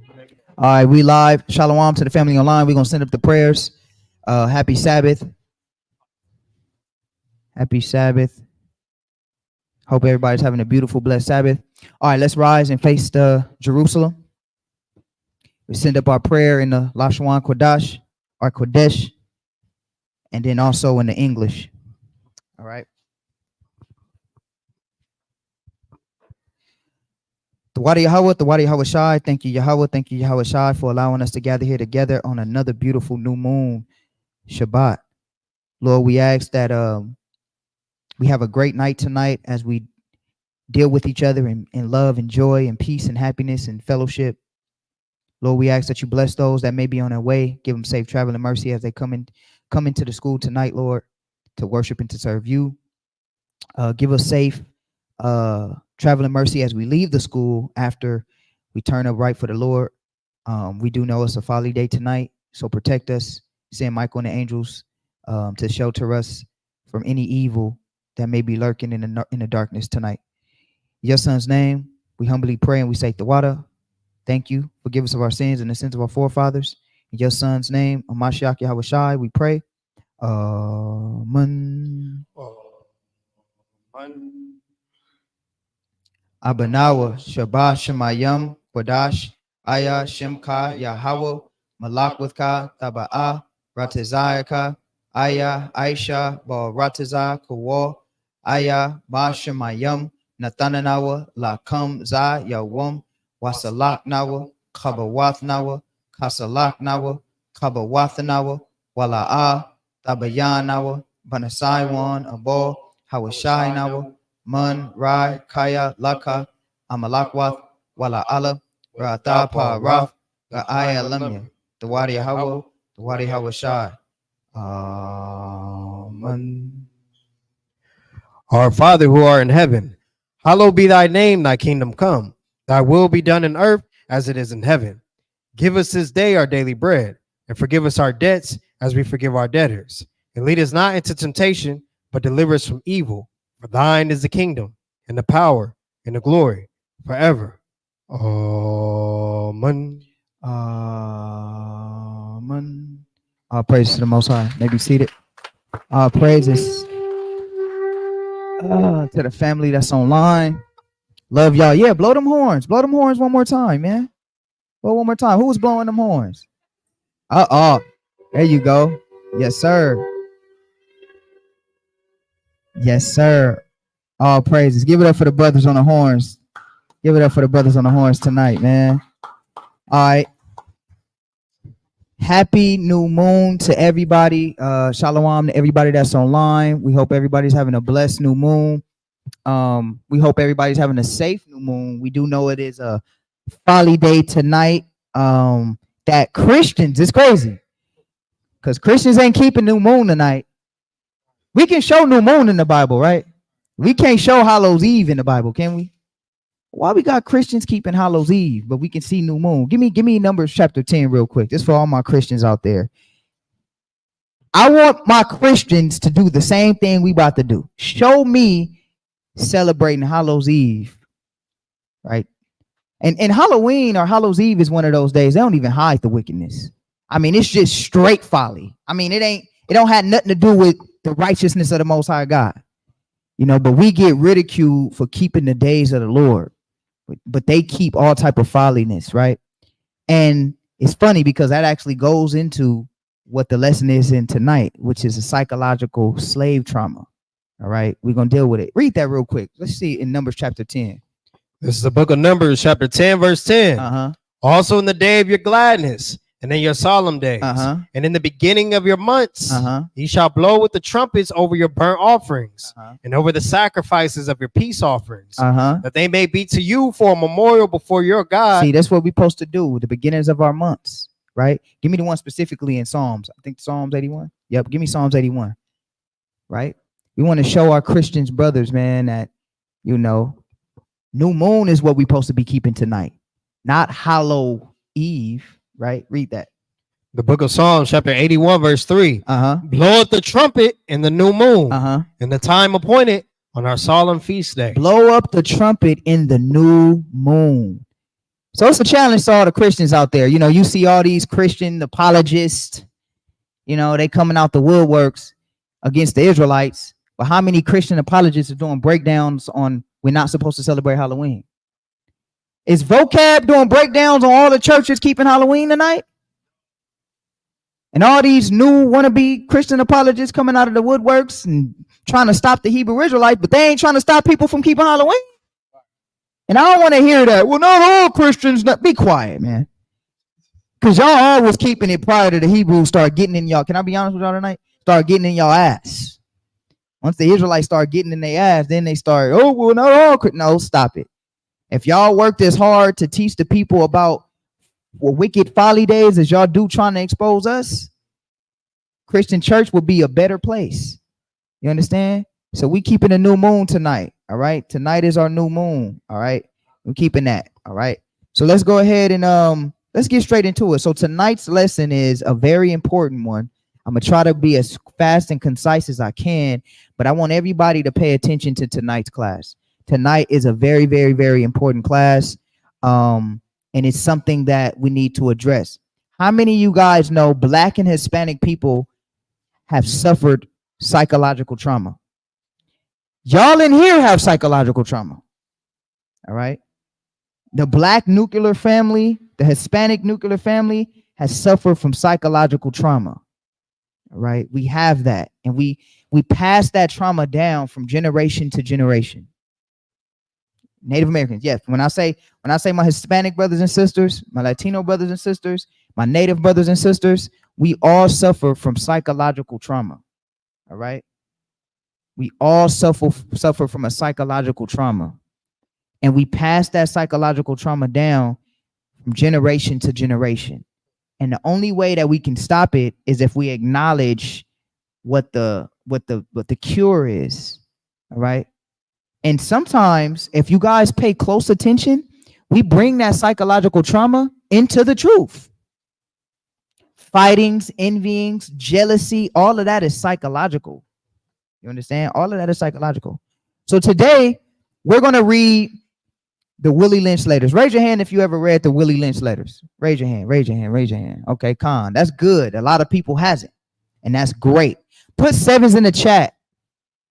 All right, we live. Shalom to the family online. We're gonna send up the prayers. Happy Sabbath. Happy Sabbath. Hope everybody's having a beautiful, blessed Sabbath. All right, let's rise and face Jerusalem. We send up our prayer in the Lashwan Kodash, or Kodesh, and then also in the English. All right. Tawadi Yahweh, Tawadi Yahweh Shai. Thank you, Yahweh. Thank you, Yahweh Shai, for allowing us to gather here together on another beautiful new moon, Shabbat. Lord, we ask that we have a great night tonight as we deal with each other in love and joy and peace and happiness and fellowship. Lord, we ask that you bless those that may be on their way. Give them safe travel and mercy as they come into the school tonight, Lord, to worship and to serve you. Give us safe travel and mercy as we leave the school after we turn up right for the Lord. We do know it's a folly day tonight, so protect us. Send Michael and the angels to shelter us from any evil that may be lurking in the darkness tonight. In your son's name, we humbly pray and we say Tawada. Thank you. Forgive us of our sins and the sins of our forefathers. In your son's name, Amashiach Yahweh Shai, we pray. Amen. Abanawa Shabbat Shemayim Kodash Aya Shemka Yahweh Malak with Ka Taba'a Ratizayaka Aya Aisha Ba Ratizah Kawa Aya Ba Shemayim Nathananawa Lakam Za Yawum Wasalak Nawa Kabawath Nawa Kasalak Nawa Kabawath Nawa Wala'a Tabayan Nawa Banasaiwan Abo Hawashai Nawa Man Rai Kaya Laka Amalakwath Wala Allah Rata Pa Raf Aya Lamya Tawadi Hawa Tawadi Hawa Shai. Amen. Our Father who art in heaven, hallowed be thy name, thy kingdom come. Thy will be done in earth as it is in heaven. Give us this day our daily bread, and forgive us our debts as we forgive our debtors. And lead us not into temptation, but deliver us from evil. For thine is the kingdom, and the power, and the glory, forever. Amen. Amen. All praise to the Most High. May be seated. All praises to the family that's online. Love y'all. Yeah, blow them horns. Blow them horns one more time, man. Blow one more time. Who was blowing them horns? There you go. Yes, sir. Yes, sir. All praises. Give it up for the brothers on the horns. Give it up for the brothers on the horns tonight, man. All right. Happy new moon to everybody. Shalom to everybody that's online. We hope everybody's having a blessed new moon. We hope everybody's having a safe new moon. We do know it is a folly day tonight. That Christians, it's crazy because Christians ain't keeping new moon tonight. We can show new moon in the Bible, right? We can't show Hallows Eve in the Bible, can we? Why we got Christians keeping Hallows Eve, but we can see new moon? Give me Numbers chapter 10 real quick, just for all my Christians out there. I want my Christians to do the same thing we about to do. Show me celebrating Hallows Eve, right? And Halloween or Hallows Eve is one of those days they don't even hide the wickedness. I mean, it's just straight folly. I mean, it don't have nothing to do with the righteousness of the Most High God, but we get ridiculed for keeping the days of the Lord, but they keep all type of folliness, right? And it's funny because that actually goes into what the lesson is in tonight, which is a psychological slave trauma. All right, we're gonna deal with it. Read that real quick. Let's see in Numbers chapter 10. This is the book of Numbers, chapter 10, verse 10. Also in the day of your gladness, and in your solemn days, and in the beginning of your months, ye shall blow with the trumpets over your burnt offerings, and over the sacrifices of your peace offerings, that they may be to you for a memorial before your God. See, that's what we're supposed to do with the beginnings of our months, right? Give me the one specifically in Psalms. I think Psalms 81. Yep, give me Psalms 81, right? We want to show our Christians brothers, man, that, new moon is what we're supposed to be keeping tonight, not Hallow Eve, right? Read that. The book of Psalms, chapter 81, verse 3. Blow up the trumpet in the new moon, in the time appointed on our solemn feast day. Blow up the trumpet in the new moon. So it's a challenge to all the Christians out there. You know, you see all these Christian apologists, you know, they coming out the woodworks against the Israelites. But how many Christian apologists are doing breakdowns on we're not supposed to celebrate Halloween? Is vocab doing breakdowns on all the churches keeping Halloween tonight? And all these new wannabe Christian apologists coming out of the woodworks and trying to stop the Hebrew Israelites, but they ain't trying to stop people from keeping Halloween. And I don't want to hear that. Well, not all Christians. Be quiet, man. Because y'all all was keeping it prior to the Hebrews start getting in y'all. Can I be honest with y'all tonight? Start getting in y'all ass. Once the Israelites start getting in their ass, then they start, oh, well, not all. No, stop it. If y'all worked as hard to teach the people about wicked folly days as y'all do trying to expose us, Christian church would be a better place. You understand? So we keeping a new moon tonight. All right. Tonight is our new moon. All right. We're keeping that. All right. So let's go ahead and let's get straight into it. So tonight's lesson is a very important one. I'm gonna try to be as fast and concise as I can, but I want everybody to pay attention to tonight's class. Tonight is a very, very, very important class. And it's something that we need to address. How many of you guys know Black and Hispanic people have suffered psychological trauma? Y'all in here have psychological trauma. All right. The Black nuclear family, the Hispanic nuclear family has suffered from psychological trauma. All right. We have that. And we pass that trauma down from generation to generation. Native Americans, yes. When I say my Hispanic brothers and sisters, my Latino brothers and sisters, my Native brothers and sisters, we all suffer from psychological trauma. All right. We all suffer from a psychological trauma. And we pass that psychological trauma down from generation to generation. And the only way that we can stop it is if we acknowledge what the cure is. All right. And sometimes if you guys pay close attention, we bring that psychological trauma into the truth. Fightings, envyings, jealousy, all of that is psychological. You understand? All of that is psychological. So today we're going to read the Willie Lynch letters. Raise your hand if you ever read the Willie Lynch letters. Raise your hand, raise your hand, raise your hand. Okay, Con, that's good. A lot of people hasn't, and that's great. Put sevens in the chat.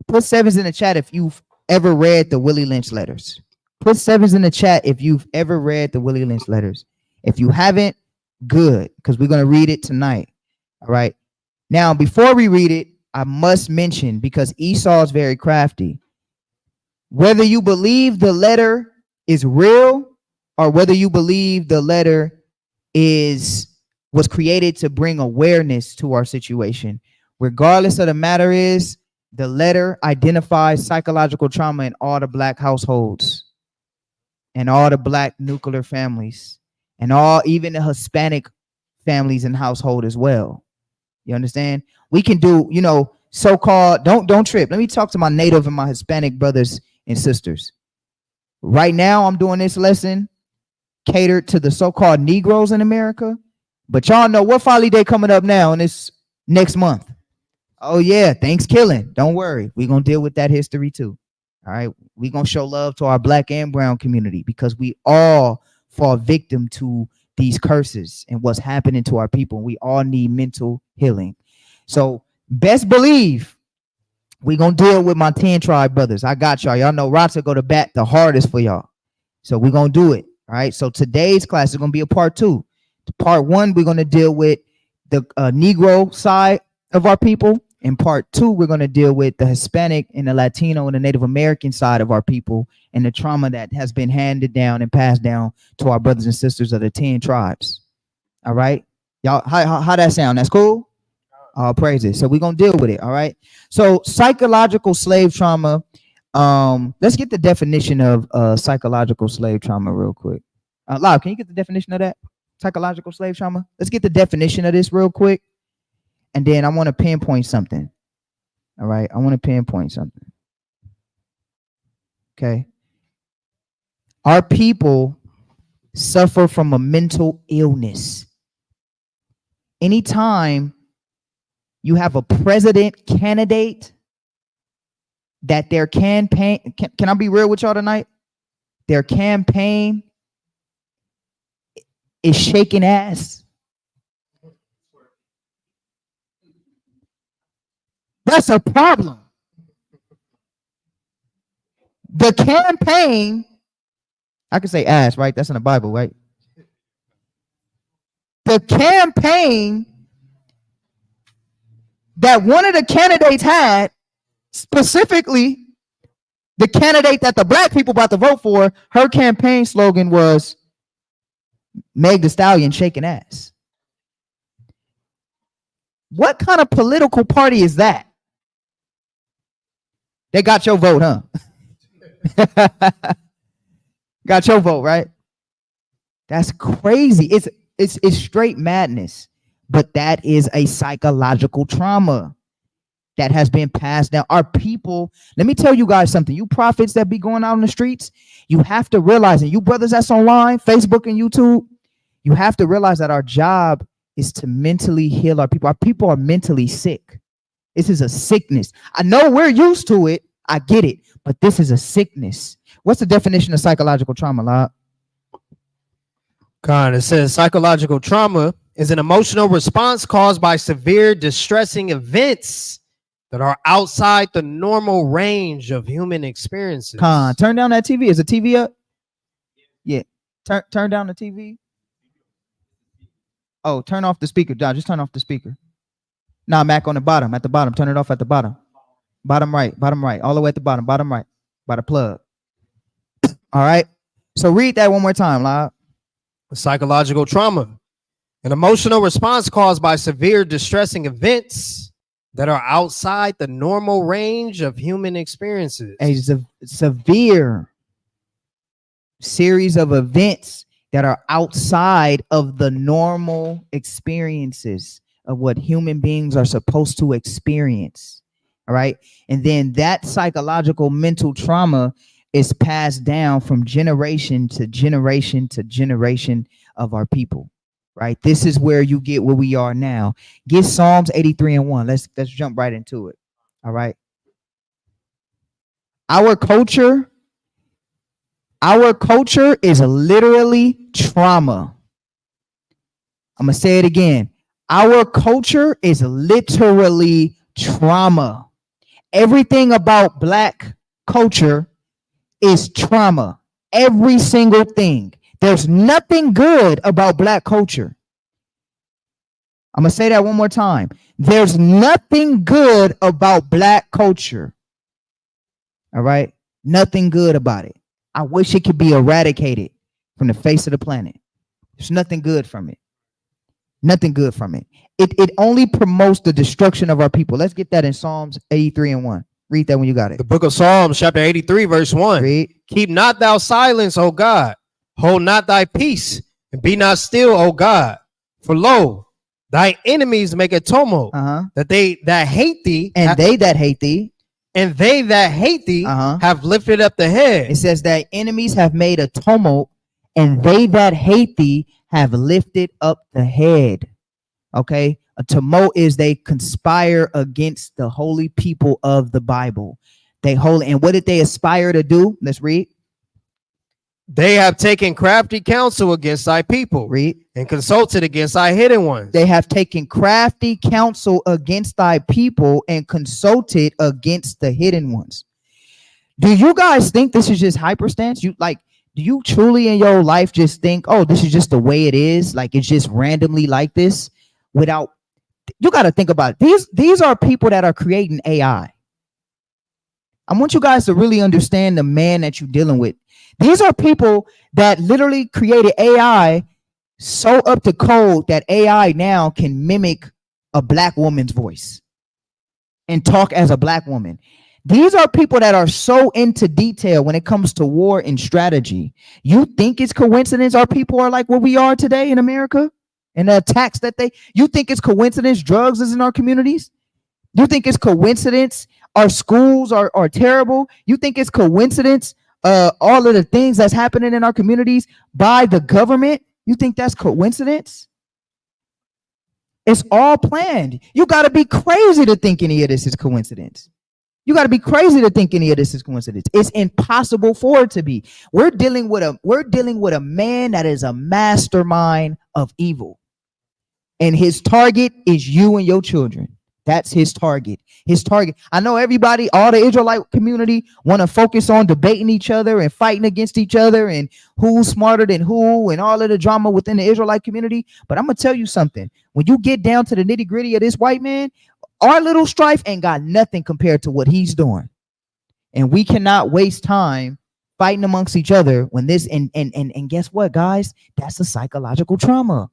Put sevens in the chat if you've ever read the Willie Lynch letters. Put sevens in the chat if you've ever read the Willie Lynch letters. If you haven't, good, because we're going to read it tonight. All right. Now, before we read it, I must mention, because Esau is very crafty, whether you believe the letter is real or whether you believe the letter was created to bring awareness to our situation, regardless of the matter is, the letter identifies psychological trauma in all the Black households and all the Black nuclear families and even the Hispanic families and household as well. You understand? We can do, so-called, don't trip. Let me talk to my Native and my Hispanic brothers and sisters. Right now, I'm doing this lesson catered to the so-called Negroes in America. But y'all know what folly day coming up now in this next month. Oh, yeah, Thanksgiving. Don't worry. We're going to deal with that history, too. All right. We're going to show love to our Black and brown community because we all fall victim to these curses and what's happening to our people. We all need mental healing. So best believe we're going to deal with my 10 tribe brothers. I got y'all. Y'all know Rata go to bat the hardest for y'all. So we're going to do it. All right. So today's class is going to be a part 2. Part 1, we're going to deal with the Negro side of our people. In part 2, we're going to deal with the Hispanic and the Latino and the Native American side of our people and the trauma that has been handed down and passed down to our brothers and sisters of the 10 tribes. All right. Y'all, how that sound? That's cool? Praise it. So we're going to deal with it. All right. So psychological slave trauma. Let's get the definition of psychological slave trauma real quick. Lau, can you get the definition of that? Psychological slave trauma. Let's get the definition of this real quick. And then I want to pinpoint something. All right. I want to pinpoint something. Okay. Our people suffer from a mental illness. Anytime you have a president candidate that their campaign, can I be real with y'all tonight? Their campaign is shaking ass. That's a problem. The campaign, I could say ass, right? That's in the Bible, right? The campaign that one of the candidates had, specifically the candidate that the black people about to vote for, her campaign slogan was Meg the Stallion shaking ass. What kind of political party is that? They got your vote, huh? Got your vote, right? That's crazy. It's straight madness. But that is a psychological trauma that has been passed down. Our people, let me tell you guys something. You prophets that be going out in the streets, you have to realize, and you brothers that's online, Facebook and YouTube, you have to realize that our job is to mentally heal our people. Our people are mentally sick. This is a sickness. I know we're used to it. I get it. But this is a sickness. What's the definition of psychological trauma, Lord? God, it says psychological trauma is an emotional response caused by severe distressing events that are outside the normal range of human experiences. Turn down that TV. Is the TV up? Yeah. Turn down the TV. Oh, turn off the speaker, John. Just turn off the speaker. Nah, Mac, on the bottom. At the bottom. Turn it off at the bottom. Bottom right. All the way at the bottom. Bottom right. By the plug. All right. So read that one more time, Lord. Psychological trauma, an emotional response caused by severe distressing events that are outside the normal range of human experiences. A severe series of events that are outside of the normal experiences of what human beings are supposed to experience. All right. And then that psychological mental trauma is passed down from generation to generation to generation of our people. Right. This is where you get where we are now. Get Psalms 83:1. Let's jump right into it. All right. Our culture is literally trauma. I'm going to say it again. Our culture is literally trauma. Everything about black culture is trauma. Every single thing. There's nothing good about black culture. I'm going to say that one more time. There's nothing good about black culture. All right? Nothing good about it. I wish it could be eradicated from the face of the planet. There's nothing good from it. Nothing good from it. It only promotes the destruction of our people. Let's get that in Psalms 83:1. Read that when you got it. The book of Psalms, chapter 83, verse 1. Read. Keep not thou silence, O God. Hold not thy peace, and be not still, O God. For lo, thy enemies make a tumult, that they that hate thee, and they that hate thee, have lifted up the head. It says that enemies have made a tumult, and they that hate thee have lifted up the head. Okay, a tumult is they conspire against the holy people of the Bible. And what did they aspire to do? Let's read. They have taken crafty counsel against thy people. Read. And consulted against thy hidden ones. They have taken crafty counsel against thy people and consulted against the hidden ones. Do you guys think this is just hyperstance? Do you truly in your life just think, oh, this is just the way it is? Like it's just randomly like this? You got to think about it. These are people that are creating AI. I want you guys to really understand the man that you're dealing with. These are people that literally created AI so up to code that AI now can mimic a black woman's voice and talk as a black woman. These are people that are so into detail when it comes to war and strategy. You think it's coincidence our people are like what we are today in America? And the attacks you think it's coincidence drugs is in our communities? You think it's coincidence our schools are terrible? You think it's coincidence all of the things that's happening in our communities by the government? You think that's coincidence? It's all planned. You got to be crazy to think any of this is coincidence. You got to be crazy to think any of this is coincidence. It's impossible for it to be. We're dealing with a man that is a mastermind of evil. And his target is you and your children. That's his target. His target. I know everybody, all the Israelite community want to focus on debating each other and fighting against each other and who's smarter than who and all of the drama within the Israelite community. But I'm going to tell you something. When you get down to the nitty gritty of this white man, our little strife ain't got nothing compared to what he's doing. And we cannot waste time fighting amongst each other when this, and guess what, guys? That's a psychological trauma.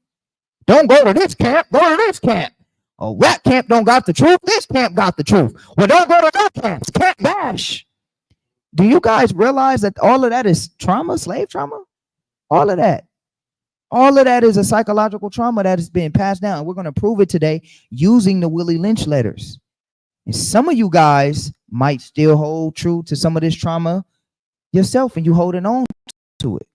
Don't go to this camp, go to this camp. Oh, that camp don't got the truth. This camp got the truth. Well, don't go to that camp. It's Camp Bash. Do you guys realize that all of that is trauma, slave trauma? All of that. All of that is a psychological trauma that has been passed down. And we're going to prove it today using the Willie Lynch letters. And some of you guys might still hold true to some of this trauma yourself, and you holding on to it.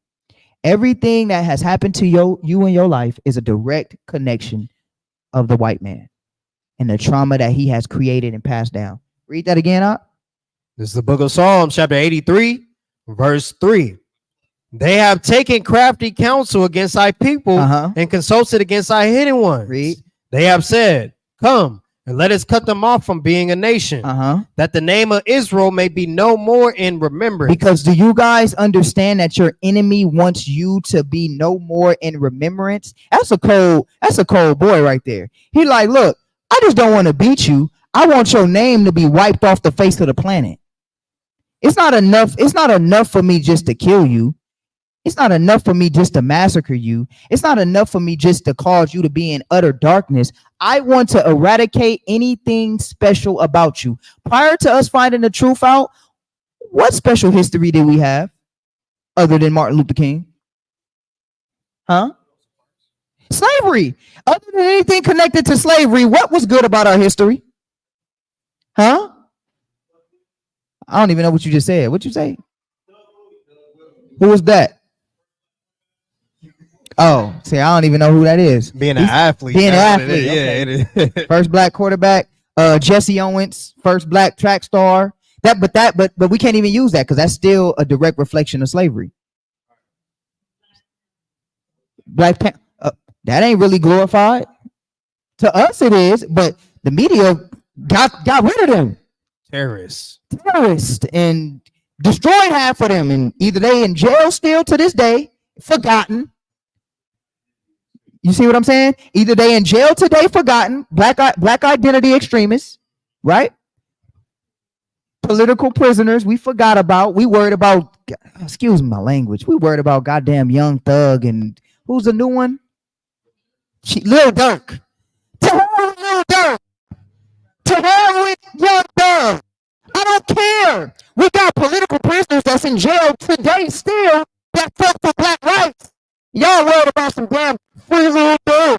Everything that has happened to you in your life is a direct connection of the white man and the trauma that he has created and passed down. Read that again, Op. This is the book of Psalms, chapter 83, verse 3. They have taken crafty counsel against thy people and consulted against thy hidden ones. Read. They have said, come and let us cut them off from being a nation, that the name of Israel may be no more in remembrance. Because do you guys understand that your enemy wants you to be no more in remembrance? That's a cold boy right there. He like, look, I just don't want to beat you. I want your name to be wiped off the face of the planet. It's not enough. It's not enough for me just to kill you. It's not enough for me just to massacre you. It's not enough for me just to cause you to be in utter darkness. I want to eradicate anything special about you. Prior to us finding the truth out, what special history did we have other than Martin Luther King? Slavery. Other than anything connected to slavery, what was good about our history? I don't even know what you just said. What'd you say? Who was that? Oh, see, I don't even know who that is. Being an athlete. Being an athlete. Yeah, Okay. it is. First black quarterback, Jesse Owens, first black track star. But we can't even use that because that's still a direct reflection of slavery. Black Panther, that ain't really glorified. To us it is, but the media got rid of them. Terrorists And destroyed half of them, and either they in jail still to this day, forgotten. You see what I'm saying? Either they in jail today, forgotten, black identity extremists, right? Political prisoners, we forgot about. We worried about, excuse my language, we worried about goddamn Young Thug and who's the new one? Lil Durk. To hell with Lil Durk. To hell with Young Thug. I don't care. We got political prisoners that's in jail today still that fought for black rights. Y'all worried about some damn free Lil Durk.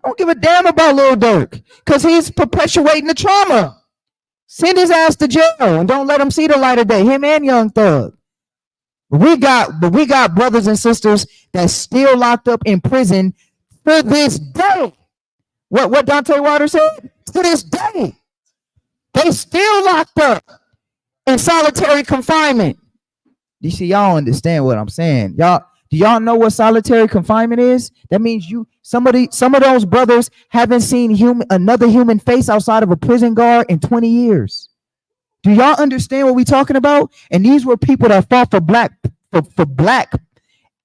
I don't give a damn about Lil Durk because he's perpetuating the trauma. Send his ass to jail and don't let him see the light of day. Him and Young Thug. We got brothers and sisters that's still locked up in prison to this day. What Dante Water said? To this day. They still locked up in solitary confinement. You see, y'all understand what I'm saying. Do y'all know what solitary confinement is? That means some of those brothers haven't seen another human face outside of a prison guard in 20 years. Do y'all understand what we're talking about? And these were people that fought for black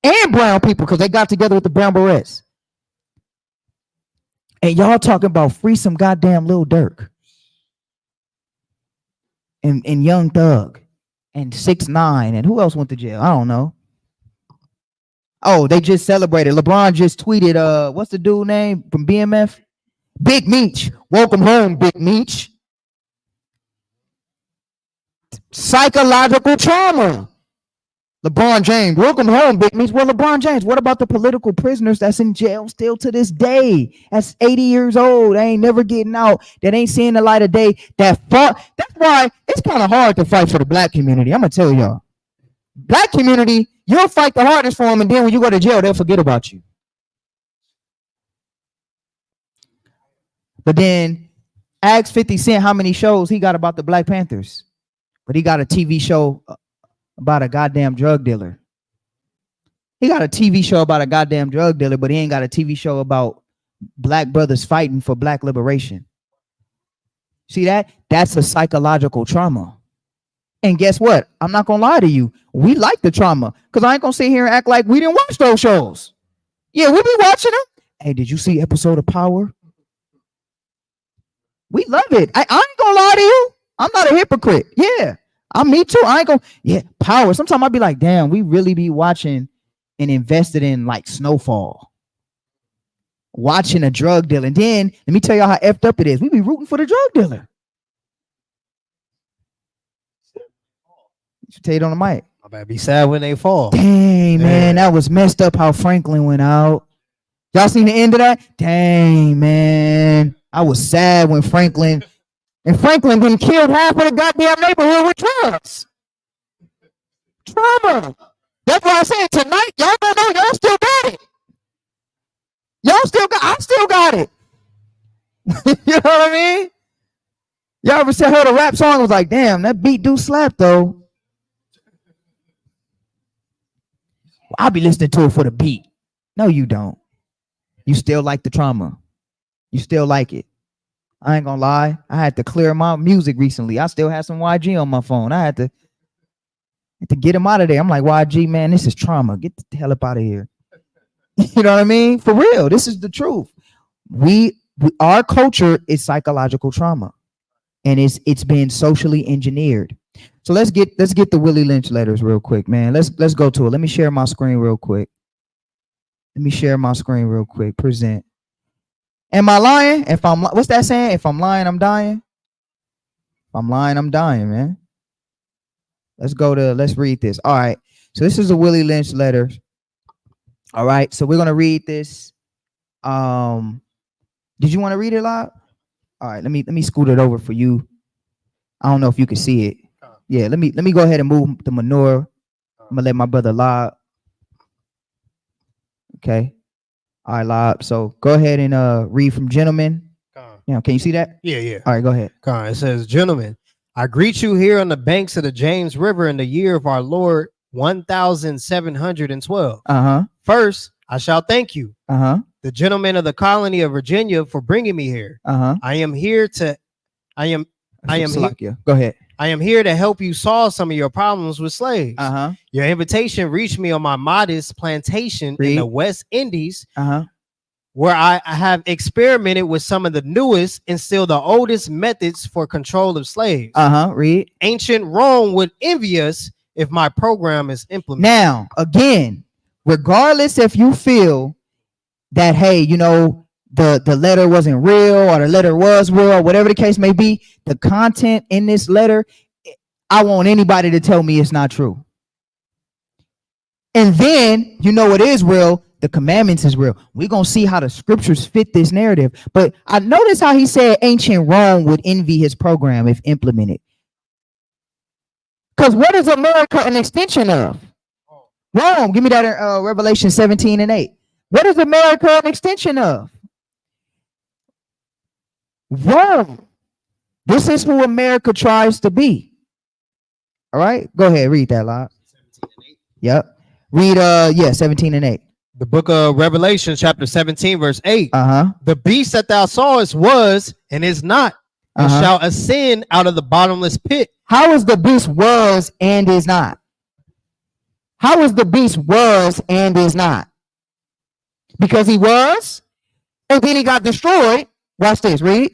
and brown people because they got together with the brown berets. And y'all talking about free some goddamn Lil Durk and Young Thug and 6ix9ine and who else went to jail? I don't know. Oh, they just celebrated. LeBron just tweeted, what's the dude name from BMF? Big Meech. Welcome home, Big Meech. Psychological trauma. LeBron James, welcome home, Big Meech. Well, LeBron James, what about the political prisoners that's in jail still to this day? That's 80 years old. They ain't never getting out. That ain't seeing the light of day. That fought. That's why it's kind of hard to fight for the black community. I'm going to tell y'all. Black community, you'll fight the hardest for them, and then when you go to jail, they'll forget about you. But then Ask 50 Cent how many shows he got about the Black Panthers, but he got a TV show about a goddamn drug dealer. He got a TV show about a goddamn drug dealer, but he ain't got a TV show about black brothers fighting for black liberation. See that? That's a psychological trauma. And guess what? I'm not gonna lie to you. We like the trauma because I ain't gonna sit here and act like we didn't watch those shows. Yeah, we be watching them. Hey, did you see episode of Power? We love it. I ain't gonna lie to you. I'm not a hypocrite. Yeah, I'm me too. I ain't gonna. Yeah, Power. Sometimes I'll be like, damn, we really be watching and invested in like Snowfall. Watching a drug dealer. And then let me tell y'all how effed up it is. We be rooting for the drug dealer. You should tell it on the mic. I better be sad when they fall. Dang, man, that was messed up how Franklin went out. Y'all seen the end of that? Dang, man. I was sad when Franklin been killed half of the goddamn neighborhood with drugs. Trauma. That's why I said tonight, y'all don't know, y'all still got it. I still got it. You know what I mean? Y'all ever heard a rap song was like, damn, that beat do slap though. I'll be listening to it for the beat. No, you don't. You still like the trauma. You still like it. I ain't gonna lie. I had to clear my music recently. I still had some YG on my phone. I had to get him out of there. I'm like, YG, man, this is trauma. Get the hell up out of here. You know what I mean? For real. This is the truth. Our culture is psychological trauma. And it's been socially engineered. So let's get the Willie Lynch letters real quick, man. Let's go to it. Let me share my screen real quick. Present. Am I lying? What's that saying? If I'm lying, I'm dying. If I'm lying, I'm dying, man. Let's read this. All right. So this is a Willie Lynch letter. All right. So we're gonna read this. Did you want to read it loud? All right. Let me scoot it over for you. I don't know if you can see it. Yeah. Let me go ahead and move the manure. I'm gonna let my brother Lob. Okay. All right, Lob. So go ahead and read from Gentlemen. Yeah. Can you see that? Yeah. All right. Go ahead. It says, Gentlemen, I greet you here on the banks of the James River in the year of our Lord 1712. First, I shall thank you, the gentlemen of the colony of Virginia, for bringing me here. I am here to help you solve some of your problems with slaves. Your invitation reached me on my modest plantation in the West Indies, where I have experimented with some of the newest and still the oldest methods for control of slaves. Read. Ancient Rome would envy us if my program is implemented. Now, again, regardless if you feel that, hey, you know, the letter wasn't real or the letter was real, whatever the case may be, the content in this letter, I want anybody to tell me it's not true. And then, you know, it is real. The commandments is real. We're going to see how the scriptures fit this narrative. But I notice how he said ancient Rome would envy his program if implemented. Because what is America an extension of? Rome. Give me that Revelation 17:8. What is America an extension of? Rome. This is who America tries to be. All right. Go ahead. Read that, Lot. 17:8. Yep. Read 17:8. The book of Revelation, chapter 17, verse 8. The beast that thou sawest was and is not, and shall ascend out of the bottomless pit. How is the beast was and is not? How is the beast was and is not? Because he was, and then he got destroyed. Watch this, read.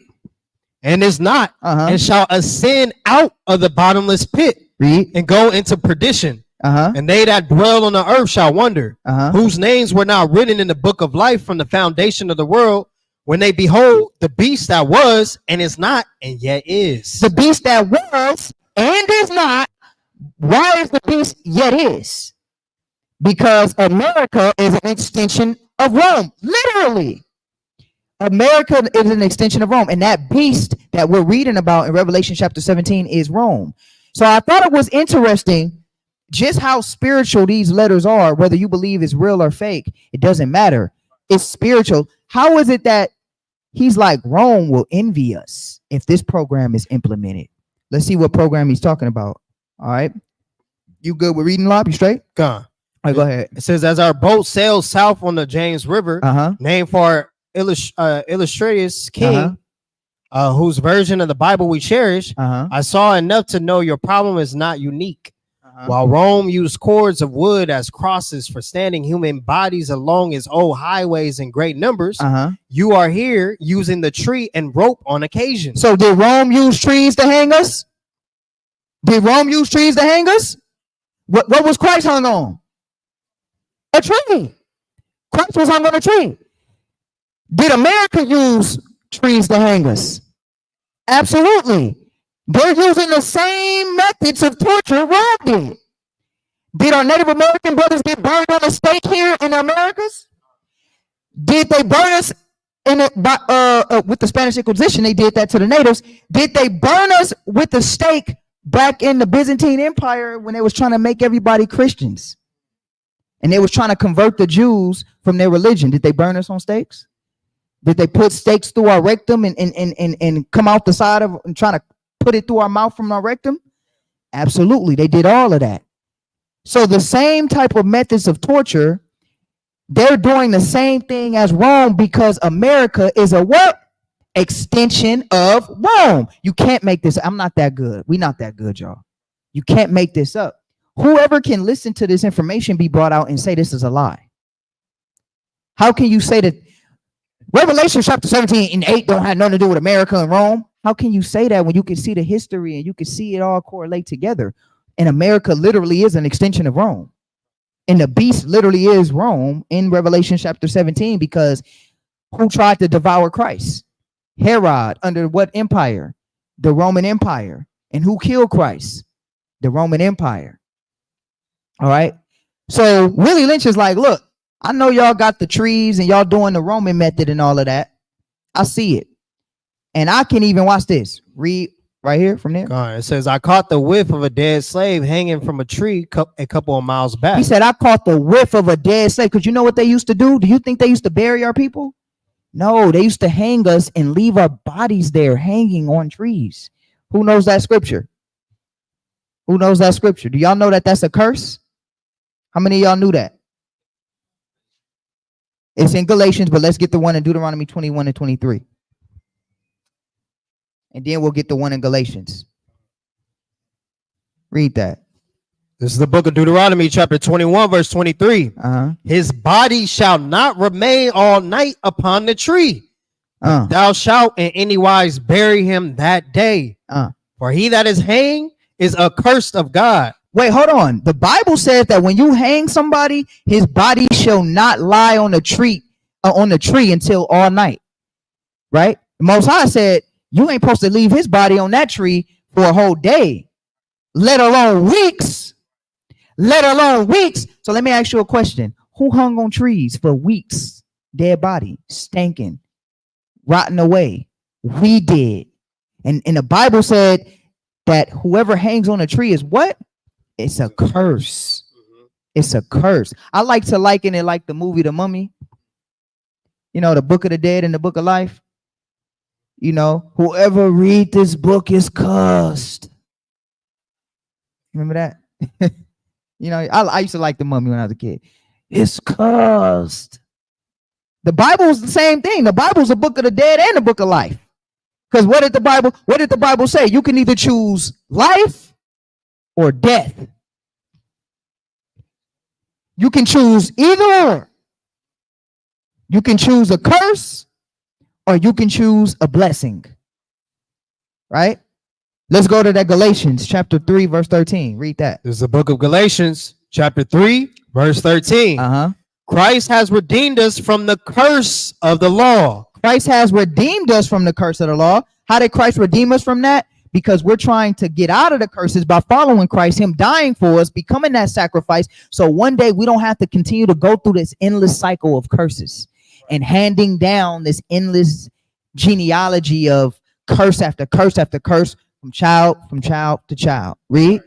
And is not, and shall ascend out of the bottomless pit. Read. And go into perdition. And they that dwell on the earth shall wonder, whose names were not written in the book of life from the foundation of the world, when they behold the beast that was and is not and yet is. The beast that was and is not. Why is the beast yet is? Because America is an extension of Rome. Literally. America is an extension of Rome. And that beast that we're reading about in Revelation chapter 17 is Rome. So I thought it was interesting just how spiritual these letters are, whether you believe it's real or fake. It doesn't matter. It's spiritual. How is it that He's like, Rome will envy us if this program is implemented. Let's see what program he's talking about. All right. You good with reading, Lob? You straight? Gone. All right, go ahead. It says, as our boat sails south on the James River, named for illustrious king, whose version of the Bible we cherish, I saw enough to know your problem is not unique. While Rome used cords of wood as crosses for standing human bodies along its old highways in great numbers, you are here using the tree and rope on occasion. So did Rome use trees to hang us? Did Rome use trees to hang us? What was Christ hung on? A tree. Christ was hung on a tree. Did America use trees to hang us? Absolutely. They're using the same methods of torture Rome did. Did our Native American brothers get burned on a stake here in the Americas? Did they burn us with the Spanish Inquisition? They did that to the natives. Did they burn us with the stake back in the Byzantine Empire when they was trying to make everybody Christians? And they was trying to convert the Jews from their religion. Did they burn us on stakes? Did they put stakes through our rectum and come out the side of and try to put it through our mouth from our rectum? Absolutely. They did all of that. So the same type of methods of torture, they're doing the same thing as Rome, because America is a what? Extension of Rome. You can't make this. I'm not that good. We're not that good, y'all. You can't make this up. Whoever can listen to this information be brought out and say this is a lie. How can you say that Revelation chapter 17 and 8 don't have nothing to do with America and Rome? How can you say that when you can see the history and you can see it all correlate together? And America literally is an extension of Rome. And the beast literally is Rome in Revelation chapter 17, because who tried to devour Christ? Herod, under what empire? The Roman Empire. And who killed Christ? The Roman Empire. All right. So Willie Lynch is like, look, I know y'all got the trees and y'all doing the Roman method and all of that. I see it. And I can even watch this. Read right here from there. It says, I caught the whiff of a dead slave hanging from a tree a couple of miles back. He said, I caught the whiff of a dead slave. Because you know what they used to do? Do you think they used to bury our people? No, they used to hang us and leave our bodies there hanging on trees. Who knows that scripture? Who knows that scripture? Do y'all know that that's a curse? How many of y'all knew that? It's in Galatians, but let's get the one in Deuteronomy 21 and 23. And then we'll get the one in Galatians. Read that. This is the book of Deuteronomy, chapter 21, verse 23. His body shall not remain all night upon the tree. Thou shalt in any wise bury him that day. For he that is hanged is accursed of God. Wait, hold on. The Bible says that when you hang somebody, his body shall not lie on the tree until all night. Right? The Most High said you ain't supposed to leave his body on that tree for a whole day, let alone weeks. Let alone weeks. So let me ask you a question. Who hung on trees for weeks? Dead body, stinking, rotting away. We did. And the Bible said that whoever hangs on a tree is what? It's a curse. It's a curse. I like to liken it like the movie The Mummy. You know, the Book of the Dead and the Book of Life. You know, whoever read this book is cursed. Remember that? You know, I used to like The Mummy when I was a kid. It's cursed. The Bible is the same thing. The Bible's a book of the dead and a book of life. Because what did the Bible say? You can either choose life or death. You can choose either or. You can choose a curse or you can choose a blessing. Right? Let's go to that Galatians chapter 3, verse 13. Read that. This is the book of Galatians, chapter 3, verse 13. Christ has redeemed us from the curse of the law. Christ has redeemed us from the curse of the law. How did Christ redeem us from that? Because we're trying to get out of the curses by following Christ, him dying for us, becoming that sacrifice. So one day we don't have to continue to go through this endless cycle of curses and handing down this endless genealogy of curse after curse after curse from child to child. Read.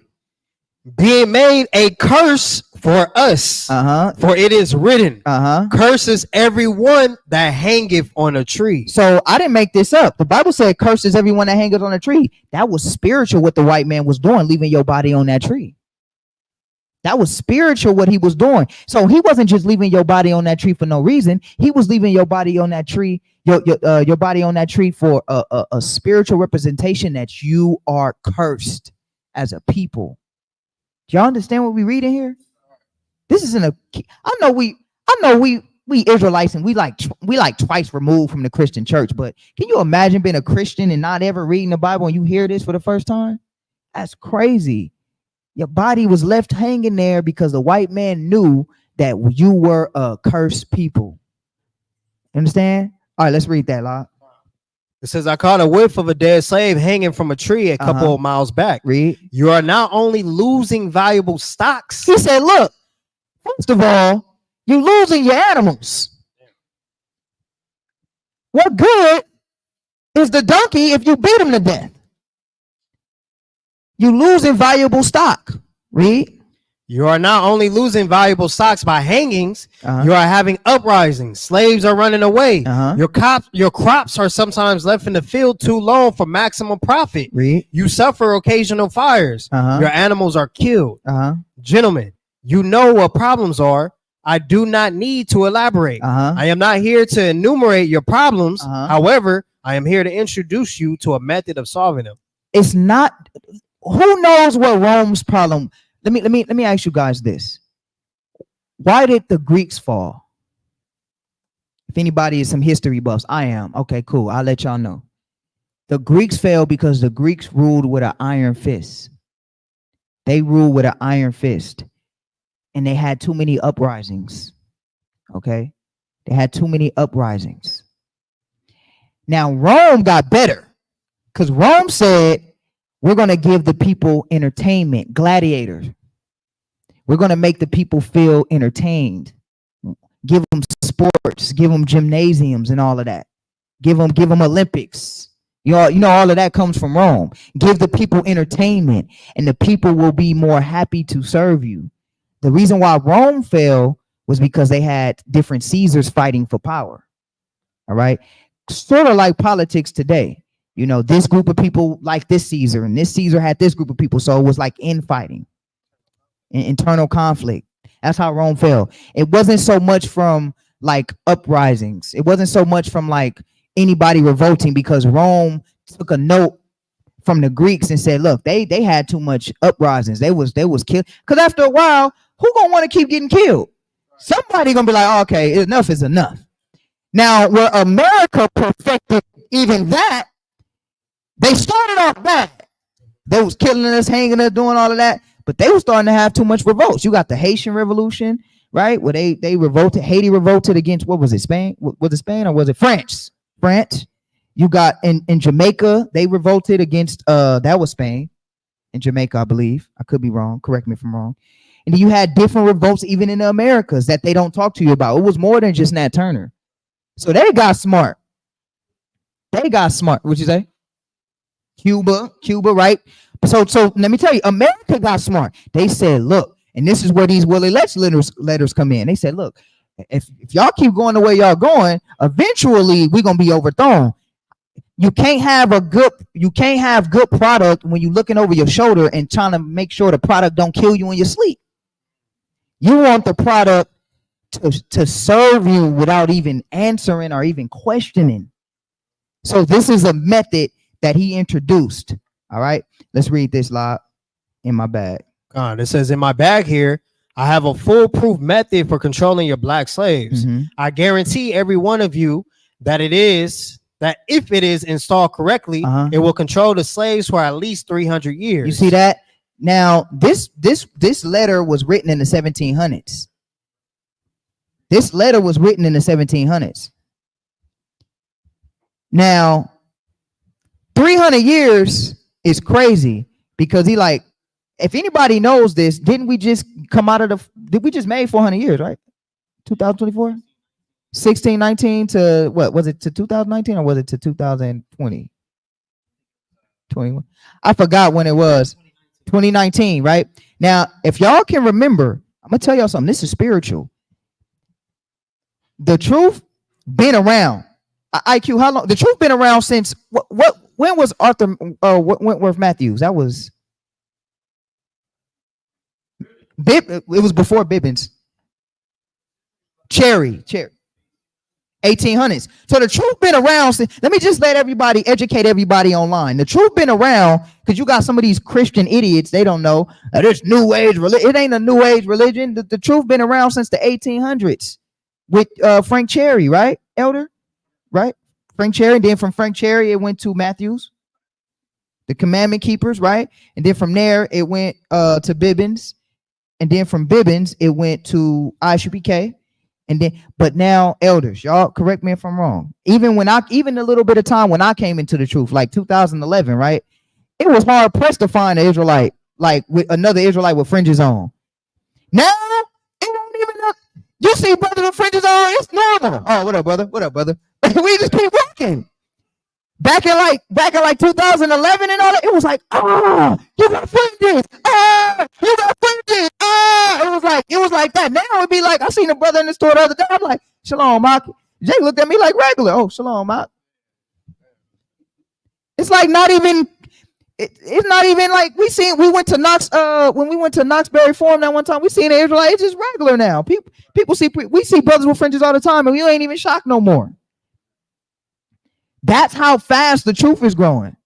being made a curse for us. For it is written, curses everyone that hangeth on a tree. So I didn't make this up. The Bible said curses everyone that hangeth on a tree. That was spiritual what the white man was doing, leaving your body on that tree. That was spiritual what he was doing. So he wasn't just leaving your body on that tree for no reason. He was leaving your body on that tree, your body on that tree for a spiritual representation that you are cursed as a people. Do y'all understand what we reading here? This isn't a. I know we Israelites and we like twice removed from the Christian church. But can you imagine being a Christian and not ever reading the Bible and you hear this for the first time? That's crazy. Your body was left hanging there because the white man knew that you were a cursed people. Understand? All right, let's read that, Lot. It says, I caught a whiff of a dead slave hanging from a tree a couple of miles back. Read. You are not only losing valuable stocks. He said, look, first of all, you're losing your animals. What good is the donkey if you beat him to death? You losing valuable stock. Read. You are not only losing valuable stocks by hangings, you are having uprisings. Slaves are running away. Your crops are sometimes left in the field too long for maximum profit. Read. You suffer occasional fires. Your animals are killed. Gentlemen, you know what problems are. I do not need to elaborate. I am not here to enumerate your problems. However, I am here to introduce you to a method of solving them. It's not. Who knows what Rome's problem? Let me ask you guys this. Why did the Greeks fall? If anybody is some history buffs, I am. Okay, cool. I'll let y'all know. The Greeks fell because the Greeks ruled with an iron fist. They ruled with an iron fist. And they had too many uprisings. Okay? They had too many uprisings. Now, Rome got better. Because Rome said, we're going to give the people entertainment, gladiators. We're going to make the people feel entertained. Give them sports, give them gymnasiums and all of that. Give them Olympics. You know, all of that comes from Rome. Give the people entertainment and the people will be more happy to serve you. The reason why Rome fell was because they had different Caesars fighting for power. All right. Sort of like politics today. You know, this group of people like this Caesar and this Caesar had this group of people. So it was like infighting, internal conflict. That's how Rome fell. It wasn't so much from like uprisings. It wasn't so much from like anybody revolting because Rome took a note from the Greeks and said, look, they had too much uprisings. They was killed. Because after a while, who gonna want to keep getting killed? Somebody gonna be like, oh, okay, enough is enough. Now, where America perfected even that, they started off bad. They was killing us, hanging us, doing all of that. But they were starting to have too much revolts. You got the Haitian Revolution, right? Where they revolted. Haiti revolted against, what was it, Spain? Was it Spain or was it France? France. You got in Jamaica, they revolted against, that was Spain. In Jamaica, I believe. I could be wrong. Correct me if I'm wrong. And then you had different revolts even in the Americas that they don't talk to you about. It was more than just Nat Turner. So they got smart. They got smart. What'd you say? Cuba, right? So let me tell you, America got smart. They said, look, and this is where these Willie Lynch letters come in. They said, look, if y'all keep going the way y'all going, eventually we're gonna be overthrown. You can't have good product when you're looking over your shoulder and trying to make sure the product don't kill you in your sleep. You want the product to serve you without even answering or even questioning. So this is a method that he introduced. All right, let's read this lot in my bag. It says, in my bag here, I have a foolproof method for controlling your black slaves. I guarantee every one of you that if it is installed correctly, it will control the slaves for at least 300 years. You see that? Now, this letter was written in the 1700s. This letter was written in the 1700s. Now, 300 years is crazy because he like, if anybody knows this, did we just made 400 years, right? 2024? 1619 to what was it, to 2019 or was it to 2020? 21. I forgot when it was. 2019, right? Now, if y'all can remember, I'm gonna tell y'all something. This is spiritual. The truth been around. IQ, how long? The truth been around since what? When was Arthur Wentworth Matthews? That was it was before Bibbins. Cherry. 1800s. So the truth been around since, let me just educate everybody online. The truth been around because you got some of these Christian idiots, they don't know this new age religion. It ain't a new age religion. The truth been around since the 1800s with Frank Cherry, right, Elder? Right? Frank Cherry. And then from Frank Cherry, it went to Matthews, the Commandment Keepers, right? And then from there, it went to Bibbins. And then from Bibbins, it went to ISUPK. And then, but now, elders, y'all correct me if I'm wrong. Even a little bit of time when I came into the truth, like 2011, right? It was hard pressed to find an Israelite, like with another Israelite with fringes on. Now, it don't even know. You see brother with fringes on, it's normal. Oh, what up, brother? What up, brother? We just keep walking. Back in like 2011 and all that, it was like, you got fringes. You got fringes. It was like that. Now it'd be like, I seen a brother in the store the other day. I'm like, Shalom, Mark. Jay looked at me like regular. Oh, Shalom, Mark. It's like not even. It's not even like we went to Knox. When we went to Knoxbury Forum that one time, we seen an Israelite. It's just regular now. We see brothers with fringes all the time, and we ain't even shocked no more. That's how fast the truth is growing.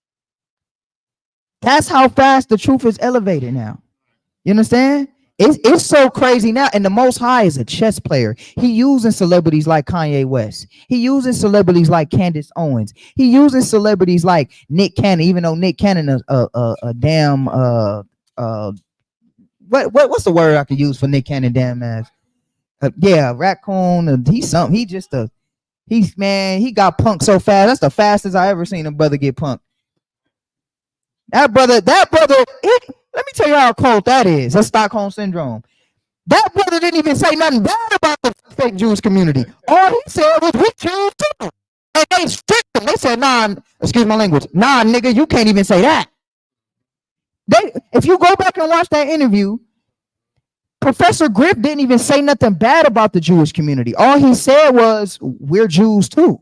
That's how fast the truth is elevated now. You understand? It's so crazy now. And the Most High is a chess player. He using celebrities like Kanye West. He using celebrities like Candace Owens. He using celebrities like Nick Cannon, even though Nick Cannon is a damn what's the word I could use for Nick Cannon? Damn ass. Raccoon. He's something. He got punked so fast. That's the fastest I ever seen a brother get punked. That brother, let me tell you how cold that is. That's Stockholm Syndrome. That brother didn't even say nothing bad about the fake Jewish community. All he said was, we Jews too. And they stripped him. They said, nah, excuse my language. Nah, nigga, you can't even say that. If you go back and watch that interview, Professor Griff didn't even say nothing bad about the Jewish community. All he said was, we're Jews too.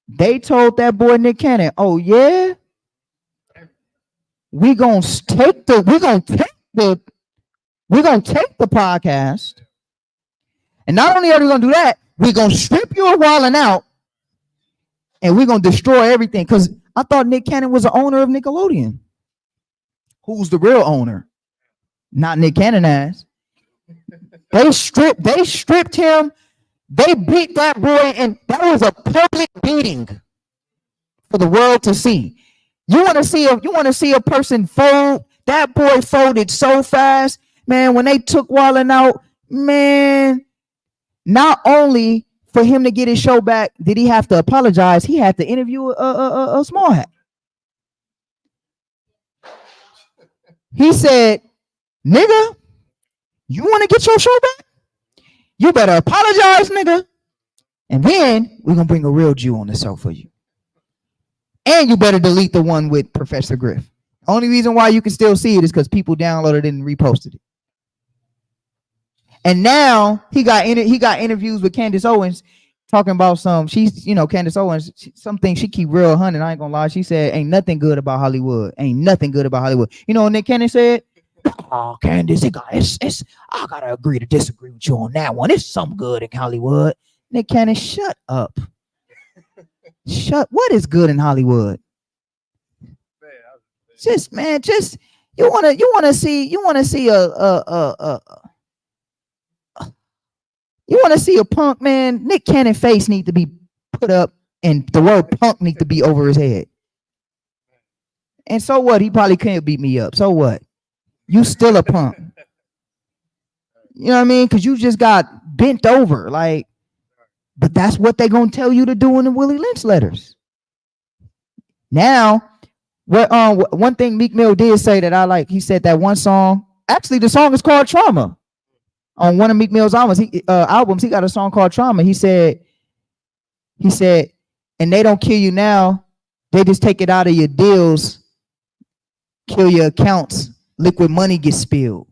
They told that boy Nick Cannon, oh yeah, we're gonna take the podcast, and not only are we gonna do that, we're gonna strip you of wilding out, and we're gonna destroy everything. Because I thought Nick Cannon was the owner of Nickelodeon. Who's the real owner? Not Nick Cannon ass. They stripped him. They beat that boy, and that was a public beating for the world to see. You want to see a person fold? That boy folded so fast, man. When they took Wallin out, man, not only for him to get his show back did he have to apologize, he had to interview a small hat. He said, nigga, you want to get your show back? You better apologize, nigga. And then we're going to bring a real Jew on the show for you. And you better delete the one with Professor Griff. Only reason why you can still see it is because people downloaded it and reposted it. And now he got interviews with Candace Owens talking about Candace Owens, something she keep real 100. I ain't going to lie. She said, ain't nothing good about Hollywood. Ain't nothing good about Hollywood. You know what Nick Cannon said? Oh, Candace, I gotta agree to disagree with you on that one. It's something good in Hollywood. Nick Cannon, shut up. What is good in Hollywood? You wanna see a punk, man. Nick Cannon face need to be put up, and the word punk need to be over his head. And so what? He probably can't beat me up. So what? You still a punk. You know what I mean? Because you just got bent over. Like, but that's what they're going to tell you to do in the Willie Lynch letters. Now, one thing Meek Mill did say that I like, he said that one song, actually the song is called Trauma. On one of Meek Mill's albums, he got a song called Trauma. He said, and they don't kill you now. They just take it out of your deals Kill your accounts, liquid money gets spilled.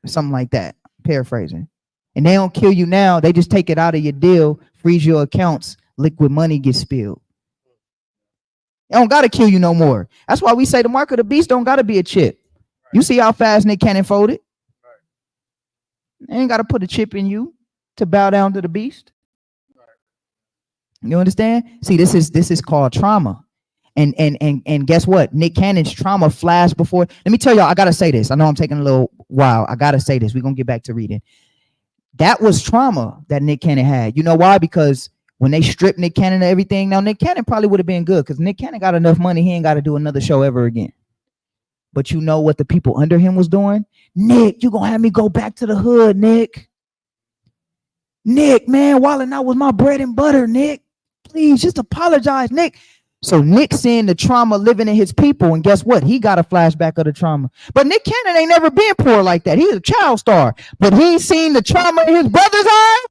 Something like that. Paraphrasing. And they don't kill you now. They just take it out of your deal, freeze your accounts, liquid money gets spilled. They don't got to kill you no more. That's why we say the mark of the beast don't got to be a chip. You see how fast Nick Cannon folded? They ain't got to put a chip in you to bow down to the beast. You understand? See, this is called trauma. And guess what? Nick Cannon's trauma flashed before. Let me tell y'all, I gotta say this. I know I'm taking a little while. I gotta say this. We're gonna get back to reading. That was trauma that Nick Cannon had. You know why? Because when they stripped Nick Cannon of everything, now Nick Cannon probably would have been good because Nick Cannon got enough money, he ain't got to do another show ever again. But you know what the people under him was doing? Nick, you gonna have me go back to the hood, Nick. Nick, man, Wildin' Out was my bread and butter, Nick. Please, just apologize, Nick. So Nick seeing the trauma living in his people, and guess what? He got a flashback of the trauma. But Nick Cannon ain't never been poor like that. He's a child star. But he seen the trauma in his brother's eyes,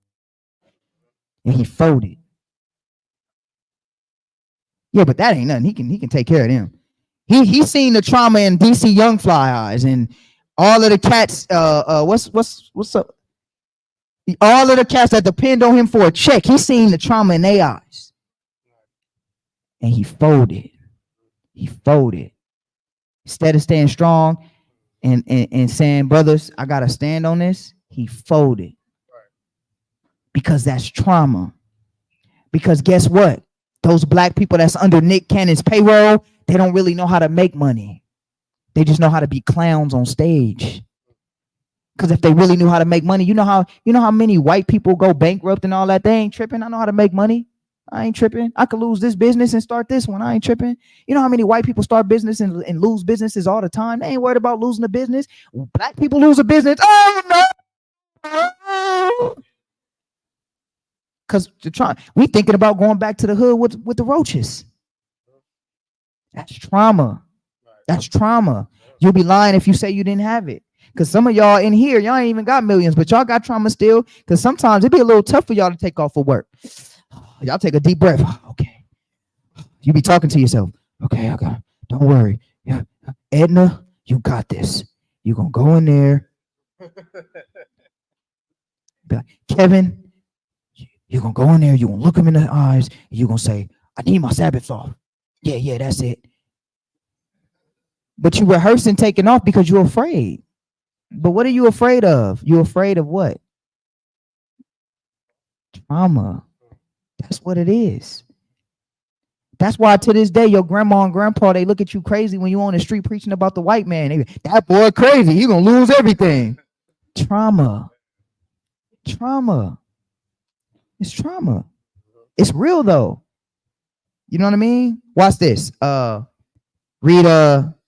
and he folded. Yeah, but that ain't nothing. He can take care of them. He seen the trauma in DC Young Fly eyes and all of the cats. What's up? All of the cats that depend on him for a check. He seen the trauma in their eyes, and he folded. He folded. Instead of staying strong and saying, brothers, I gotta stand on this, he folded. Because that's trauma. Because guess what? Those black people that's under Nick Cannon's payroll, they don't really know how to make money. They just know how to be clowns on stage. Because if they really knew how to make money, you know how many white people go bankrupt and all that? They ain't tripping. I know how to make money. I ain't tripping. I could lose this business and start this one. I ain't tripping. You know how many white people start business and lose businesses all the time? They ain't worried about losing a business. Black people lose a business. Oh no. Because we thinking about going back to the hood with the roaches. That's trauma. That's trauma. You'll be lying if you say you didn't have it. Because some of y'all in here, y'all ain't even got millions, but y'all got trauma still. Because sometimes it'd be a little tough for y'all to take off for work. Y'all take a deep breath. Okay. You be talking to yourself. Okay, don't worry. Yeah. Edna, you got this. You gonna go in there. Be like, Kevin, you're gonna go in there, you're gonna look him in the eyes, and you're gonna say, I need my Sabbath off. Yeah, that's it. But you rehearsing taking off because you're afraid. But what are you afraid of? You're afraid of what? Trauma. That's what it is. That's why to this day, your grandma and grandpa, they look at you crazy when you on the street preaching about the white man. They, that boy crazy. He gonna lose everything. Trauma. Trauma. It's trauma. It's real though. You know what I mean? Watch this.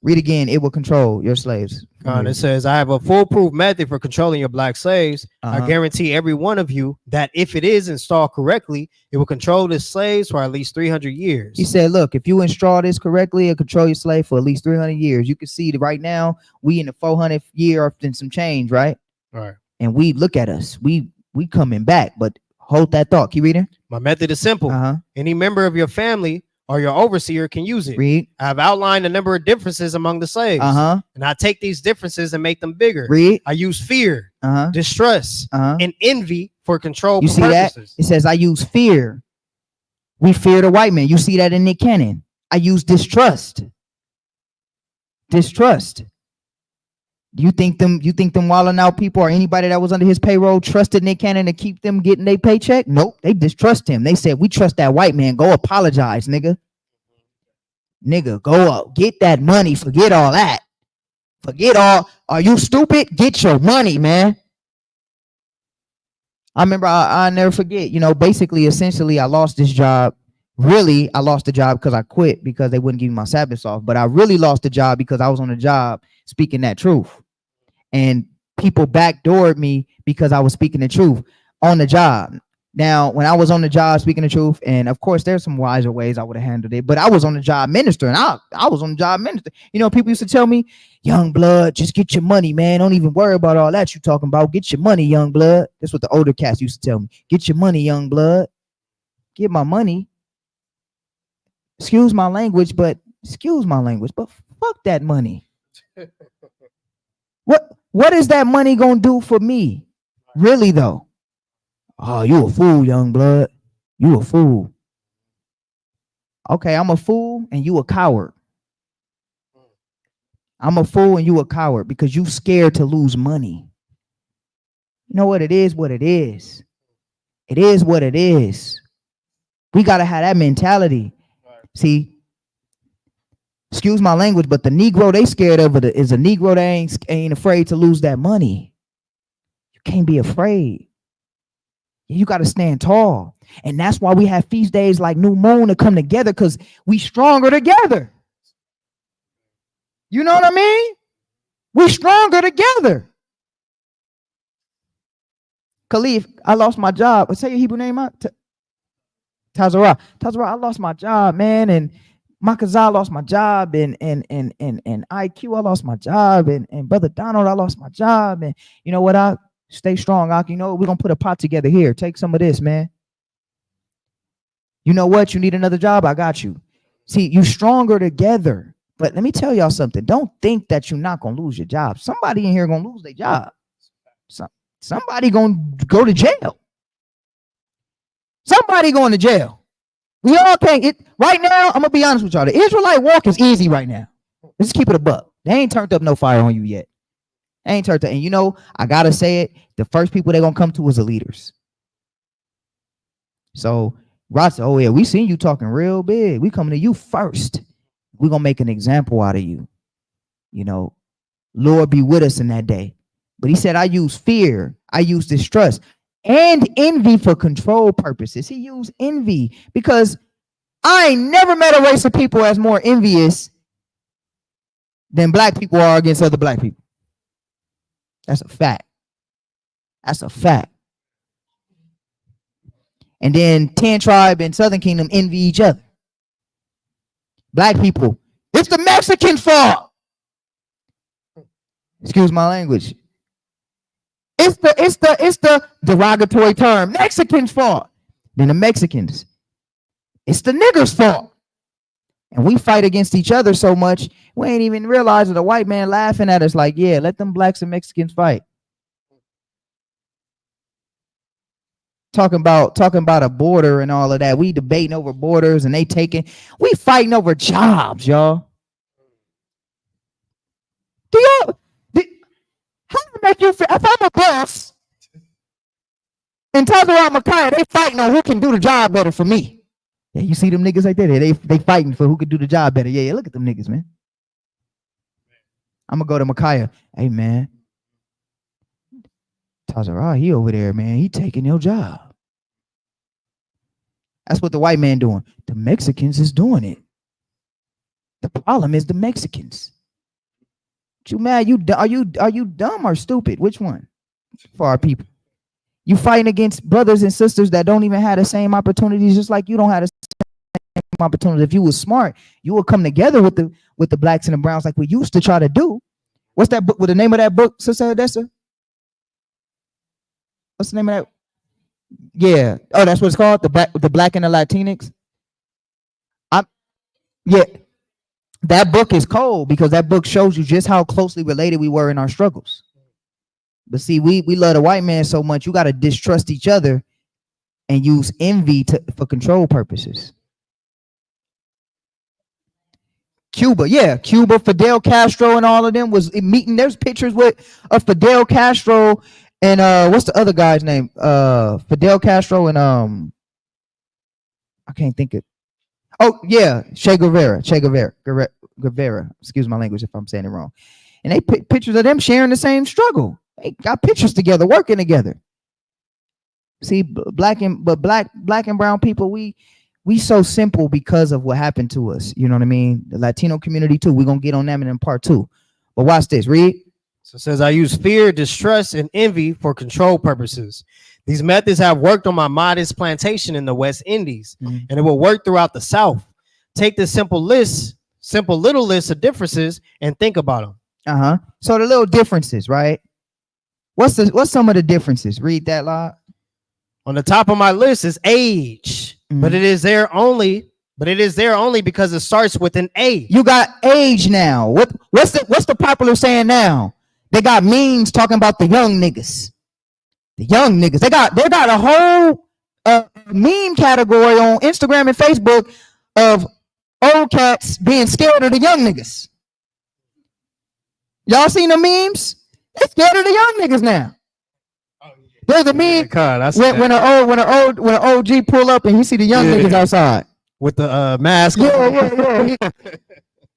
Read again. It will control your slaves. It says, I have a foolproof method for controlling your black slaves. I guarantee every one of you that if it is installed correctly, it will control the slaves for at least 300 years. He said, look, if you install this correctly, it'll control your slave for at least 300 years. You can see that right now, we in the 400th year and some change, right? Right. And we look at us. We coming back, but hold that thought. Keep reading. My method is simple. Any member of your family or your overseer can use it. Read. I've outlined a number of differences among the slaves. And I take these differences and make them bigger. Read. I use fear, distrust, and envy for control. You see purposes. That? It says I use fear. We fear the white man. You see that in Nick Cannon. I use distrust. Distrust. You think them Wildin' Out people or anybody that was under his payroll trusted Nick Cannon to keep them getting their paycheck? Nope. They distrust him. They said, we trust that white man. Go apologize, nigga. Nigga, go up. Get that money. Forget all that. Forget all. Are you stupid? Get your money, man. I remember, I never forget, basically, essentially, I lost this job. Really, I lost the job because I quit because they wouldn't give me my Sabbath off. But I really lost the job because I was on the job speaking that truth. And people backdoored me because I was speaking the truth on the job. Now, when I was on the job speaking the truth, and of course, there's some wiser ways I would have handled it, but I was on the job minister, and I was on the job minister. People used to tell me, young blood, just get your money, man. Don't even worry about all that you talking about. Get your money, young blood. That's what the older cats used to tell me. Get your money, young blood. Get my money. Excuse my language, but fuck that money. What is that money gonna do for me? Really though? Oh, you a fool, young blood. You a fool. Okay, I'm a fool and you a coward. I'm a fool and you a coward because you scared to lose money. You know what? It is what it is. It is what it is. We got to have that mentality. See, excuse my language, but the Negro they scared of it is a Negro that ain't afraid to lose that money. You can't be afraid. You got to stand tall. And that's why we have feast days like New Moon to come together, because we stronger together. You know what I mean? We stronger together. Khalif, I lost my job. Say your Hebrew name out. Tazarah. Tazarah, I lost my job, man. And Makazah lost my job. And IQ, I lost my job. And Brother Donald, I lost my job. And you know what? I stay strong, Ak. You know, we're going to put a pot together here. Take some of this, man. You know what? You need another job? I got you. See, you stronger together. But let me tell y'all something. Don't think that you're not going to lose your job. Somebody in here going to lose their job. Somebody going to go to jail. Somebody going to jail. We all can't. Right now, I'm going to be honest with y'all. The Israelite walk is easy right now. Let's keep it a buck. They ain't turned up no fire on you yet. They ain't turned up. And you know, I got to say it. The first people they're going to come to is the leaders. So, Rod said, oh, yeah, we seen you talking real big. We coming to you first. We're going to make an example out of you. You know, Lord be with us in that day. But he said, I use fear. I use distrust and envy for control purposes. He used envy because I ain't never met a race of people that's more envious than black people are against other black people. That's a fact. That's a fact. And then 10 tribe and Southern Kingdom envy each other. Black people, it's the Mexican fault. Excuse my language. It's the derogatory term, Mexican's fault. Then the Mexicans, it's the niggers' fault. And we fight against each other so much, we ain't even realizing the white man laughing at us like, yeah, let them blacks and Mexicans fight. Talking about a border and all of that. We debating over borders and we fighting over jobs, y'all. How does it make you feel? If I'm a boss and Tazarah Micaiah, they fighting on who can do the job better for me. Yeah, you see them niggas right there? They fighting for who can do the job better. Yeah, look at them niggas, man. I'm gonna go to Micaiah. Hey, man. Tazarah, he over there, man. He taking your job. That's what the white man doing. The Mexicans is doing it. The problem is the Mexicans. You mad? Are you dumb or stupid? Which one? For our people, you fighting against brothers and sisters that don't even have the same opportunities, just like you don't have the same opportunities. If you was smart, you would come together with the blacks and the browns like we used to try to do. What's that book? With the name of that book, Sister Odessa? What's the name of that? Yeah. Oh, that's what it's called. The black and the Latinx. Yeah. That book is cold because that book shows you just how closely related we were in our struggles. But see, we love the white man so much, you got to distrust each other and use envy for control purposes. Cuba, Fidel Castro and all of them was meeting. There's pictures of Fidel Castro and what's the other guy's name? Fidel Castro and I can't think of. Oh yeah, Che Guevara. Excuse my language if I'm saying it wrong. And they put pictures of them sharing the same struggle. They got pictures together, working together. See, black and brown people, we so simple because of what happened to us. You know what I mean? The Latino community too. We're gonna get on them in part 2. But watch this. Read. So it says, I use fear, distrust, and envy for control purposes. These methods have worked on my modest plantation in the West Indies, and it will work throughout the South. Take this simple little list of differences and think about them. So the little differences, right? What's some of the differences? Read that lot. On the top of my list is age, but it is there only But it is there only because it starts with an A. You got age now. What's the popular saying now? They got memes talking about the young niggas. The young niggas. They got a whole meme category on Instagram and Facebook of old cats being scared of the young niggas. Y'all seen the memes? They scared of the young niggas now. There's a meme when an OG pull up and you see the young niggas outside with the mask. Yeah.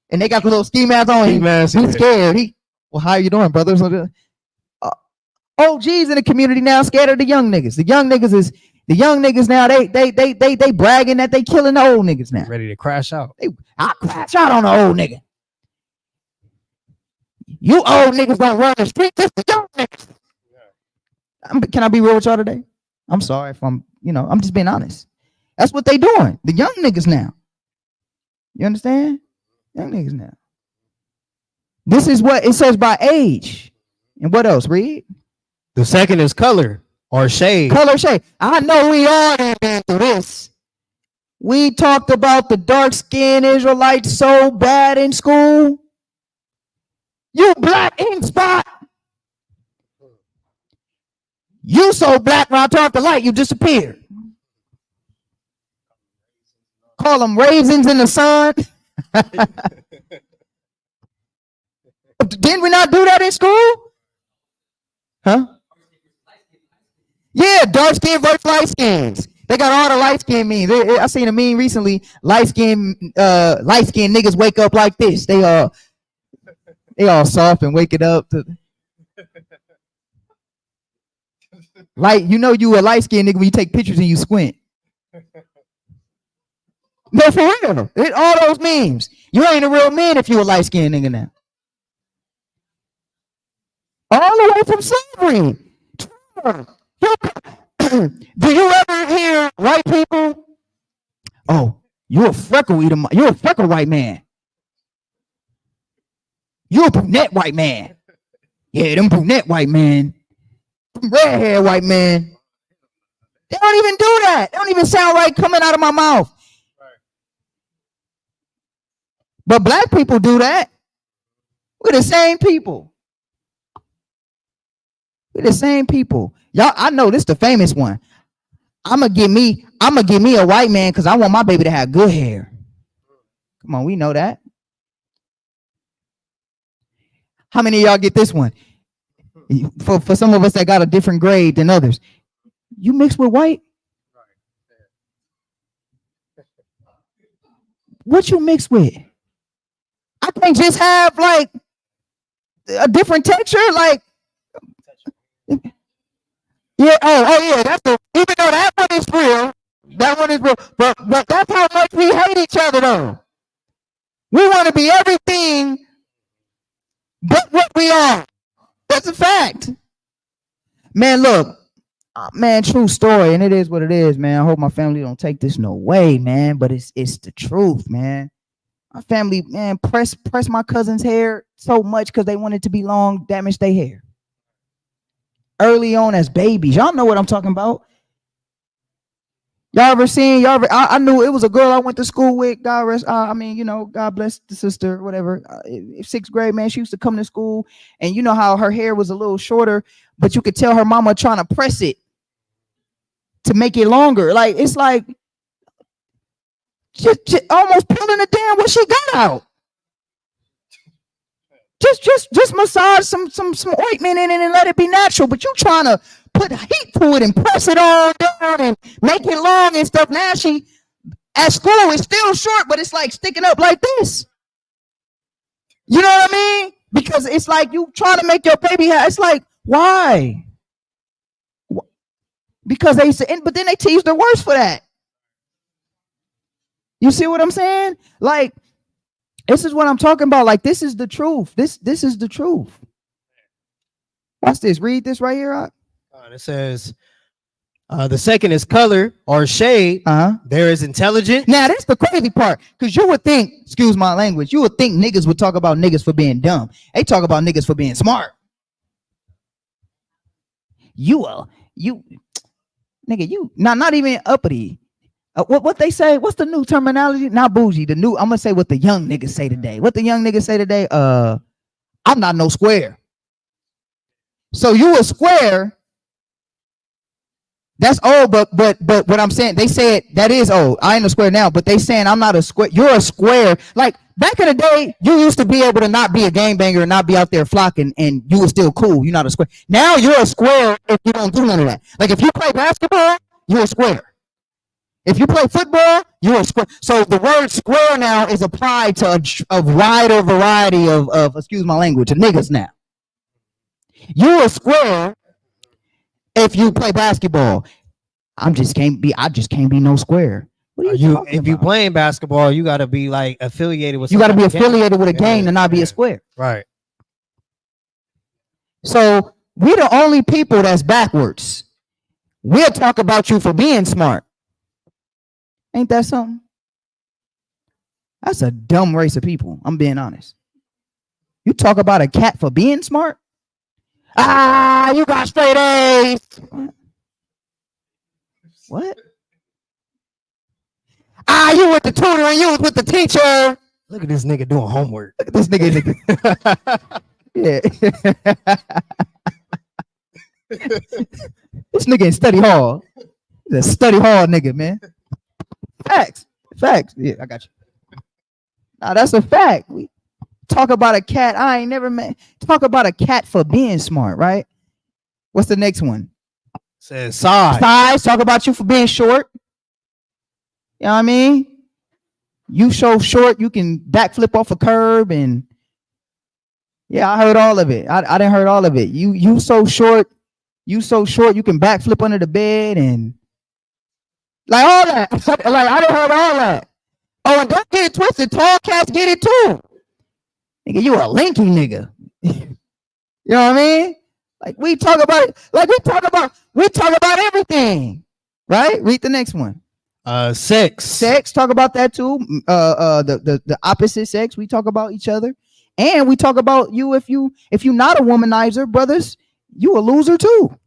And they got the little ski mask on. He's scared. Well, how you doing, brothers? OGs in the community now scared of the young niggas. The young niggas now. They bragging that they killing the old niggas now. Ready to crash out. I crash out on the old nigga. You old niggas don't run the street. Just the young niggas. Can I be real with y'all today? I'm sorry if I'm just being honest. That's what they doing. The young niggas now. You understand? Young niggas now. This is what it says by age. And what else? Read. The second is color or shade. Color shade. I know we all have been through this. We talked about the dark-skinned Israelites so bad in school. You black ink spot. You so black when I turn off the light, you disappeared. Call them raisins in the sun. Didn't we not do that in school? Huh? Yeah, dark skin versus light skins. They got all the light skin memes. I seen a meme recently. Light skin niggas wake up like this. They all soft and wake it up to. Like, you a light skinned nigga when you take pictures and you squint. No, for real. All those memes. You ain't a real man if you a light skinned nigga now. All the way from slavery. Do you ever hear white people? Oh, you're a freckle white man. You're a brunette white man. Yeah, them brunette white men. Red hair white man. They don't even do that. They don't even sound right coming out of my mouth. But black people do that. We're the same people. We're the same people. Y'all, I know this the famous one. I'ma give me a white man because I want my baby to have good hair. Come on, we know that. How many of y'all get this one? For some of us that got a different grade than others. You mix with white? What you mix with? I can't just have like a different texture, like yeah. Oh yeah. That's even though that one is real. That one is real. But that's how much we hate each other, though. We want to be everything but what we are. That's a fact. Man, look. Man, true story, and it is what it is, man. I hope my family don't take this no way, man. But it's the truth, man. My family, man, press my cousin's hair so much because they wanted to be long, damaged their hair. Early on as babies. Y'all know what I'm talking about. I knew it was a girl I went to school with. God bless the sister, whatever. 6th grade, man, she used to come to school, and you know how her hair was a little shorter, but you could tell her mama trying to press it to make it longer. Like, it's like just almost pulling the damn what she got out. Just massage some ointment in it and let it be natural. But you trying to put heat to it and press it all down and make it long and stuff. Now she at school is still short, but it's like sticking up like this. You know what I mean? Because it's like you trying to make your baby hair. It's like, why? Because but then they tease the worst for that. You see what I'm saying? Like, this is what I'm talking about. Like, this is the truth. This is the truth. Watch this. Read this right here. It says, the second is color or shade. There is intelligent. Now, that's the crazy part. Because you would think, excuse my language, you would think niggas would talk about niggas for being dumb. They talk about niggas for being smart. Nigga, not even uppity. What they say? What's the new terminology? Not bougie. The new. I'm gonna say what the young niggas say today. What the young niggas say today? I'm not no square. So you a square. That's old, but what I'm saying, they said that is old. I ain't a square now, but they saying I'm not a square. You're a square. Like back in the day, you used to be able to not be a gangbanger and not be out there flocking, and you were still cool. You're not a square. Now you're a square if you don't do none of that. Like if you play basketball, you're a square. If you play football, you're a square. So the word square now is applied to a wider variety of excuse my language, of niggas now. You're a square if you play basketball. I just can't be no square. What are you if you playing basketball, you got to be like affiliated with. You got to be affiliated with a gang to not be a square. Right. So we're the only people that's backwards. We'll talk about you for being smart. Ain't that something? That's a dumb race of people. I'm being honest. You talk about a cat for being smart? You got straight A's. What? You with the tutor and you was with the teacher. Look at this nigga doing homework. Look at this nigga. Yeah. This nigga in study hall. He's a study hall nigga, man. Facts. Yeah, I got you. Nah, that's a fact. We talk about a cat. I ain't never met. Talk about a cat for being smart, right? What's the next one? Says size. Talk about you for being short. You know what I mean? You so short, you can backflip off a curb, and yeah, I heard all of it. I didn't heard all of it. You so short, you can backflip under the bed and like all that. Like I didn't heard all that. Oh, and don't get it twisted. Tall cats get it too. Nigga, you a lanky nigga. You know what I mean? Like we talk about it. Like we talk about everything. Right? Read the next one. Sex. Talk about that too. The opposite sex. We talk about each other. And we talk about you if you're not a womanizer, brothers, you a loser too.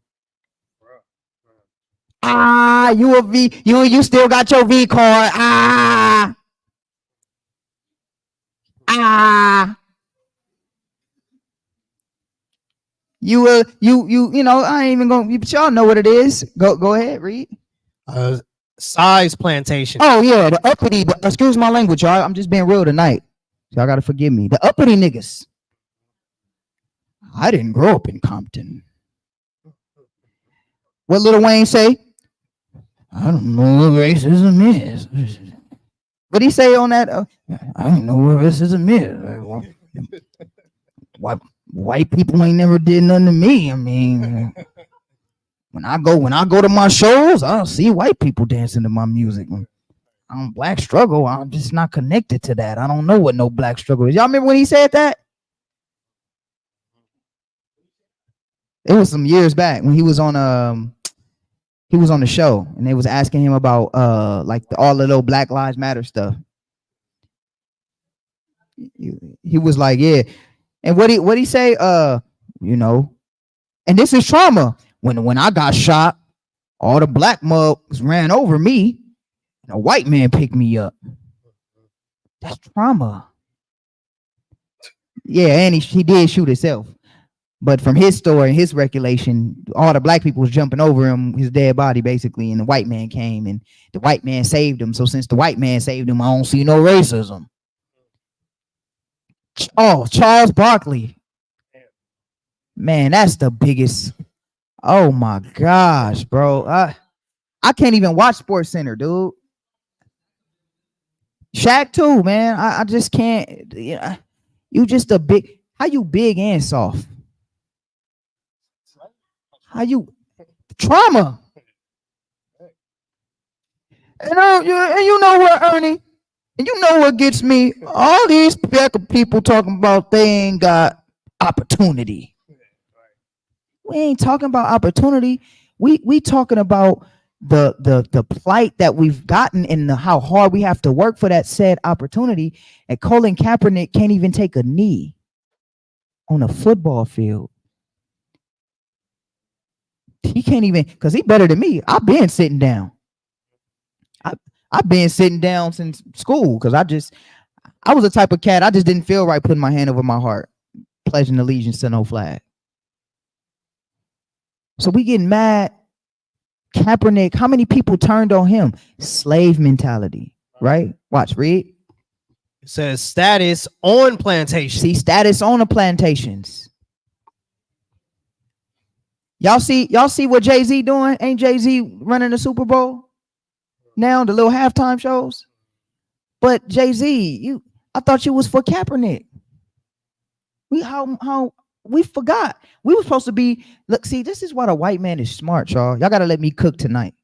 You a V, you still got your V card. You know, I ain't even gonna, but y'all know what it is. Go ahead, read. Size plantation. Oh yeah, the uppity, excuse my language, y'all. I'm just being real tonight. Y'all gotta forgive me. The uppity niggas. I didn't grow up in Compton. What Lil Wayne say? I don't know what racism is. What he say on that? I don't know what racism is. White people ain't never did nothing to me. I mean, when I go to my shows, I'll see white people dancing to my music. I'm Black struggle. I'm just not connected to that. I don't know what no black struggle is. Y'all remember when he said that? It was some years back when he was on the show and they was asking him about like all the little Black Lives Matter stuff. He was like, yeah. And what he say? You know, and this is trauma. When I got shot, all the black mugs ran over me, and a white man picked me up. That's trauma. Yeah, and he did shoot himself. But from his story, his recollection, all the black people was jumping over him, his dead body, basically, and the white man came, and the white man saved him. So since the white man saved him, I don't see no racism. Oh, Charles Barkley. Man, that's the biggest. Oh my gosh, bro. I can't even watch Sports Center, dude. Shaq too, man. I just can't. You just a big. How you big and soft? How you trauma? And you know what, Ernie? And you know what gets me? All these people talking about they ain't got opportunity. We ain't talking about opportunity. We talking about the plight that we've gotten and how hard we have to work for that said opportunity. And Colin Kaepernick can't even take a knee on a football field. He can't even, because he better than me. I've been sitting down. I've been sitting down since school because I was the type of cat, I just didn't feel right putting my hand over my heart, pledging allegiance to no flag. So we getting mad. Kaepernick, how many people turned on him? Slave mentality, right? Watch, read. It says status on plantations. See, status on the plantations. Y'all see what Jay-Z doing? Ain't Jay-Z running the Super Bowl now, the little halftime shows? But Jay-Z, I thought you was for Kaepernick. We forgot. We were supposed to be, look, see, this is why the white man is smart, y'all. Y'all gotta let me cook tonight.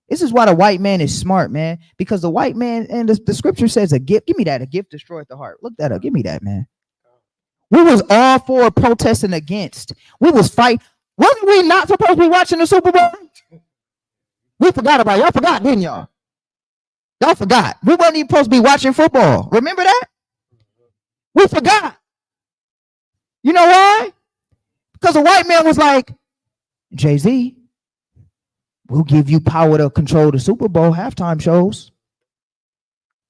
This is why the white man is smart, man. Because the white man, and the scripture says a gift, give me that, a gift destroyeth the heart. Look that up, give me that, man. We was all for protesting against. We was fight. Wasn't we not supposed to be watching the Super Bowl? We forgot about it. Y'all forgot, didn't y'all? Y'all forgot. We wasn't even supposed to be watching football. Remember that? We forgot. You know why? Because the white man was like, Jay-Z, we'll give you power to control the Super Bowl halftime shows.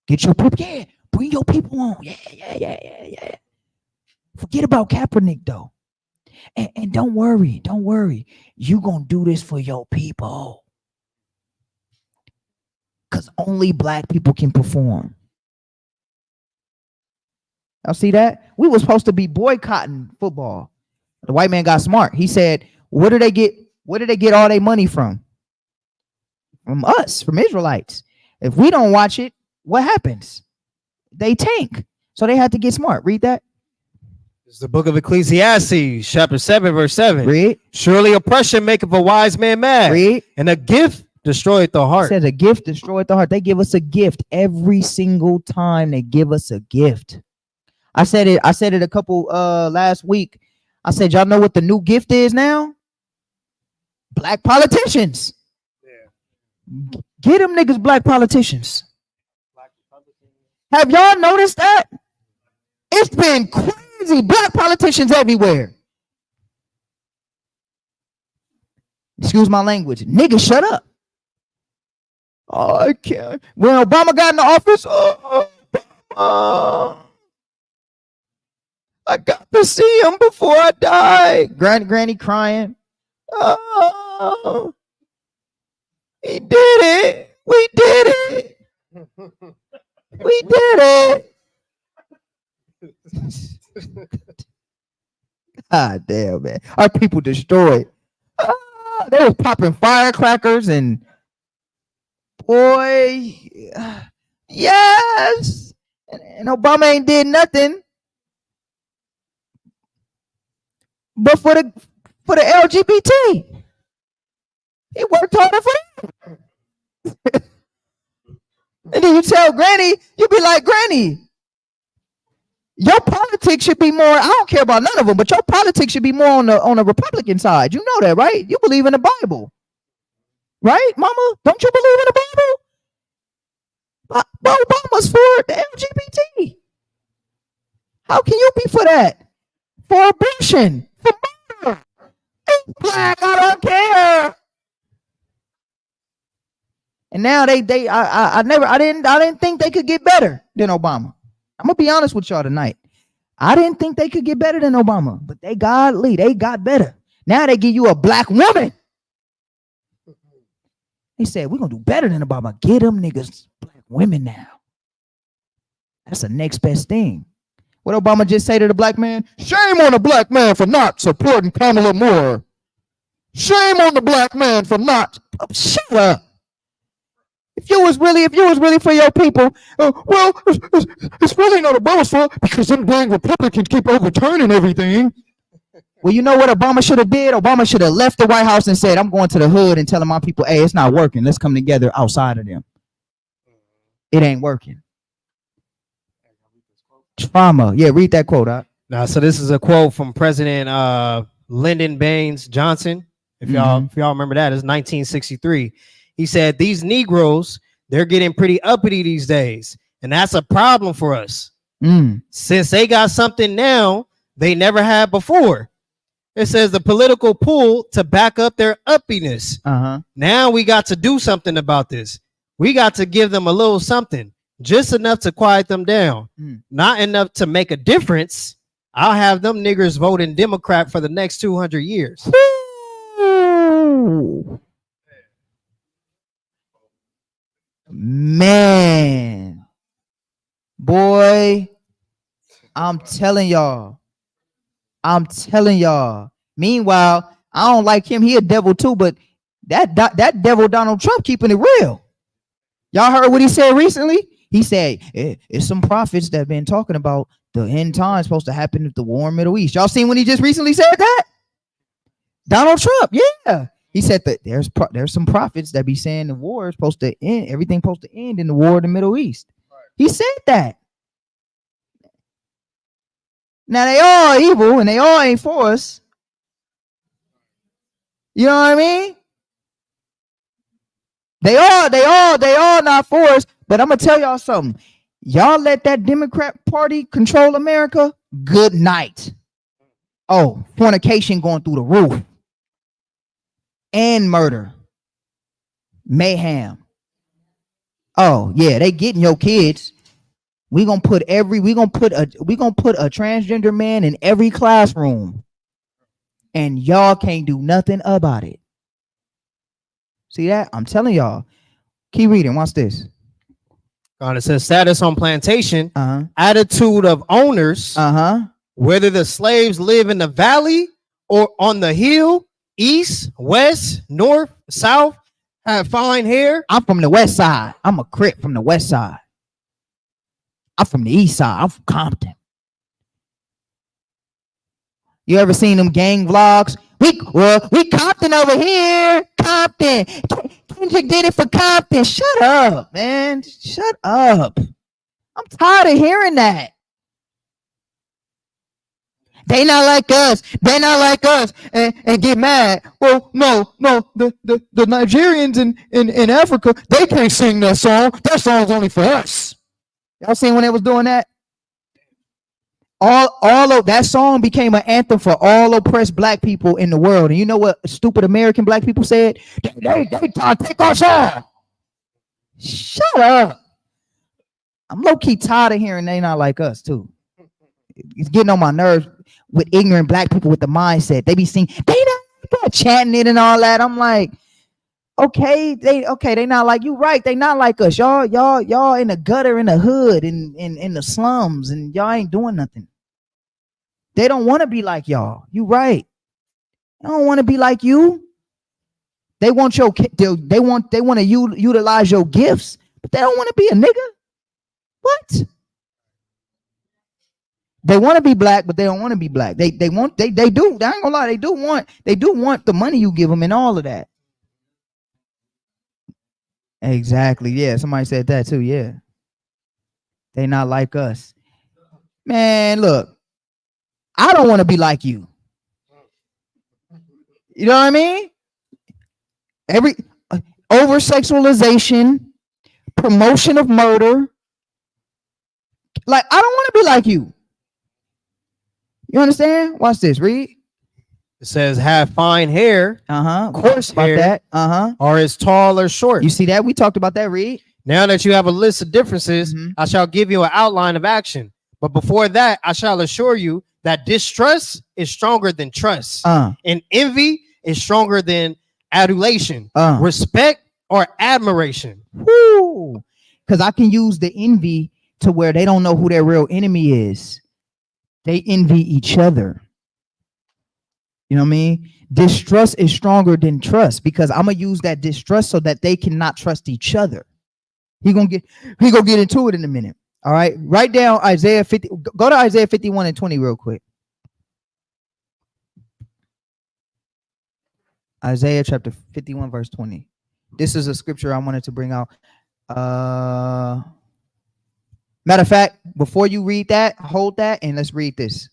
Get your people, yeah, bring your people on. Yeah. Forget about Kaepernick, though. And don't worry. You gonna do this for your people. Because only black people can perform. Y'all see that? We were supposed to be boycotting football. The white man got smart. He said, where do they get all their money from? From us, from Israelites. If we don't watch it, what happens? They tank. So they had to get smart. Read that. It's the book of Ecclesiastes, chapter 7, verse 7. Read. Surely oppression maketh a wise man mad. Read. And a gift destroyeth the heart. It says a gift destroyeth the heart. They give us a gift every single time they give us a gift. I said it a couple last week. I said, y'all know what the new gift is now? Black politicians. Yeah. Get them niggas black politicians. Have y'all noticed that? It's been crazy. Black politicians everywhere. Excuse my language. Niggas, shut up. Oh, I can't. When Obama got in the office, I got to see him before I die. Granny crying. Oh, he did it. We did it. We did it. God damn, man. Our people destroyed. They were popping firecrackers and boy, yes. And Obama ain't did nothing. But for the LGBT, he worked harder for them. And then you tell Granny, you be like, Granny, your politics should be more, I don't care about none of them, but your politics should be more on the Republican side. You know that, right? You believe in the Bible. Right, Mama? Don't you believe in the Bible? But Obama's for the LGBT. How can you be for that? For abortion. For murder. It's black, I don't care. And now I didn't think they could get better than Obama. I'm gonna be honest with y'all tonight. I didn't think they could get better than Obama, but they got better. Now they give you a black woman. They said, we're gonna do better than Obama. Get them niggas black women now. That's the next best thing. What Obama just say to the black man? Shame on the black man for not supporting Kamala Moore. Shame on the black man for not. Oh, shut up. If you was really for your people, well, it's really not Obama's fault because them dang Republicans keep overturning everything. Well, you know what Obama should have did? Obama should have left the White House and said, I'm going to the hood and telling my people, hey, it's not working. Let's come together outside of them. It ain't working. Trauma. Yeah, read that quote out. Now, so this is a quote from President Lyndon Baines Johnson. If y'all remember that, it's 1963. He said, these Negroes, they're getting pretty uppity these days. And that's a problem for us. Since they got something now they never had before. It says the political pull to back up their uppiness. Now we got to do something about this. We got to give them a little something, just enough to quiet them down, not enough to make a difference. I'll have them niggers voting Democrat for the next 200 years. Man, boy, I'm telling y'all. Meanwhile, I don't like him. He a devil too, but that devil Donald Trump keeping it real. Y'all heard what he said recently? He said it's some prophets that been talking about the end times supposed to happen at the war in Middle East. Y'all seen when he just recently said that? Donald Trump, yeah. He said that there's some prophets that be saying the war is supposed to end, everything supposed to end in the war in the Middle East. Right. He said that. Now they all evil and they all ain't for us. You know what I mean? They all not for us. But I'm gonna tell y'all something. Y'all let that Democrat Party control America. Good night. Oh, fornication going through the roof. And murder. Mayhem. Oh, yeah, they getting your kids. We gonna put a transgender man in every classroom. And y'all can't do nothing about it. See that? I'm telling y'all. Keep reading. Watch this. It says status on plantation, attitude of owners, whether the slaves live in the valley or on the hill, east, west, north, south, have fine hair. I'm from the west side. I'm a Crip from the west side. I'm from the east side. I'm from Compton. You ever seen them gang vlogs? We Compton over here. Compton. Kendrick did it for Compton. Shut up, man. Shut up. I'm tired of hearing that. They not like us. They not like us. And get mad. Well, no. The Nigerians in Africa, they can't sing that song. That song's only for us. Y'all seen when they was doing that? All of that song became an anthem for all oppressed black people in the world. And you know what stupid American black people said? They trying to take our song. Shut up. I'm low-key tired of hearing they not like us too. It's getting on my nerves with ignorant black people with the mindset. They be singing, they not chanting it and all that. I'm like, okay, they not like you, right? They not like us. Y'all in the gutter, in the hood, in the slums, and y'all ain't doing nothing. They don't want to be like y'all. You right. They don't want to be like you. They want to utilize your gifts, but they don't want to be a nigga. What? They want to be black, but they don't want to be black. They do. I ain't gonna lie. They do want the money you give them and all of that. Exactly. Yeah. Somebody said that too. Yeah. They not like us. Man, look. I don't want to be like you. You know what I mean? Every over sexualization, promotion of murder. Like, I don't want to be like you. You understand? Watch this. Read. It says have fine hair, coarse hair, that. or is tall or short. You see that? We talked about that. Read. Now that you have a list of differences, I shall give you an outline of action. But before that, I shall assure you that distrust is stronger than trust, and envy is stronger than adulation, respect or admiration. Woo! Because I can use the envy to where they don't know who their real enemy is. They envy each other. You know what I mean? Distrust is stronger than trust because I'm gonna use that distrust so that they cannot trust each other. He gonna get into it in a minute. All right, write down Isaiah 50. Go to Isaiah 51 and 20 real quick. Isaiah chapter 51 verse 20. This is a scripture I wanted to bring out. Matter of fact, before you read that, hold that and let's read this.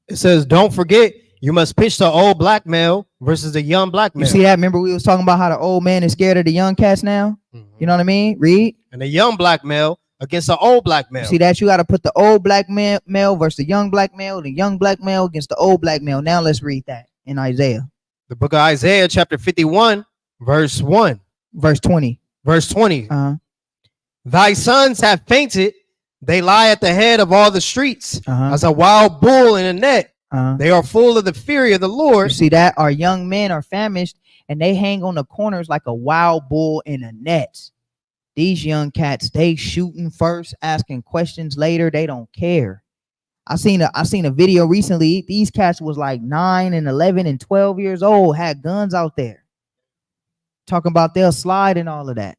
It says, don't forget, you must pitch the old black male versus the young black male. You see that? Remember we was talking about how the old man is scared of the young cats now? You know what I mean? Read. And the young black male against the old black male. You see that? You got to put the old black male versus the young black male against the old black male. Now let's read that in Isaiah. The book of Isaiah chapter 51 verse 1. Verse 20. Verse 20. Thy sons have fainted. They lie at the head of all the streets as a wild bull in a net. They are full of the fury of the Lord. You see that? Our young men are famished and they hang on the corners like a wild bull in a net. These young cats, they shooting first, asking questions later. They don't care. I seen a video recently. These cats was like 9 and 11 and 12 years old, had guns out there. Talking about they'll slide and all of that.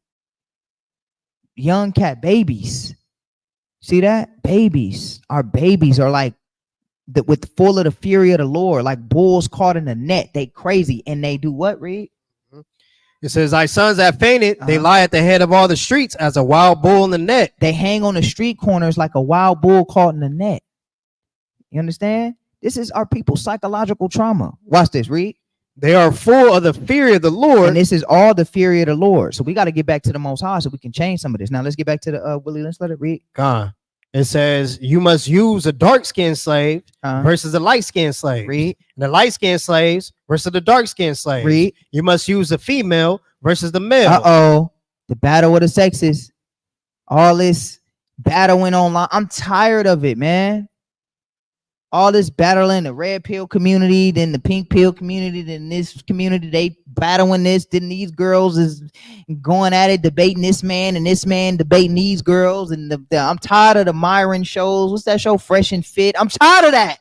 Young cat babies. See that? Babies. Our babies are like with full of the fury of the Lord, like bulls caught in a net. They crazy. And they do what, Reed? It says, thy sons have fainted. They lie at the head of all the streets as a wild bull in the net. They hang on the street corners like a wild bull caught in the net. You understand? This is our people's psychological trauma. Watch this, Reed. They are full of the fury of the Lord. And this is all the fury of the Lord. So we got to get back to the Most High so we can change some of this. Now let's get back to the Willie Lynch letter. Read. It says you must use a dark-skinned slave versus a light-skinned slave. Read. And the light-skinned slaves versus the dark-skinned slaves. Read. You must use the female versus the male. Uh-oh. The battle of the sexes. All this battling online. I'm tired of it, man. All this battling, the red pill community, then the pink pill community, then this community, they battling this, then these girls is going at it, debating this man, and this man debating these girls, and I'm tired of the Myron shows. What's that show, Fresh and Fit? I'm tired of that.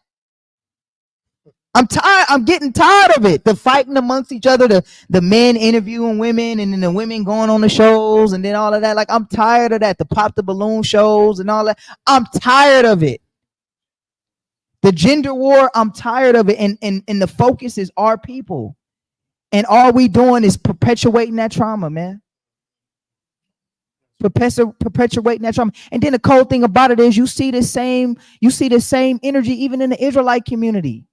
I'm getting tired of it. The fighting amongst each other, the men interviewing women, and then the women going on the shows, and then all of that. Like, I'm tired of that. The pop the balloon shows and all that. I'm tired of it. The gender war, I'm tired of it. And the focus is our people. And all we doing is perpetuating that trauma, man. Perpetuating that trauma. And then the cold thing about it is you see the same energy even in the Israelite community.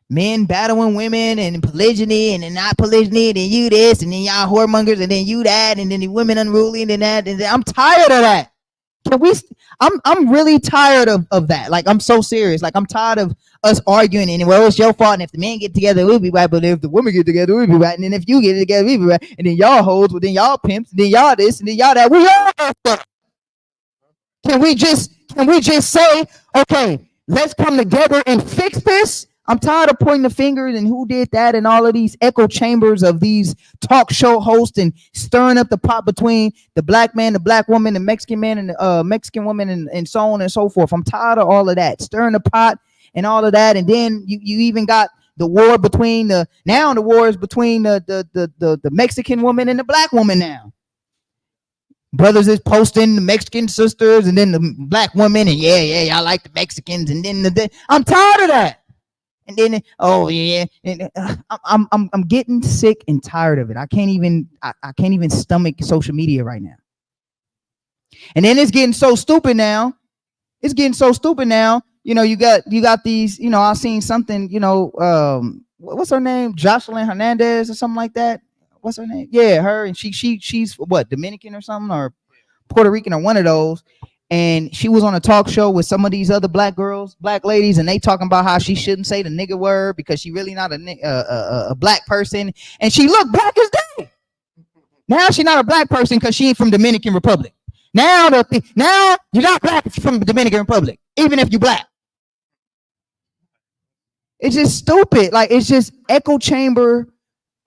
Men battling women and polygyny and then not polygyny, and then you this, and then y'all whoremongers, and then you that, and then the women unruly, and then that, and then I'm tired of that. I'm really tired of that. Like, I'm so serious. Like, I'm tired of us arguing and well, it's your fault. And if the men get together, we'll be right. But if the women get together, we'll be right. And then if you get together, we'll be right. And then y'all hoes, well, then y'all pimps, and then y'all this, and then y'all that. We all stuff. Can we just say, okay, let's come together and fix this? I'm tired of pointing the fingers and who did that and all of these echo chambers of these talk show hosts and stirring up the pot between the black man, the black woman, the Mexican man, and the Mexican woman, and so on and so forth. I'm tired of all of that, stirring the pot and all of that. And then you even got the war between the war is between the Mexican woman and the black woman now. Brothers is posting the Mexican sisters and then the black women, and yeah, I like the Mexicans, and then I'm tired of that. And then, oh yeah, and I'm getting sick and tired of it. I can't even stomach social media right now. And then it's getting so stupid now. You know, you got these. You know, I seen something. You know, what's her name? Jocelyn Hernandez or something like that. What's her name? Yeah, her. And she's what, Dominican or something, or Puerto Rican, or one of those. And she was on a talk show with some of these other black ladies, and they talking about how she shouldn't say the nigga word because she really not a black person, and she looked black as day. Now she's not a black person because she ain't from Dominican Republic. Now you're not black if you're from the Dominican Republic, even if you're black. It's just stupid. Like, it's just an echo chamber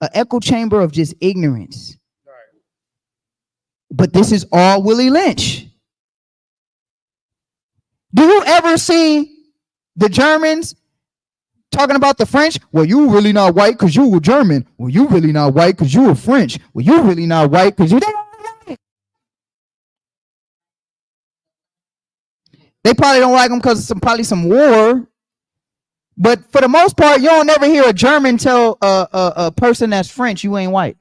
of just ignorance. Right. But this is all Willie Lynch. Do you ever see the Germans talking about the French? Well, you really not white because you were German. Well, you really not white because you were French. Well, you really not white because you. They probably don't like them because of some war. But for the most part, you don't never hear a German tell a person that's French, you ain't white.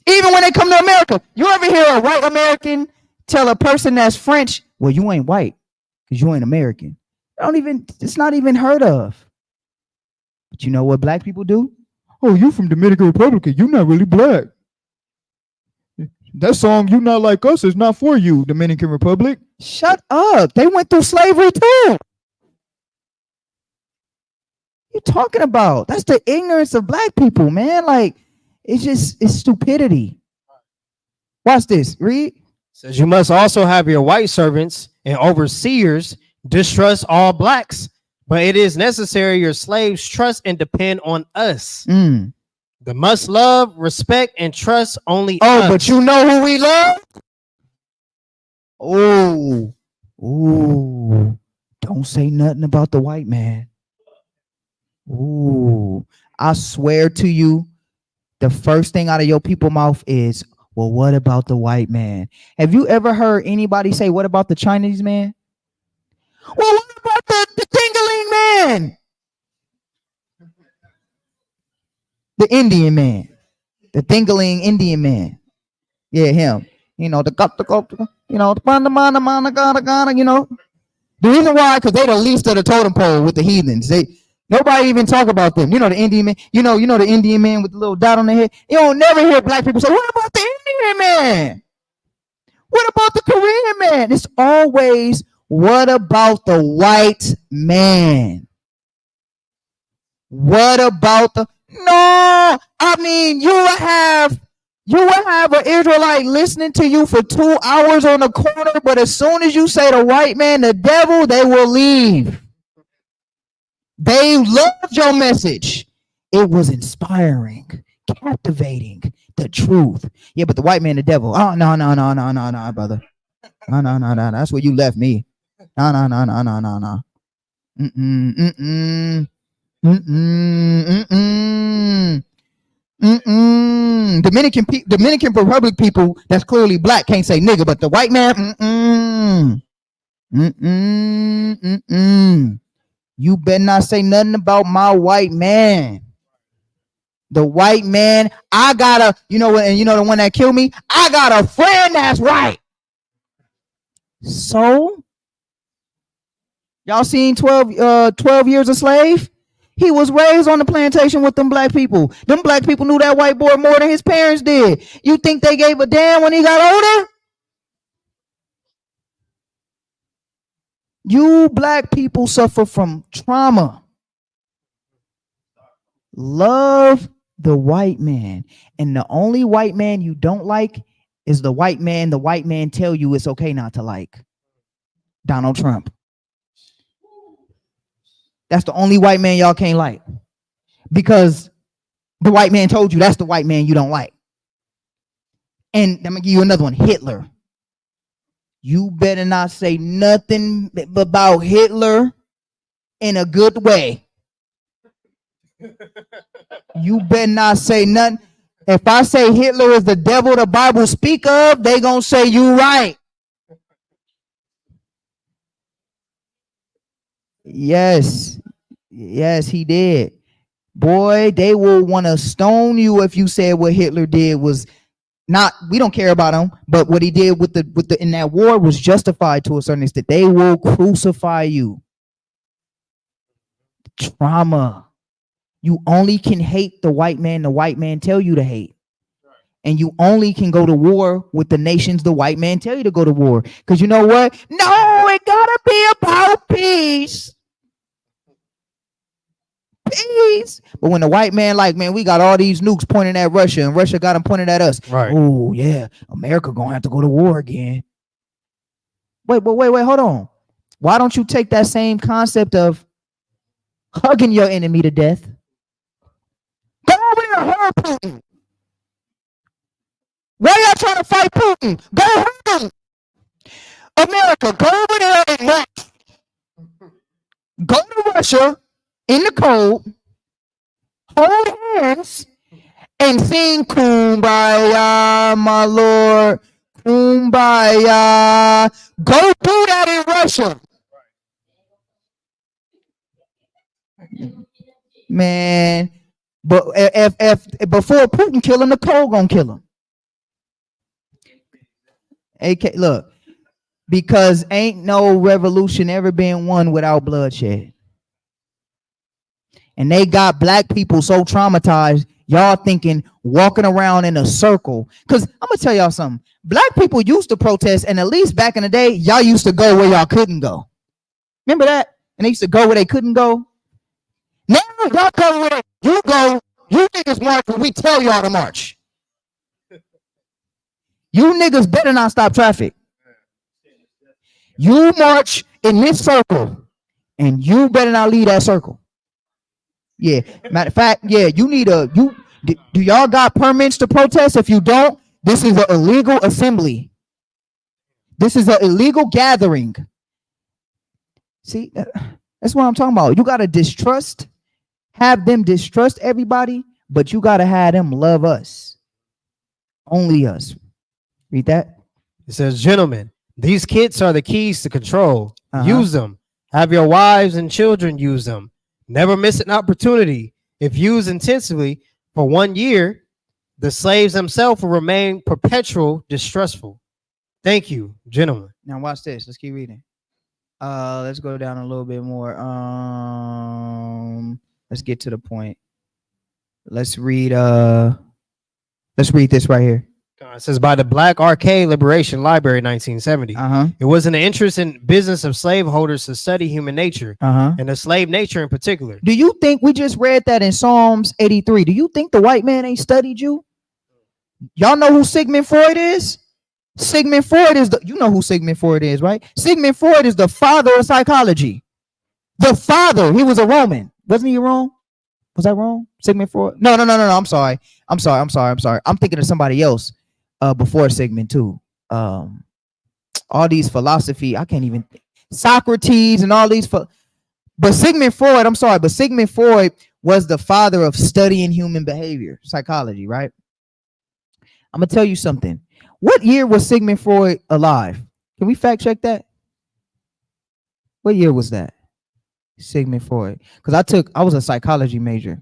Even when they come to America, you ever hear a white American tell a person that's French, well, you ain't white because you ain't American? It's not even heard of. But you know what black people do? Oh, you from Dominican Republic, you not really black. That song, You Not Like Us, is not for you, Dominican Republic. Shut up. They went through slavery too. You talking about? That's the ignorance of black people, man. Like, It's stupidity. Watch this. Read. Says you must also have your white servants and overseers distrust all blacks, but it is necessary your slaves trust and depend on us. They must love, respect, and trust only us. But you know who we love? Don't say nothing about the white man. I swear to you, the first thing out of your people mouth is, well, what about the white man? Have you ever heard anybody say, what about the Chinese man? Well, what about the Tingling man? The Indian man. The Tingling Indian man. Yeah, him. You know, the reason why, because they the least of the totem pole with the heathens. Nobody even talk about them. You know the Indian man. You know the Indian man with the little dot on the head. You don't never hear black people say, "What about the Indian man? What about the Korean man?" It's always, "What about the white man? What about the?" No, I mean you will have an Israelite listening to you for 2 hours on the corner, but as soon as you say the white man, the devil, they will leave. They loved your message. It was inspiring, captivating, the truth. Yeah, but the white man, the devil. Oh, no, brother. No. That's where you left me. No. Dominican Republic people that's clearly black can't say nigga, but the white man, you better not say nothing about my white man. The white man, I got a, you know what, and you know the one that killed me? I got a friend that's white. So, y'all seen 12 Years a Slave? He was raised on the plantation with them black people. Them black people knew that white boy more than his parents did. You think they gave a damn when he got older? You black people suffer from trauma. Love the white man. And the only white man you don't like is the white man tell you it's okay not to like. Donald Trump. That's the only white man y'all can't like. Because the white man told you that's the white man you don't like. And I'm going to give you another one, Hitler. You better not say nothing about Hitler in a good way. You better not say nothing. If I say Hitler is the devil the Bible speak of, they gonna say you right. Yes, he did. Boy, they will want to stone you if you said what Hitler did was not, we don't care about him, but what he did with the in that war was justified to a certain extent. They will crucify you. Trauma. You only can hate the white man tell you to hate. And you only can go to war with the nations the white man tell you to go to war. Because you know what? No, it gotta be about peace. Peace. But when the white man like, man, we got all these nukes pointing at Russia and Russia got them pointing at us. Right. Oh, yeah. America gonna have to go to war again. Wait, hold on. Why don't you take that same concept of hugging your enemy to death? Go over there and hug Putin. Why y'all trying to fight Putin? Go hug him. America, go over there and march. Go to Russia in the cold, hold hands, and sing Kumbaya, my Lord. Kumbaya. Go do that in Russia. Man, but if before Putin kill him, the cold gonna kill him. AK, look, because ain't no revolution ever been won without bloodshed. And they got black people so traumatized, y'all thinking walking around in a circle. Because I'm going to tell y'all something. Black people used to protest, and at least back in the day, y'all used to go where y'all couldn't go. Remember that? And they used to go where they couldn't go. Now y'all go where you go You niggas march when we tell y'all to march. You niggas better not stop traffic. You march in this circle, and you better not leave that circle. Yeah. Matter of fact, yeah, you need do y'all got permits to protest? If you don't, this is an illegal assembly. This is an illegal gathering. See, that's what I'm talking about. You gotta have them distrust everybody, but you gotta have them love us. Only us. Read that. It says, gentlemen, these kits are the keys to control. Uh-huh. Use them. Have your wives and children use them. Never miss an opportunity. If used intensively for 1 year, the slaves themselves will remain perpetual distrustful. Thank you, gentlemen. Now watch this. Let's keep reading. Let's go down a little bit more. Let's get to the point. Let's read this right here. It says, by the Black Arcade Liberation Library, 1970. It was an interest in business of slaveholders to study human nature and the slave nature in particular. Do you think we just read that in Psalms 83? Do you think the white man ain't studied you? Y'all know who Sigmund Freud is? Sigmund Freud is you know who Sigmund Freud is, right? Sigmund Freud is the father of psychology. The father. He was a Roman. Wasn't he wrong? Was I wrong? Sigmund Freud? No. I'm sorry. I'm thinking of somebody else. Before Sigmund too. All these philosophy, I can't even Socrates and all these but Sigmund Freud, but Sigmund Freud was the father of studying human behavior, psychology, right? I'm gonna tell you something. What year was Sigmund Freud alive? Can we fact check that? What year was that? Sigmund Freud. Because I was a psychology major.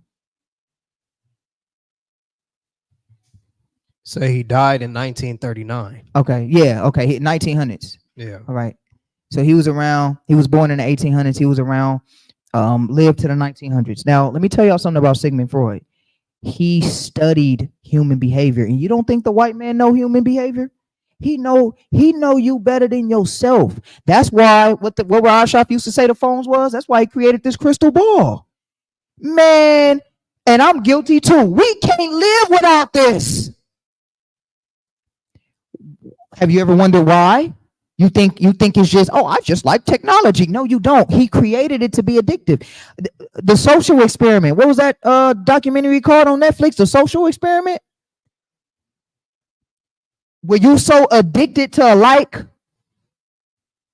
So he died in 1939. Okay, yeah, okay, 1900s. Yeah. All right. So he was around, he was born in the 1800s. He was around, lived to the 1900s. Now, let me tell y'all something about Sigmund Freud. He studied human behavior. And you don't think the white man know human behavior? He know you better than yourself. That's why what Rashaf used to say the phones was. That's why he created this crystal ball. Man, and I'm guilty too. We can't live without this. Have you ever wondered why? You think it's just, I just like technology. No, you don't. He created it to be addictive. The Social Experiment. What was that documentary called on Netflix? The Social Experiment? Were you so addicted to a like?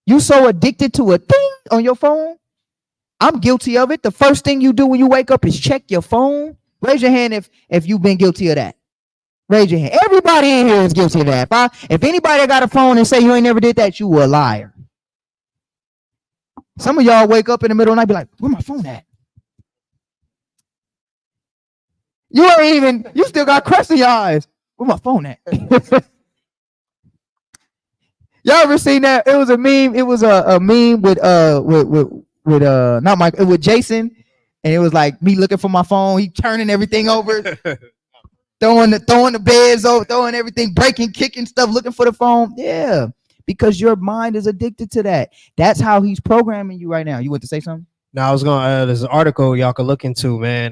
You so addicted to a thing on your phone? I'm guilty of it. The first thing you do when you wake up is check your phone. Raise your hand if you've been guilty of that. Raise your hand. Everybody in here is guilty of that. If anybody got a phone and say you ain't never did that, you a liar. Some of y'all wake up in the middle of the night and be like, where my phone at? You still got crust in your eyes. Where my phone at? Y'all ever seen that? It was a meme. It was a meme with not Mike, with Jason. And it was like me looking for my phone. He turning everything over. Throwing the beds over, throwing everything, breaking, kicking stuff, looking for the phone. Yeah, because your mind is addicted to that. That's how he's programming you right now. You want to say something? No, I was going. There's an article y'all can look into, man.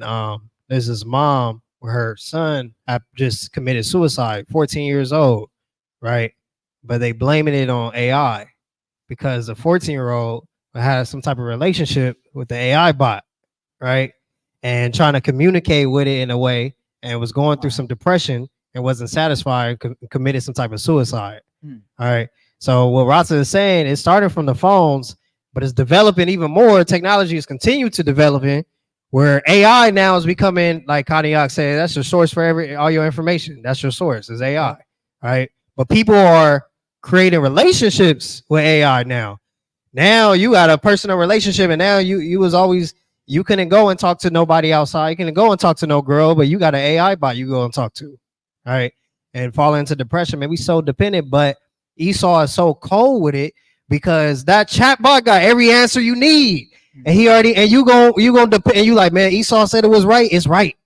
There's this mom where her son had just committed suicide, 14 years old, right? But they blaming it on AI because the 14-year-old had some type of relationship with the AI bot, right? And trying to communicate with it in a way. And was going through some depression and wasn't satisfied, committed some type of suicide. All right. So what Rasa is saying, it started from the phones, but it's developing even more. Technology is continuing to developing where AI now is becoming, like Kaniak said, that's your source for all your information. That's your source is AI. All right. But people are creating relationships with AI now. Now you got a personal relationship and now you couldn't go and talk to nobody outside. You couldn't go and talk to no girl, but you got an AI bot you go and talk to. All right. And fall into depression. Man, we so dependent, but Esau is so cold with it because that chat bot got every answer you need. And you gonna depend, and you like, man, Esau said it was right. It's right.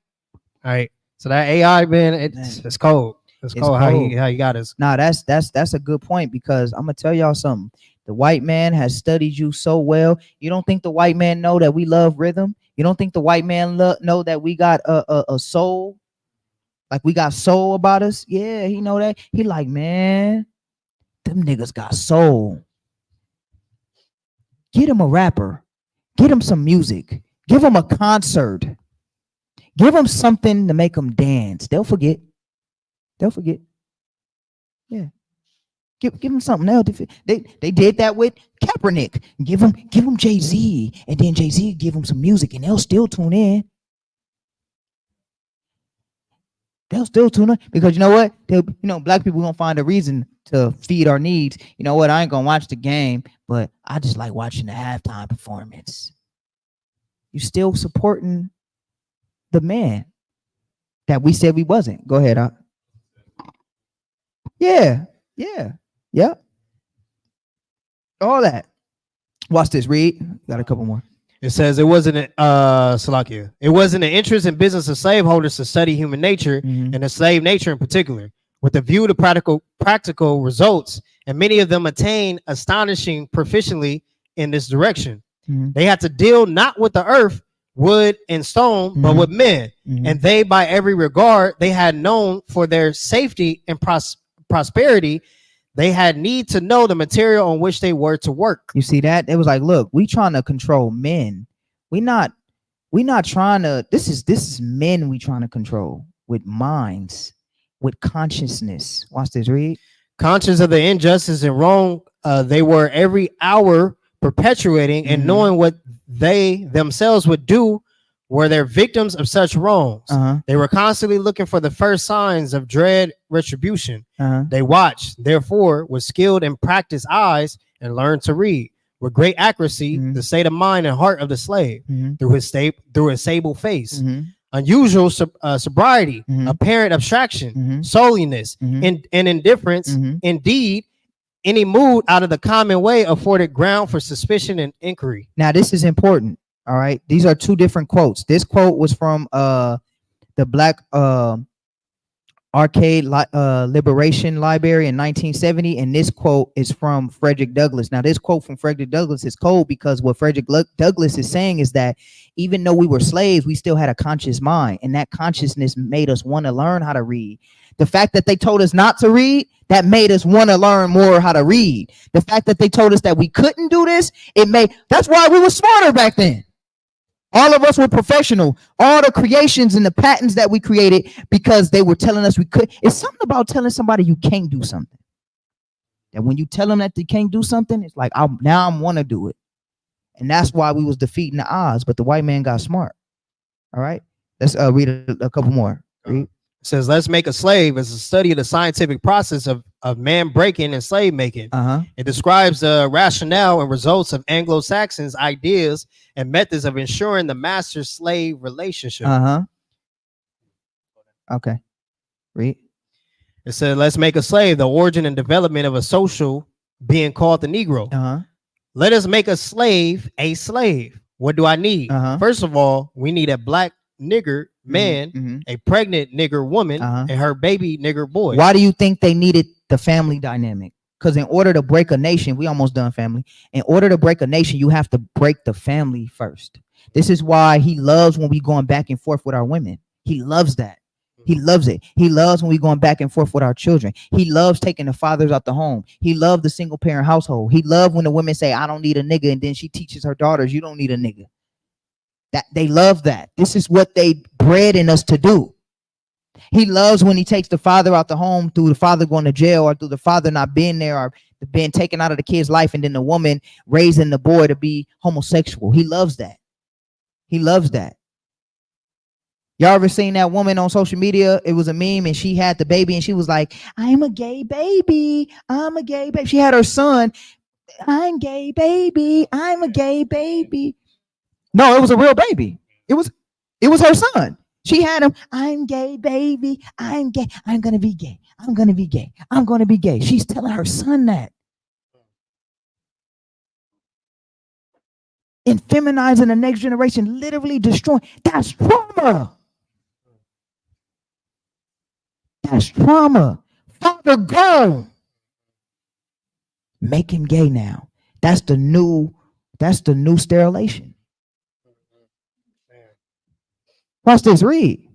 All right. So that AI, man, it's cold. It's cold. How you got us. Nah, that's a good point because I'm gonna tell y'all something. The white man has studied you so well. You don't think the white man know that we love rhythm? You don't think the white man know that we got a soul? Like we got soul about us? Yeah, he know that. He like, man, them niggas got soul. Get him a rapper. Get him some music. Give him a concert. Give them something to make them dance. They'll forget. They'll forget. Yeah. Give them something else. They did that with Kaepernick. Give them Jay-Z, and then Jay-Z give them some music, and they'll still tune in. They'll still tune in because you know what? Black people gonna find a reason to feed our needs. You know what? I ain't gonna watch the game, but I just like watching the halftime performance. You still supporting the man that we said we wasn't. Go ahead, Yeah. All that. Watch this. Read. Got a couple more. It says it wasn't Salakia. It wasn't an interest in business of slaveholders to study human nature and the slave nature in particular, with a view to practical results, and many of them attain astonishing proficiently in this direction. They had to deal not with the earth, wood, and stone, but with men, and they, by every regard they had known for their safety and prosperity, they had need to know the material on which they were to work. You see that? It was like, look, we trying to control men. We not trying to. This is men we trying to control with minds, with consciousness. Watch this. Read. Conscious of the injustice and wrong they were every hour perpetuating, and knowing what they themselves would do were their victims of such wrongs. They were constantly looking for the first signs of dread retribution. They watched, therefore, with skilled and practiced eyes, and learned to read with great accuracy the state of mind and heart of the slave through his sable face. Unusual sobriety, apparent abstraction, souliness, and indifference. Indeed, any mood out of the common way afforded ground for suspicion and inquiry. Now, this is important. All right. These are two different quotes. This quote was from the Black Arcade Liberation Library in 1970, and this quote is from Frederick Douglass. Now, this quote from Frederick Douglass is cold because what Frederick Douglass is saying is that even though we were slaves, we still had a conscious mind, and that consciousness made us want to learn how to read. The fact that they told us not to read, that made us want to learn more how to read. The fact that they told us that we couldn't do this, that's why we were smarter back then. All of us were professional. All the creations and the patents that we created because they were telling us we could. It's something about telling somebody you can't do something. And when you tell them that they can't do something, it's like, now I want to do it. And that's why we was defeating the odds. But the white man got smart. All right. Let's read a couple more. Read. It says, let's make a slave as a study of the scientific process of man breaking and slave making. It describes the rationale and results of Anglo-Saxons ideas and methods of ensuring the master-slave relationship. Okay. Read. It said, let's make a slave, the origin and development of a social being called the Negro. Let us make a slave a slave. What do I need? First of all, we need a black nigger man, a pregnant nigger woman, and her baby nigger boy. Why do you think they needed the family dynamic? Because in order to break a nation, we almost done family. In order to break a nation, you have to break the family first. This is why he loves when we going back and forth with our women. He loves that. He loves it. He loves when we going back and forth with our children. He loves taking the fathers out the home. He loved the single parent household. He loved when the women say, I don't need a nigga. And then she teaches her daughters, you don't need a nigga. That they love that. This is what they bred in us to do. He loves when he takes the father out the home through the father going to jail or through the father not being there or being taken out of the kid's life and then the woman raising the boy to be homosexual. He loves that. He loves that. Y'all ever seen that woman on social media? It was a meme and she had the baby and she was like, I'm a gay baby. I'm a gay baby. She had her son. I'm gay baby. I'm a gay baby. No, it was a real baby. It was her son. She had him. I'm gay, baby. I'm gay. I'm gonna be gay. I'm gonna be gay. I'm gonna be gay. She's telling her son that. And feminizing the next generation, literally destroying. That's trauma. That's trauma. Father, go. Make him gay now. That's the new sterilization. Watch this. Read.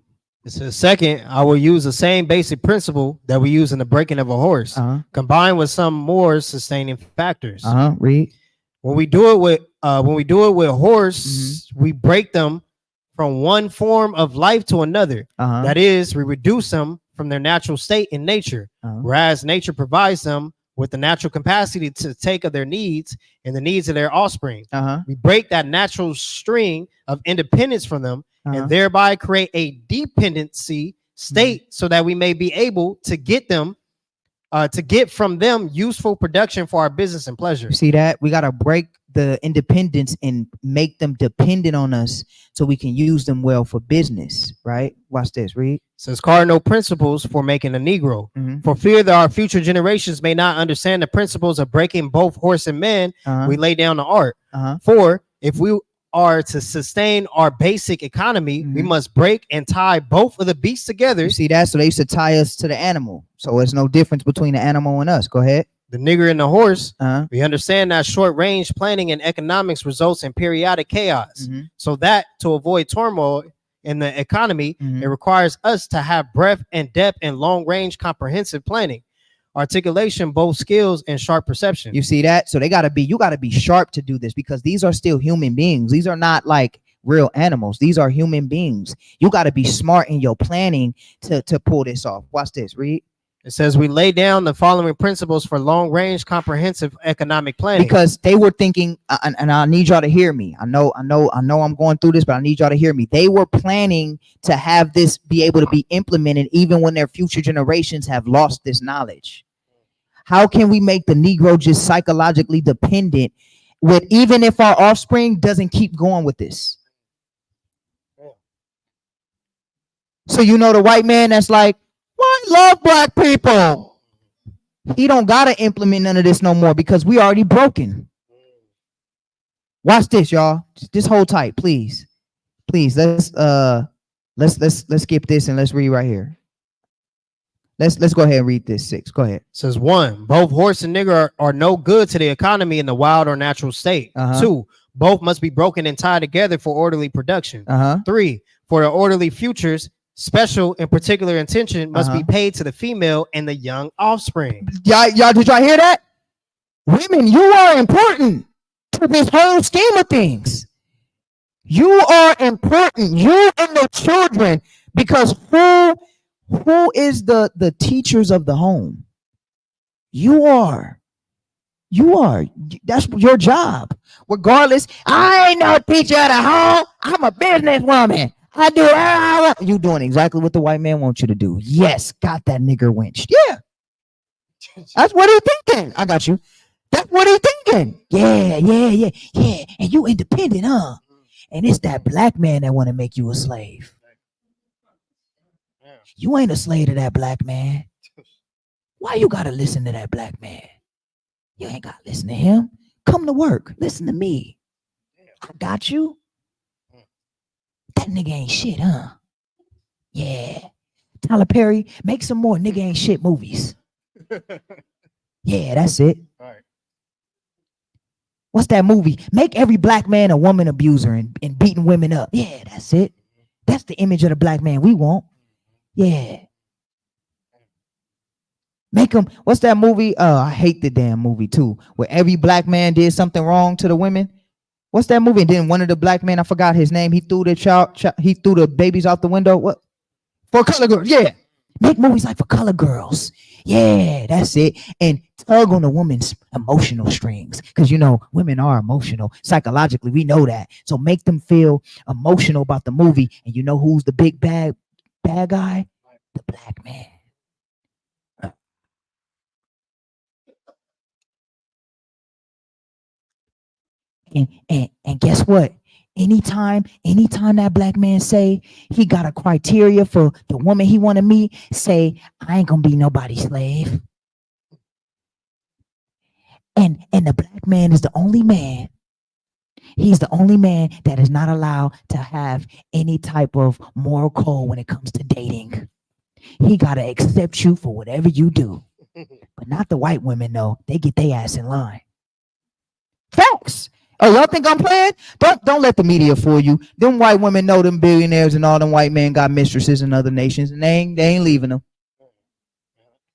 It says, second, I will use the same basic principle that we use in the breaking of a horse, combined with some more sustaining factors. Read. When we do it with horse, we break them from one form of life to another. That is, we reduce them from their natural state in nature, whereas nature provides them with the natural capacity to take of their needs and the needs of their offspring. We break that natural string of independence from them and thereby create a dependency state so that we may be able to get them to get from them useful production for our business and pleasure. See that? We got to break the independence and make them dependent on us so we can use them well for business, right? Watch this. Read. It says cardinal principles for making a Negro. For fear that our future generations may not understand the principles of breaking both horse and man, we lay down the art. For if we are to sustain our basic economy, we must break and tie both of the beasts together. You see that? So they used to tie us to the animal. So there's no difference between the animal and us. Go ahead. The nigger and the horse. We understand that short range planning and economics results in periodic chaos. So that to avoid turmoil in the economy, it requires us to have breadth and depth and long range comprehensive planning, articulation, both skills and sharp perception. You see that? So you got to be sharp to do this because these are still human beings. These are not like real animals. These are human beings. You got to be smart in your planning to pull this off. Watch this. Read. It says we lay down the following principles for long-range comprehensive economic planning. Because they were thinking, and I need y'all to hear me. I know I'm going through this, but I need y'all to hear me. They were planning to have this be able to be implemented even when their future generations have lost this knowledge. How can we make the Negro just psychologically dependent with even if our offspring doesn't keep going with this? So you know the white man that's like, well, I love black people. He don't gotta implement none of this no more because we already broken. Watch this, y'all. Just hold tight, please. Please, let's skip this and let's read right here. Let's go ahead and read this 6. Go ahead. It says 1, both horse and nigger are no good to the economy in the wild or natural state. 2, both must be broken and tied together for orderly production. 3, for the orderly futures, special and particular attention must be paid to the female and the young offspring. Y'all, did y'all hear that? Women, you are important to this whole scheme of things. You are important. You and the children, because who is the teachers of the home? You are. That's your job. Regardless, I ain't no teacher of the home. I'm a businesswoman. I do it. You doing exactly what the white man wants you to do. Yes, got that nigger winched. Yeah. That's what he thinking. I got you. That's what he thinking. Yeah. And you independent, huh? And it's that black man that want to make you a slave. You ain't a slave to that black man. Why you gotta listen to that black man? You ain't gotta listen to him. Come to work. Listen to me. I got you. That nigga ain't shit, huh? Yeah. Tyler Perry, make some more nigga ain't shit movies. Yeah, that's it. All right. What's that movie? Make every black man a woman abuser and beating women up. Yeah, that's it. That's the image of the black man we want. Yeah. Make them, what's that movie? I hate the damn movie too, where every black man did something wrong to the women. What's that movie? And then one of the black men, I forgot his name, he threw the babies out the window. What? For Color Girls. Yeah. Make movies like For Color Girls. Yeah, that's it. And tug on a woman's emotional strings. Because, you know, women are emotional. Psychologically, we know that. So make them feel emotional about the movie. And you know who's the big bad guy? The black man. And guess what? Anytime that black man say he got a criteria for the woman he want to meet, say, I ain't gonna be nobody's slave. And the black man is the only man. He's the only man that is not allowed to have any type of moral code when it comes to dating. He gotta accept you for whatever you do. But not the white women, though. They get their ass in line. Facts. Oh, y'all think I'm playing? Don't let the media fool you. Them white women know them billionaires and all them white men got mistresses in other nations, and they ain't leaving them.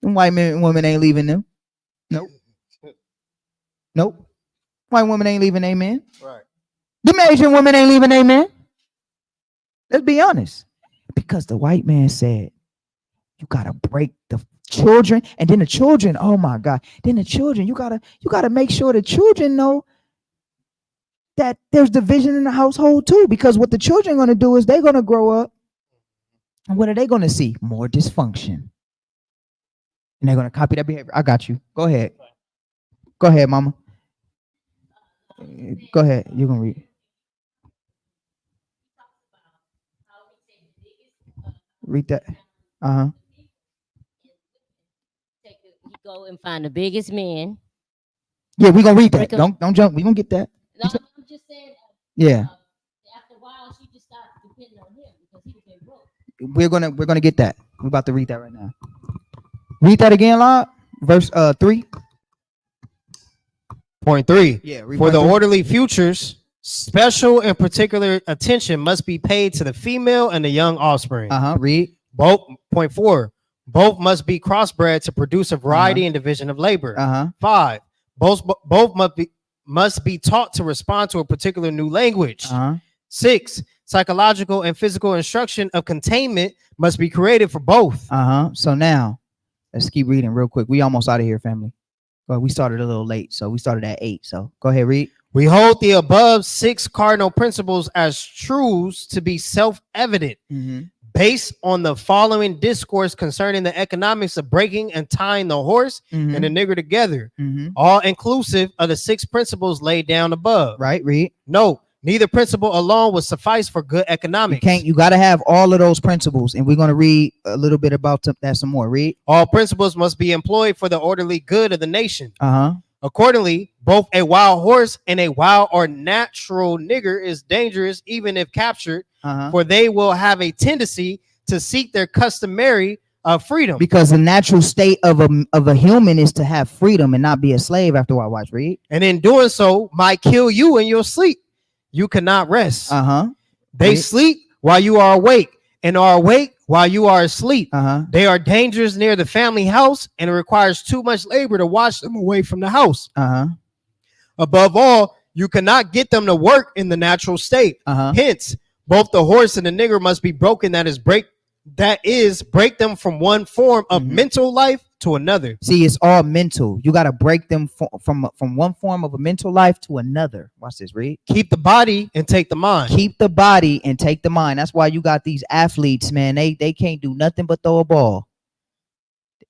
Them white men and women ain't leaving them. Nope. Nope. White women ain't leaving they men. Right. Them Asian women ain't leaving they men. Let's be honest. Because the white man said, you gotta break the children, and then the children, oh my God. Then the children, you gotta make sure the children know that there's division in the household too. Because what the children are gonna do is they're gonna grow up, and what are they gonna see? More dysfunction. And they're gonna copy that behavior. I got you. Go ahead. Go ahead, mama. Go ahead. You're gonna read. Read that. Uh-huh. He go and find the biggest man. Yeah, we're gonna read that. Break 'em. Don't jump. We're gonna get that. No, I'm just saying. Yeah. After a while, she just started depending on him because he became broke. We're gonna get that. We're about to read that right now. Read that again, Lord. Verse 3. Point 3. Yeah. For the orderly futures, special and particular attention must be paid to the female and the young offspring. Read. Both. Point 4. Both must be crossbred to produce a variety and division of labor. 5. Both must be taught to respond to a particular new language. 6. Psychological and physical instruction of containment must be created for both. So now, let's keep reading real quick. We almost out of here, family. Well, we started a little late, so we started at 8. So go ahead, read. We hold the above 6 cardinal principles as truths to be self-evident, based on the following discourse concerning the economics of breaking and tying the horse and the nigger together, all inclusive of the 6 principles laid down above. Right, read. No, neither principle alone will suffice for good economics. You got to have all of those principles, and we're going to read a little bit about that some more. Read. All principles must be employed for the orderly good of the nation. Accordingly, both a wild horse and a wild or natural nigger is dangerous even if captured, for they will have a tendency to seek their customary freedom. Because the natural state of a human is to have freedom and not be a slave after a while. Watch, read. And in doing so might kill you in your sleep. You cannot rest. They sleep while you are awake and are awake while you are asleep. They are dangerous near the family house, and it requires too much labor to watch them away from the house. Above all, you cannot get them to work in the natural state. Hence, both the horse and the nigger must be broken. That is, break them from one form of mental life to another. See, it's all mental. You got to break them from one form of a mental life to another. Watch this, read. Keep the body and take the mind. Keep the body and take the mind. That's why you got these athletes, man. They can't do nothing but throw a ball.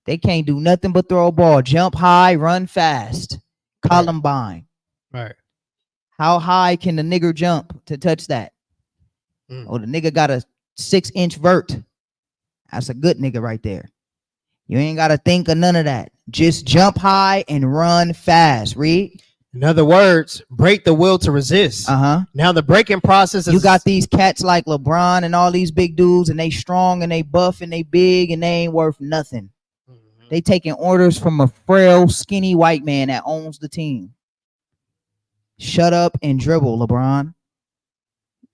They can't do nothing but throw a ball. Jump high, run fast. Columbine. Right. How high can the nigger jump to touch that? Oh, the nigga got a 6-inch vert. That's a good nigga right there. You ain't got to think of none of that. Just jump high and run fast. Read. In other words, break the will to resist. Now the breaking process is... You got these cats like LeBron and all these big dudes, and they strong and they buff and they big and they ain't worth nothing. They taking orders from a frail, skinny white man that owns the team. Shut up and dribble, LeBron.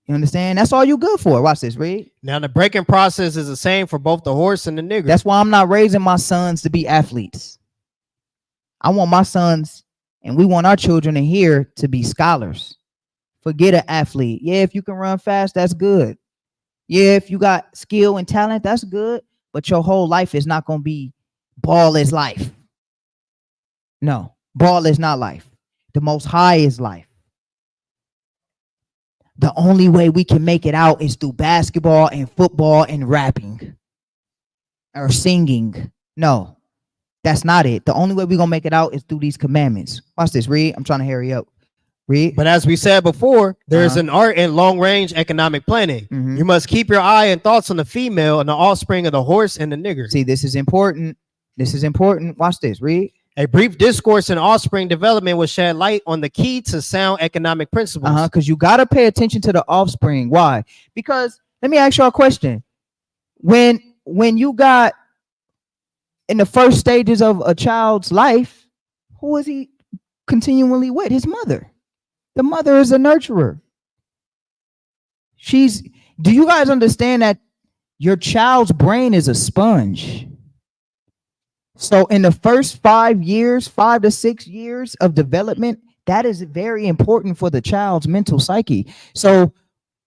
You understand? That's all you good for. Watch this, read. Now the breaking process is the same for both the horse and the nigger. That's why I'm not raising my sons to be athletes. I want my sons, and we want our children in here to be scholars. Forget an athlete. Yeah, if you can run fast, that's good. Yeah, if you got skill and talent, that's good. But your whole life is not going to be ball is life. No, ball is not life. The Most High is life. The only way we can make it out is through basketball and football and rapping or singing. No, that's not it. The only way we're going to make it out is through these commandments. Watch this, read. I'm trying to hurry up. Read. But as we said before, there's an art in long-range economic planning. You must keep your eye and thoughts on the female and the offspring of the horse and the nigger. See, this is important. This is important. Watch this, read. A brief discourse in offspring development will shed light on the key to sound economic principles. Because you got to pay attention to the offspring. Why? Because let me ask you a question. When you got in the first stages of a child's life, who is he continually with? His mother. The mother is a nurturer. Do you guys understand that your child's brain is a sponge? So in the first 5 years, 5 to 6 years of development, that is very important for the child's mental psyche. So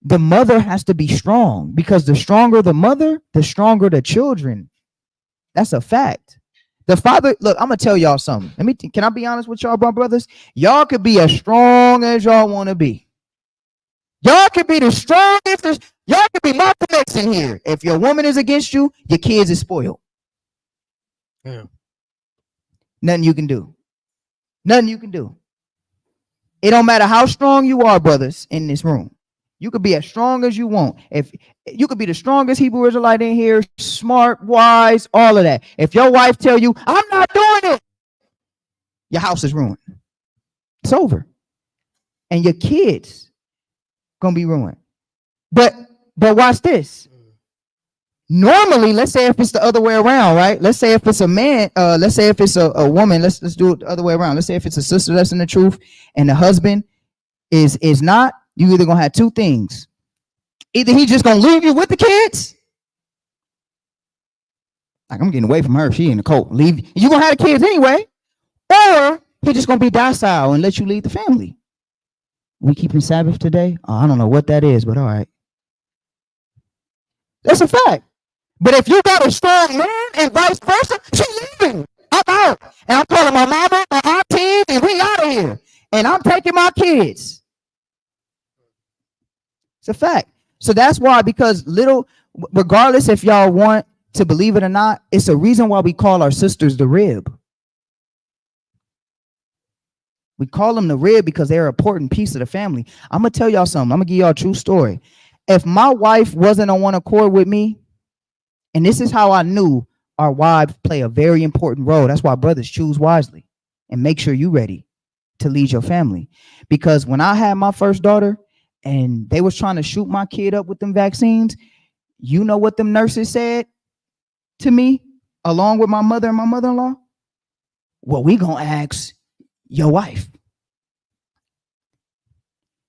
the mother has to be strong, because the stronger the mother, the stronger the children. That's a fact. The father, look, I'm gonna tell y'all something. Can I be honest with y'all, brothers? Y'all could be as strong as y'all want to be. Y'all could be the strongest. Y'all could be Malcolm X in here. If your woman is against you, your kids is spoiled. Yeah. Nothing you can do. Nothing you can do. It don't matter how strong you are, brothers, in this room. You could be as strong as you want. If you could be the strongest Hebrew Israelite in here, smart, wise, all of that. If your wife tell you, I'm not doing it, your house is ruined. It's over. And your kids gonna be ruined. But watch this. Normally, let's say if it's the other way around, right? Let's say if it's a man, let's say if it's a woman, let's do it the other way around. Let's say if it's a sister that's in the truth and the husband is not, you either gonna have two things. Either he just gonna leave you with the kids. Like, I'm getting away from her. She in the cold. Leave. You gonna have the kids anyway. Or he just gonna be docile and let you lead the family. We keeping Sabbath today? Oh, I don't know what that is, but all right. That's a fact. But if you got a strong man and vice versa, she's leaving. I'm out. And I'm calling my mama, my aunties, and we out of here. And I'm taking my kids. It's a fact. So that's why, because regardless if y'all want to believe it or not, it's a reason why we call our sisters the rib. We call them the rib because they're an important piece of the family. I'm going to tell y'all something. I'm going to give y'all a true story. If my wife wasn't on one accord with me, and this is how I knew our wives play a very important role. That's why brothers choose wisely and make sure you're ready to lead your family. Because when I had my first daughter and they was trying to shoot my kid up with them vaccines, you know what them nurses said to me, along with my mother and my mother-in-law? Well, we gonna ask your wife,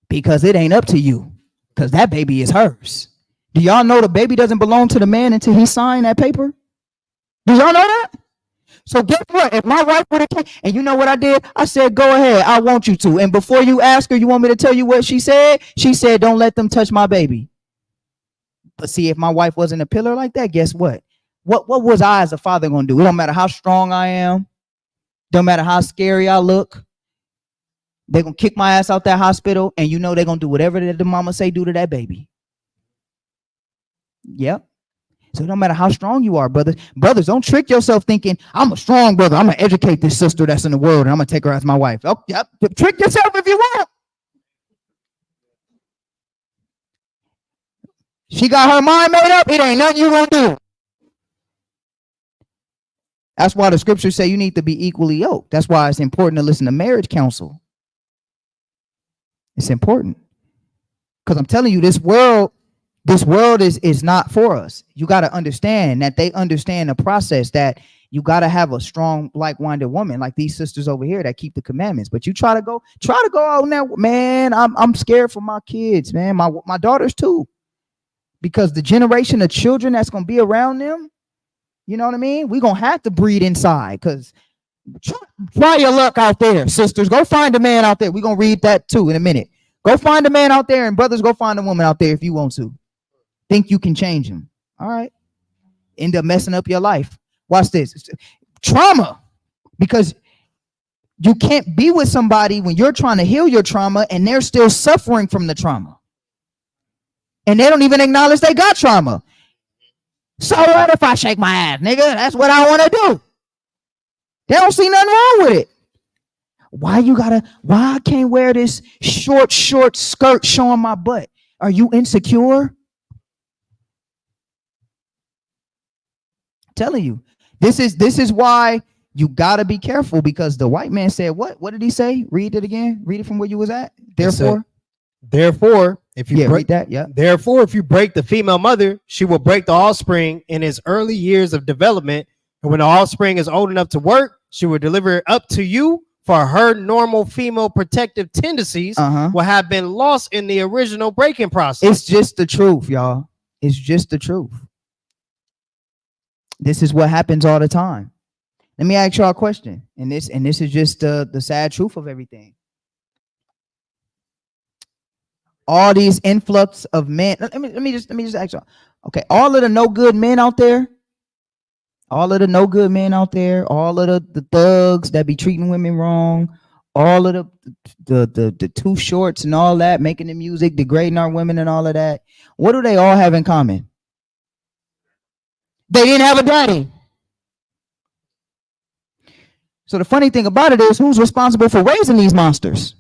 because it ain't up to you, because that baby is hers. Do y'all know the baby doesn't belong to the man until he signed that paper? Do y'all know that? So guess what? If my wife would have came, and you know what I did? I said, go ahead, I want you to. And before you ask her, you want me to tell you what she said? She said, don't let them touch my baby. But see, if my wife wasn't a pillar like that, guess what? What was I as a father going to do? It don't matter how strong I am. Don't matter how scary I look. They're going to kick my ass out that hospital, and you know they're going to do whatever the mama say do to that baby. Yep. So it don't matter how strong you are, brothers. Brothers, don't trick yourself thinking, I'm a strong brother. I'm going to educate this sister that's in the world, and I'm going to take her as my wife. Oh, yep. Trick yourself if you want. She got her mind made up. It ain't nothing you going to do. That's why the scriptures say you need to be equally yoked. That's why it's important to listen to marriage counsel. It's important. Because I'm telling you, this world is not for us. You got to understand that they understand the process, that you got to have a strong, like-minded woman, like these sisters over here that keep the commandments. But you try to go out now, man. I'm scared for my kids, man. My daughters too, because the generation of children that's gonna be around them, you know what I mean? We're gonna have to breed inside. Because try your luck out there, sisters. Go find a man out there. We're gonna read that too in a minute. Go find a man out there, and brothers, go find a woman out there if you want to. Think you can change him. All right. End up messing up your life. Watch this. It's trauma. Because you can't be with somebody when you're trying to heal your trauma and they're still suffering from the trauma. And they don't even acknowledge they got trauma. So what if I shake my ass, nigga? That's what I want to do. They don't see nothing wrong with it. Why I can't wear this short skirt showing my butt? Are you insecure? Telling you, this is why you gotta be careful, because the white man said what did he say? Read it again. Read it from where you was at. Therefore if you break that, therefore if you break the female mother, she will break the offspring in his early years of development, and when the offspring is old enough to work, she will deliver it up to you for her normal female protective tendencies will have been lost in the original breaking process. It's just the truth, y'all. It's just the truth. This is what happens all the time. Let me ask y'all a question, and this is just the sad truth of everything. All these influx of men. Let me just ask y'all. Okay, all of the no good men out there, all of the thugs that be treating women wrong, all of the too shorts and all that, making the music, degrading our women and all of that. What do they all have in common? They didn't have a daddy. So the funny thing about it is, who's responsible for raising these monsters?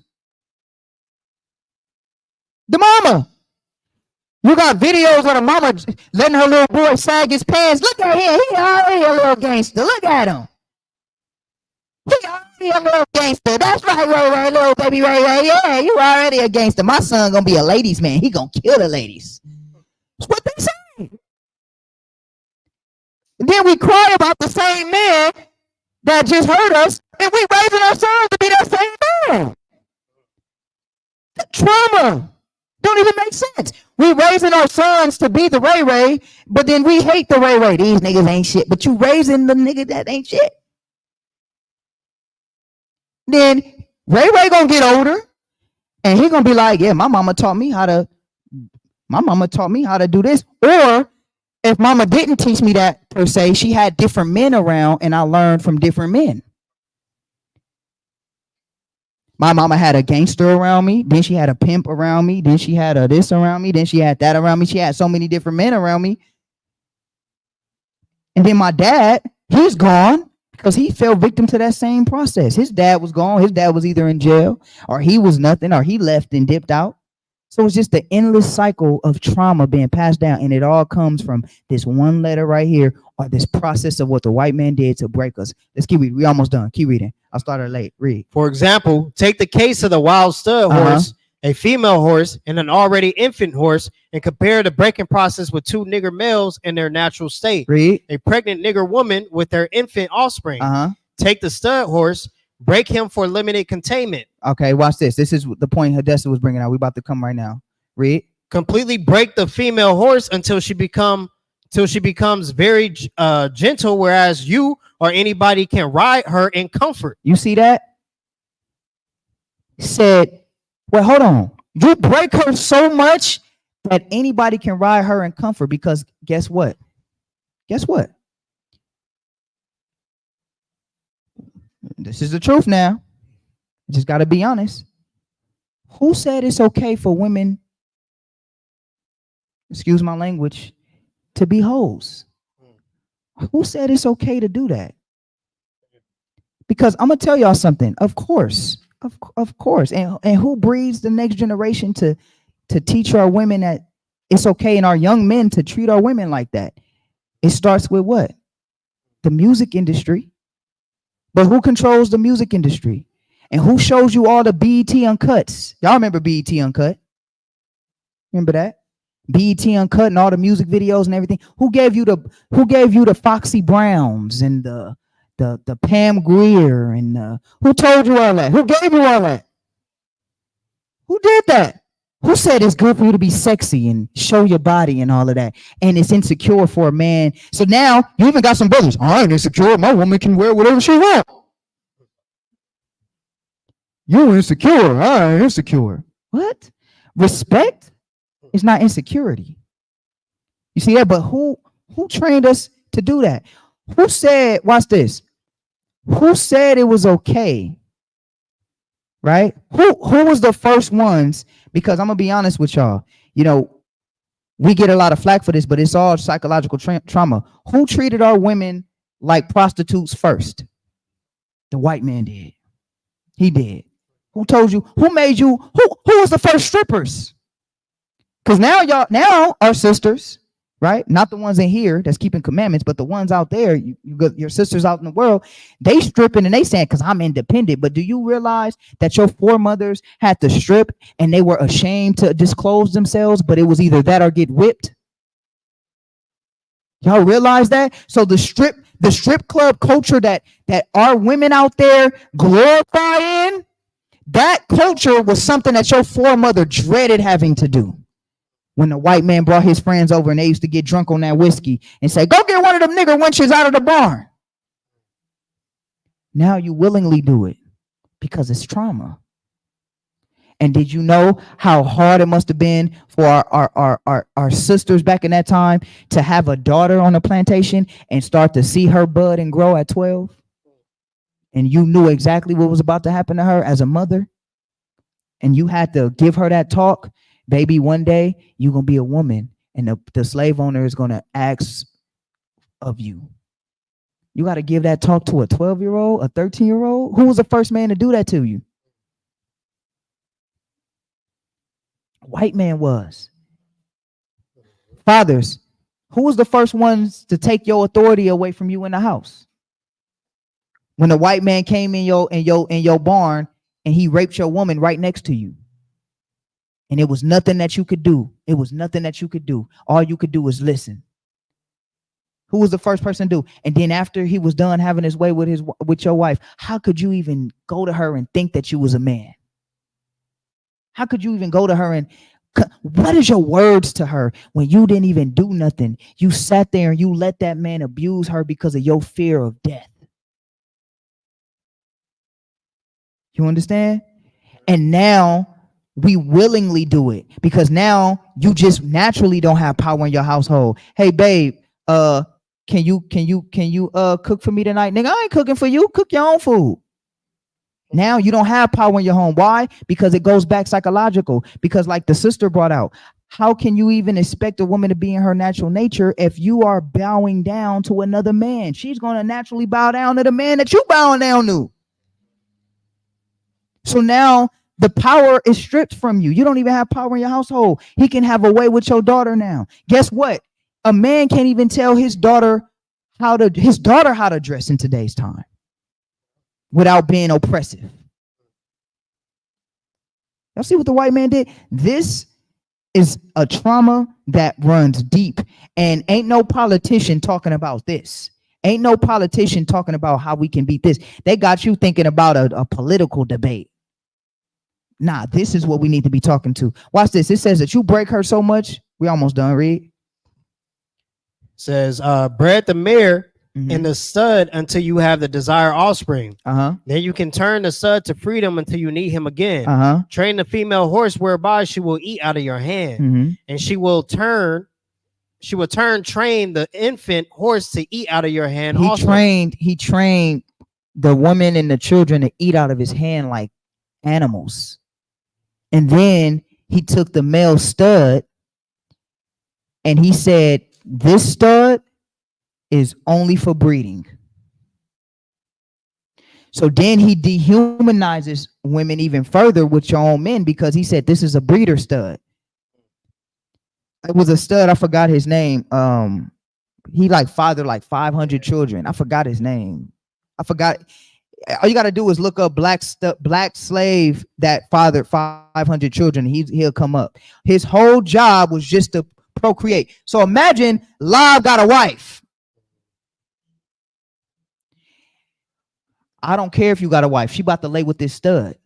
The mama. You got videos of the mama letting her little boy sag his pants. Look at him. He already a little gangster. Look at him. He already a little gangster. That's right, Ray Ray, little baby Ray Ray. Yeah, you already a gangster. My son gonna be a ladies' man. He gonna kill the ladies. That's what they say. And then we cry about the same man that just hurt us, and we raising our sons to be that same man. The trauma don't even make sense. We raising our sons to be the Ray Ray, but then we hate the Ray Ray. These niggas ain't shit, but you raising the nigga that ain't shit. Then Ray Ray gonna get older, and he gonna be like, yeah, my mama taught me how to do this. Or if mama didn't teach me that per se, she had different men around, and I learned from different men. My mama had a gangster around me, then she had a pimp around me, then she had a this around me, then she had that around me. She had so many different men around me. And then my dad, he's gone because he fell victim to that same process. His dad was gone. His dad was either in jail, or he was nothing, or he left and dipped out. So it's just the endless cycle of trauma being passed down, and it all comes from this one letter right here, or this process of what the white man did to break us. Let's keep reading. We almost done. Keep reading. I started late. Read. For example, take the case of the wild stud horse, a female horse, and an already infant horse, and compare the breaking process with two nigger males in their natural state. Read. A pregnant nigger woman with their infant offspring. Take the stud horse, break him for limited containment. Okay, watch this. This is the point Hadessa was bringing out. We about to come right now. Read. Completely break the female horse until she becomes very gentle, whereas you or anybody can ride her in comfort. You see that? Said, well, hold on. You break her so much that anybody can ride her in comfort, because guess what? Guess what? This is the truth now. Just got to be honest. Who said it's okay for women, excuse my language, to be hoes? Who said it's okay to do that? Because I'm gonna tell y'all something. Of course. And who breeds the next generation to teach our women that it's okay, and our young men to treat our women like that? It starts with what? The music industry. But who controls the music industry? And who shows you all the BET Uncuts? Y'all remember BET Uncut? Remember that? BET Uncut and all the music videos and everything. Who gave you the Foxy Browns and the Pam Grier and who told you all that? Who gave you all that? Who did that? Who said it's good for you to be sexy and show your body and all of that? And it's insecure for a man. So now you even got some brothers. I ain't insecure. My woman can wear whatever she wants. You're insecure. I ain't insecure. What? Respect is not insecurity. You see that? But who trained us to do that? Who said, watch this. Who said it was okay? Right? Who was the first ones? Because I'm gonna be honest with y'all. You know, we get a lot of flack for this, but it's all psychological trauma. Who treated our women like prostitutes first? The white man did. He did. Who told you? Who made you? Who was the first strippers? Because now our sisters, right? Not the ones in here that's keeping commandments, but the ones out there, you got your sisters out in the world, they stripping and they saying, because I'm independent. But do you realize that your foremothers had to strip and they were ashamed to disclose themselves, but it was either that or get whipped? Y'all realize that? So the The strip club culture that our women out there glorifying, that culture was something that your foremother dreaded having to do. When the white man brought his friends over and they used to get drunk on that whiskey and say, go get one of them nigger wenches out of the barn. Now you willingly do it because it's trauma. And did you know how hard it must have been for our sisters back in that time to have a daughter on a plantation and start to see her bud and grow at 12? And you knew exactly what was about to happen to her as a mother. And you had to give her that talk. Baby, one day you're going to be a woman and the slave owner is going to ask of you. You got to give that talk to a 12-year-old, a 13-year-old. Who was the first man to do that to you? White man was. Fathers, who was the first ones to take your authority away from you in the house? When the white man came in your barn and he raped your woman right next to you. And it was nothing that you could do. It was nothing that you could do. All you could do was listen. Who was the first person to do? And then after he was done having his way with your wife, how could you even go to her and think that you was a man? How could you even go to her and what is your words to her when you didn't even do nothing? You sat there and you let that man abuse her because of your fear of death. You understand? And now we willingly do it because now you just naturally don't have power in your household. Hey, babe, can you cook for me tonight? Nigga, I ain't cooking for you. Cook your own food. Now you don't have power in your home. Why? Because it goes back psychological. Because like the sister brought out, how can you even expect a woman to be in her natural nature if you are bowing down to another man? She's going to naturally bow down to the man that you bowing down to. So now the power is stripped from you. You don't even have power in your household. He can have a way with your daughter now. Guess what? A man can't even tell his daughter how to dress in today's time without being oppressive. Y'all see what the white man did? This is a trauma that runs deep, and ain't no politician talking about this. Ain't no politician talking about how we can beat this. They got you thinking about a political debate. Nah, this is what we need to be talking to. Watch this. It says that you break her so much. We almost done, read. Says, bred the mare and the stud until you have the desired offspring. Then you can turn the stud to freedom until you need him again. Train the female horse whereby she will eat out of your hand, and she will train the infant horse to eat out of your hand. He trained the woman and the children to eat out of his hand like animals. And then he took the male stud and he said, this stud is only for breeding. So then he dehumanizes women even further with your own men because he said this is a breeder stud. It was a stud, I forgot his name. He fathered like 500 children. I forgot his name. I forgot. All you got to do is look up black slave that fathered 500 children. He'll come up. His whole job was just to procreate. So imagine Live got a wife. I don't care if you got a wife. She about to lay with this stud.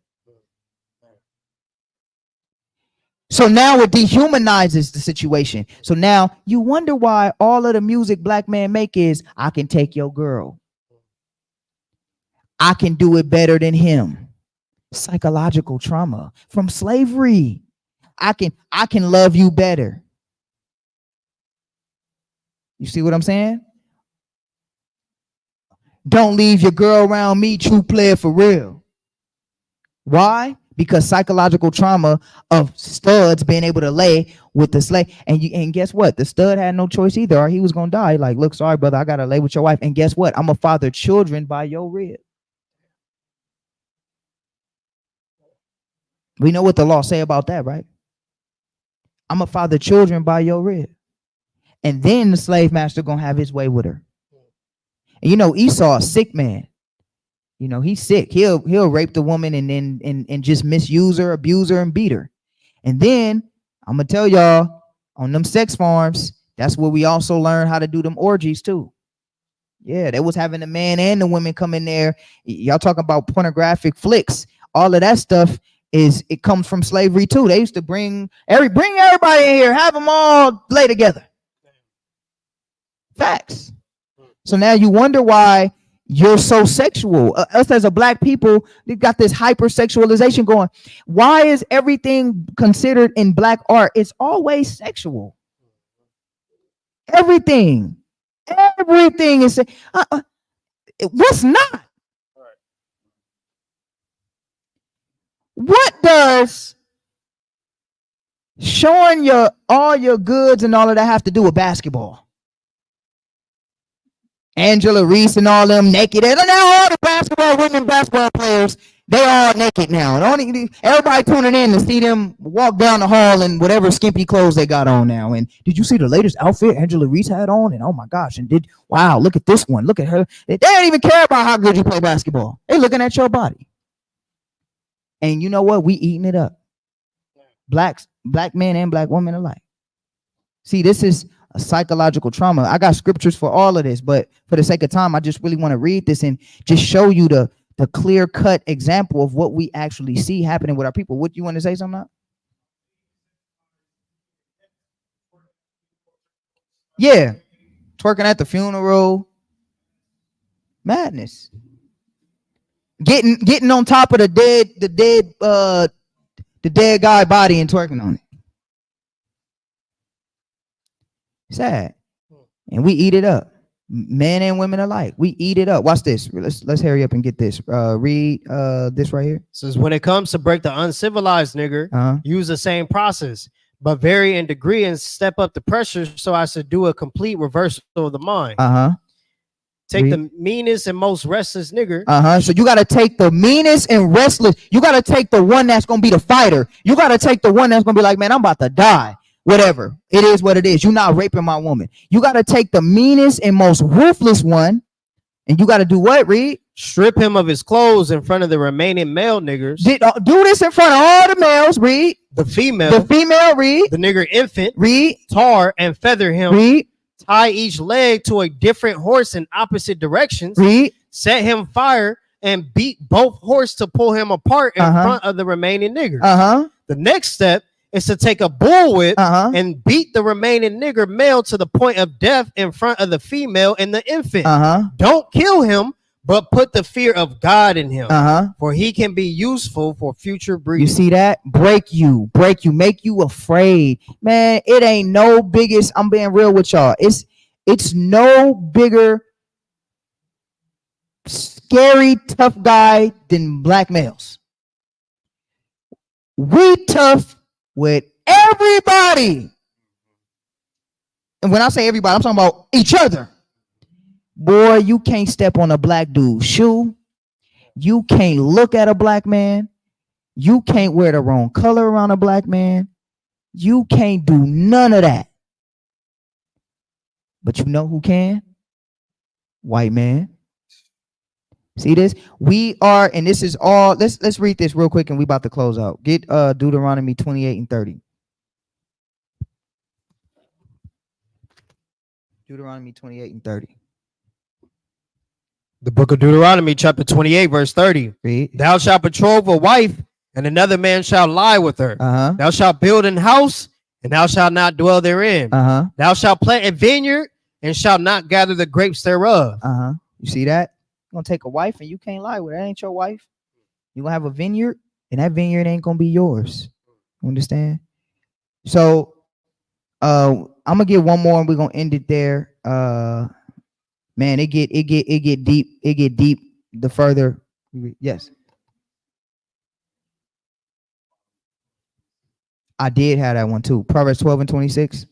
So now it dehumanizes the situation. So now you wonder why all of the music black men make is, I can take your girl. I can do it better than him. Psychological trauma from slavery. I can love you better. You see what I'm saying? Don't leave your girl around me, true player for real. Why? Because psychological trauma of studs being able to lay with the slave. And guess what? The stud had no choice either, or he was going to die. Like, look, sorry, brother, I got to lay with your wife. And guess what? I'm going to father children by your rib. We know what the law say about that, right? I'm going to father children by your rib. And then the slave master going to have his way with her. And you know, Esau, a sick man. You know, he's sick. He'll rape the woman and then just misuse her, abuse her, and beat her. And then I'm gonna tell y'all, on them sex farms, that's where we also learn how to do them orgies too. Yeah, they was having the man and the women come in there. Y'all talking about pornographic flicks. All of that stuff it comes from slavery too. They used to bring everybody in here, have them all lay together. Facts. So now you wonder why you're so sexual. Us as a black people, they got this hypersexualization going. Why is everything considered in black art? It's always sexual. Everything is what's not. What does showing all your goods and all of that have to do with basketball? Angela Reese and all them naked. And now all the women basketball players, they all naked now. And everybody tuning in to see them walk down the hall in whatever skimpy clothes they got on now. And did you see the latest outfit Angela Reese had on? And oh my gosh, wow, look at this one. Look at her. They don't even care about how good you play basketball. They looking at your body. And you know what? We eating it up. Black men and black women alike. See, this is a psychological trauma. I got scriptures for all of this, but for the sake of time, I just really want to read this and just show you the clear-cut example of what we actually see happening with our people. What, you want to say something now? Yeah. Twerking at the funeral. Madness. Getting on top of the dead guy body and twerking on it. Sad. And we eat it up. Men and women alike. We eat it up. Watch this. Let's hurry up and get this. Read this right here. It says, when it comes to break the uncivilized nigger, use the same process, but vary in degree and step up the pressure so as to do a complete reversal of the mind. Take the meanest and most restless nigger. So you got to take the meanest and restless. You got to take the one that's going to be the fighter. You got to take the one that's going to be like, man, I'm about to die. Whatever. It is what it is. You're not raping my woman. You got to take the meanest and most ruthless one. And you got to do what, Reed? Strip him of his clothes in front of the remaining male niggers. Do this in front of all the males, Reed. The female, Reed. The nigger infant, Reed. Tar and feather him. Reed. Tie each leg to a different horse in opposite directions. Reed. Set him fire and beat both horses to pull him apart in front of the remaining niggers. The next step is to take a bullwhip and beat the remaining nigger male to the point of death in front of the female and the infant. Don't kill him, but put the fear of God in him, for he can be useful for future breeding. You see that? Break you, make you afraid. Man, it ain't no biggest, I'm being real with y'all. It's no bigger scary, tough guy than black males. We tough with everybody. And when I say everybody, I'm talking about each other. Boy, you can't step on a black dude's shoe. You can't look at a black man. You can't wear the wrong color around a black man. You can't do none of that. But you know who can? White man. See this? We are, and this is all, let's read this real quick and we about to close out. Get Deuteronomy 28 and 30. Deuteronomy 28 and 30. The book of Deuteronomy, chapter 28, verse 30. Read. Thou shalt betroth a wife, and another man shall lie with her. Thou shalt build an house, and thou shalt not dwell therein. Thou shalt plant a vineyard, and shalt not gather the grapes thereof. You see that? You're gonna take a wife and you can't lie with her. That ain't your wife. You're gonna have a vineyard, and that vineyard ain't gonna be yours. You understand? So I'm gonna get one more and we're gonna end it there. Man, it get deep. It get deep the further. Yes. I did have that one too. Proverbs 12 and 26.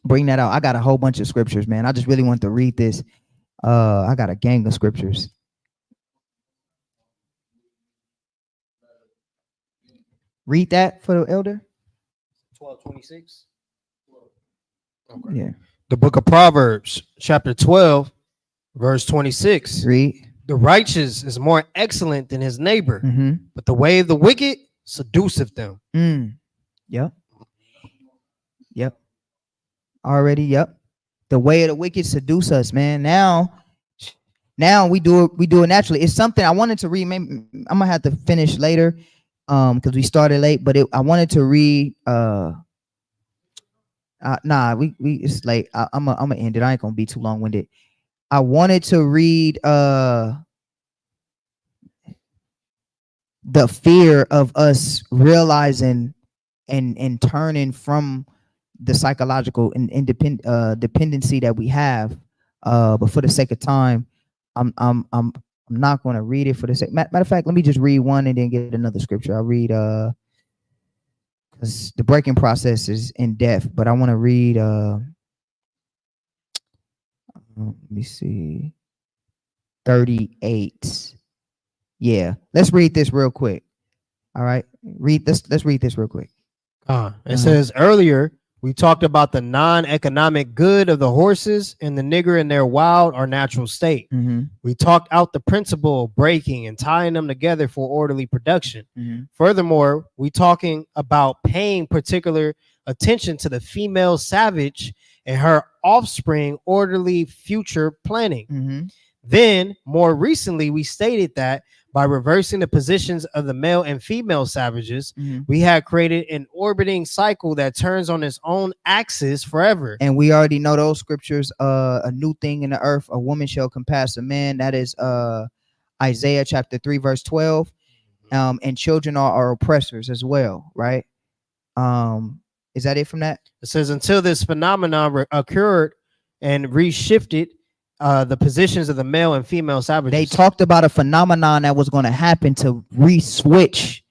Bring that out. I got a whole bunch of scriptures, man. I just really want to read this. I got a gang of scriptures. Read that for the elder. 12:26. Okay. Yeah. The book of Proverbs, chapter 12, verse 26. Read. The righteous is more excellent than his neighbor, but the way of the wicked seduceth them. Yep. Already, yep. The way of the wicked seduce us, man. Now we do it naturally. It's something I wanted to read. Maybe I'm gonna have to finish later, because we started late. But I wanted to read. We it's late. I'm gonna end it. I ain't gonna be too long winded. I wanted to read the fear of us realizing and turning from the psychological and dependency that we have. But for the sake of time, I'm not going to read it for the sake. Matter of fact, let me just read one and then get another scripture. I'll read because the breaking process is in depth, but I want to read let me see, 38. Yeah, let's read this real quick. All right, let's read this real quick. It says earlier we talked about the non-economic good of the horses and the nigger in their wild or natural state. We talked out the principle of breaking and tying them together for orderly production. Furthermore, we talking about paying particular attention to the female savage and her offspring orderly future planning. Then more recently, we stated that by reversing the positions of the male and female savages, we had created an orbiting cycle that turns on its own axis forever. And we already know those scriptures. A new thing in the earth, a woman shall compass a man. That is Isaiah chapter 3, verse 12. And children are our oppressors as well, right? Is that it from that? It says, until this phenomenon occurred and reshifted the positions of the male and female savages. They talked about a phenomenon that was going to happen to re-switch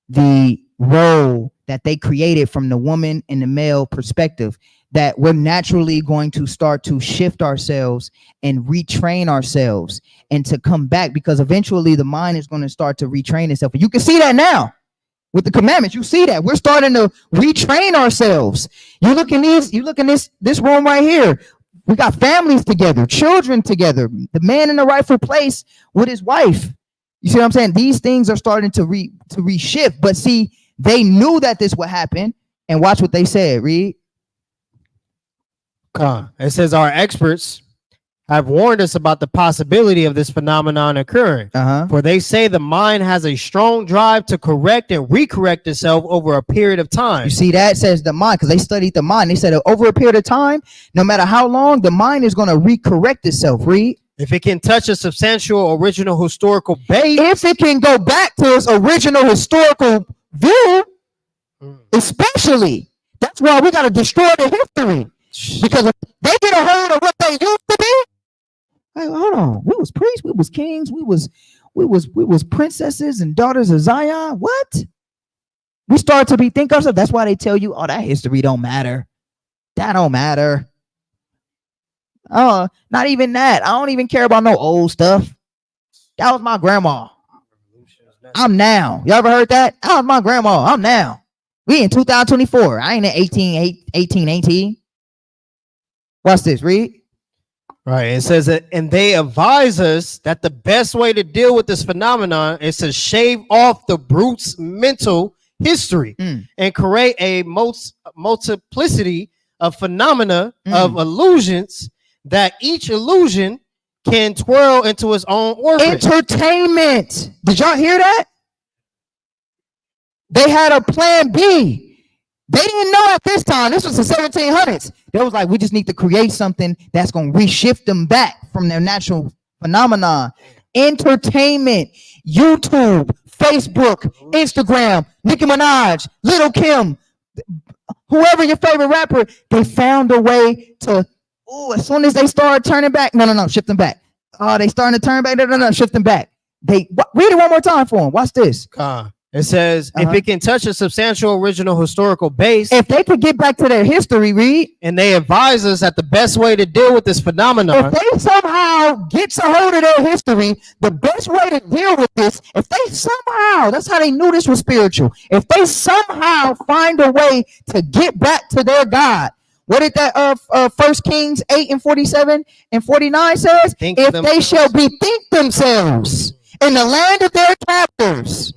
the role that they created from the woman and the male perspective, that we're naturally going to start to shift ourselves and retrain ourselves and to come back, because eventually the mind is going to start to retrain itself. And you can see that now with the commandments. You see that we're starting to retrain ourselves. You look in this room right here. We got families together, children together, the man in the rightful place with his wife. You see what I'm saying? These things are starting to reshift. But see, they knew that this would happen. And watch what they said. Read. It says our experts have warned us about the possibility of this phenomenon occurring. For they say the mind has a strong drive to correct and recorrect itself over a period of time. You see, that says the mind, because they studied the mind. They said over a period of time, no matter how long, the mind is going to recorrect itself. Read. If it can touch a substantial original historical base. If it can go back to its original historical view, especially, that's why we got to destroy the history. Because if they get a hold of what they used to be, hey, hold on. We was priests, we was kings, we was princesses and daughters of Zion. What? We start to think ourselves. That's why they tell you, oh, that history don't matter. That don't matter. Oh, not even that. I don't even care about no old stuff. That was my grandma. I'm now. You ever heard that? That was my grandma. I'm now. We in 2024. I ain't in 1818. Watch this. Read. Right. It says that, and they advise us that the best way to deal with this phenomenon is to shave off the brute's mental history and create a multiplicity of phenomena of illusions that each illusion can twirl into its own orbit. Entertainment. Did y'all hear that? They had a plan B. They didn't know at this time. This was the 1700s. They was like, we just need to create something that's going to reshift them back from their natural phenomenon. Entertainment, YouTube, Facebook, Instagram, Nicki Minaj, Lil' Kim, whoever your favorite rapper, they found a way to, as soon as they start turning back, no, shift them back. Oh, they starting to turn back, no, shift them back. Read it one more time for them. Watch this. It says, if it can touch a substantial original historical base, if they could get back to their history, read. And they advise us that the best way to deal with this phenomenon. If they somehow get a hold of their history, the best way to deal with this, if they somehow, that's how they knew this was spiritual. If they somehow find a way to get back to their God, what did that 1 Kings 8 and 47 and 49 says? If they shall bethink themselves in the land of their captors.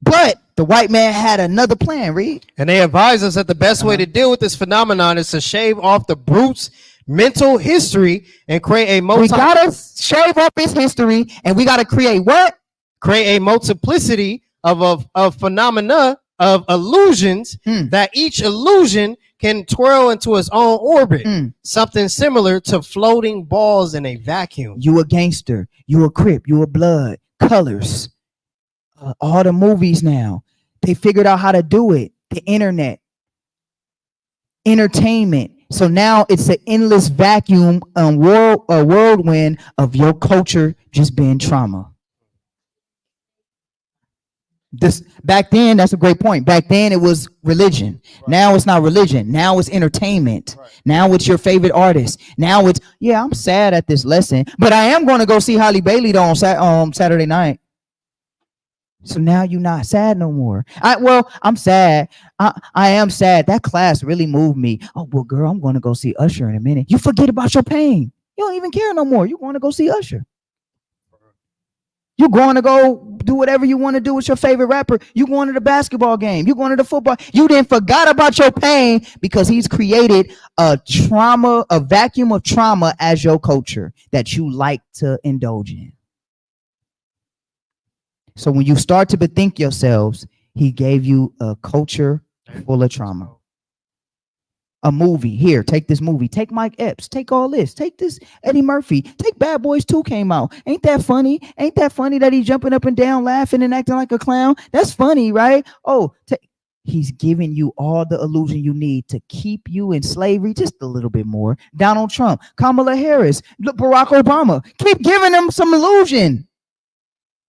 But the white man had another plan, Reed. And they advise us that the best way to deal with this phenomenon is to shave off the brute's mental history and create a We gotta shave up his history, and we gotta create what? create a multiplicity of phenomena of illusions that each illusion can twirl into its own orbit. Something similar to floating balls in a vacuum. You a gangster, you a Crip, you a Blood, colors. All the movies now, they figured out how to do it. The internet, entertainment. So now it's an endless vacuum, whirlwind of your culture just being trauma. This back then, that's a great point. Back then it was religion. Right. Now it's not religion. Now it's entertainment. Right. Now it's your favorite artist. Now it's, yeah, I'm sad at this lesson, but I am going to go see Halle Bailey though on Saturday night. So now you're not sad no more. I'm sad. I am sad. That class really moved me. Oh, well, girl, I'm going to go see Usher in a minute. You forget about your pain. You don't even care no more. You're going to go see Usher. You're going to go do whatever you want to do with your favorite rapper. You're going to the basketball game. You're going to the football. You didn't forgot about your pain because he's created a vacuum of trauma as your culture that you like to indulge in. So when you start to bethink yourselves, he gave you a culture full of trauma. A movie. Here, take this movie. Take Mike Epps. Take all this. Take this Eddie Murphy. Take Bad Boys 2 came out. Ain't that funny? Ain't that funny that he's jumping up and down, laughing and acting like a clown? That's funny, right? Oh, he's giving you all the illusion you need to keep you in slavery just a little bit more. Donald Trump, Kamala Harris, Barack Obama. Keep giving them some illusion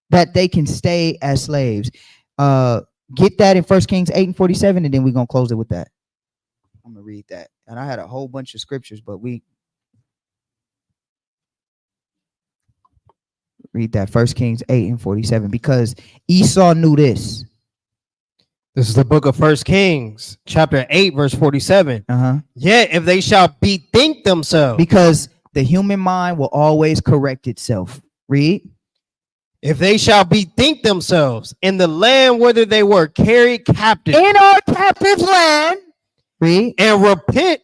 that they can stay as slaves. Get that in 1 Kings 8:47, and then we're going to close it with that. I'm going to read that. And I had a whole bunch of scriptures, but we read that 1 Kings 8:47 because Esau knew this. This is the book of 1 Kings, chapter 8, verse 47. Yet if they shall bethink themselves. Because the human mind will always correct itself. Read. If they shall bethink themselves in the land whither they were carried captive. In our captive land. Read. And repent.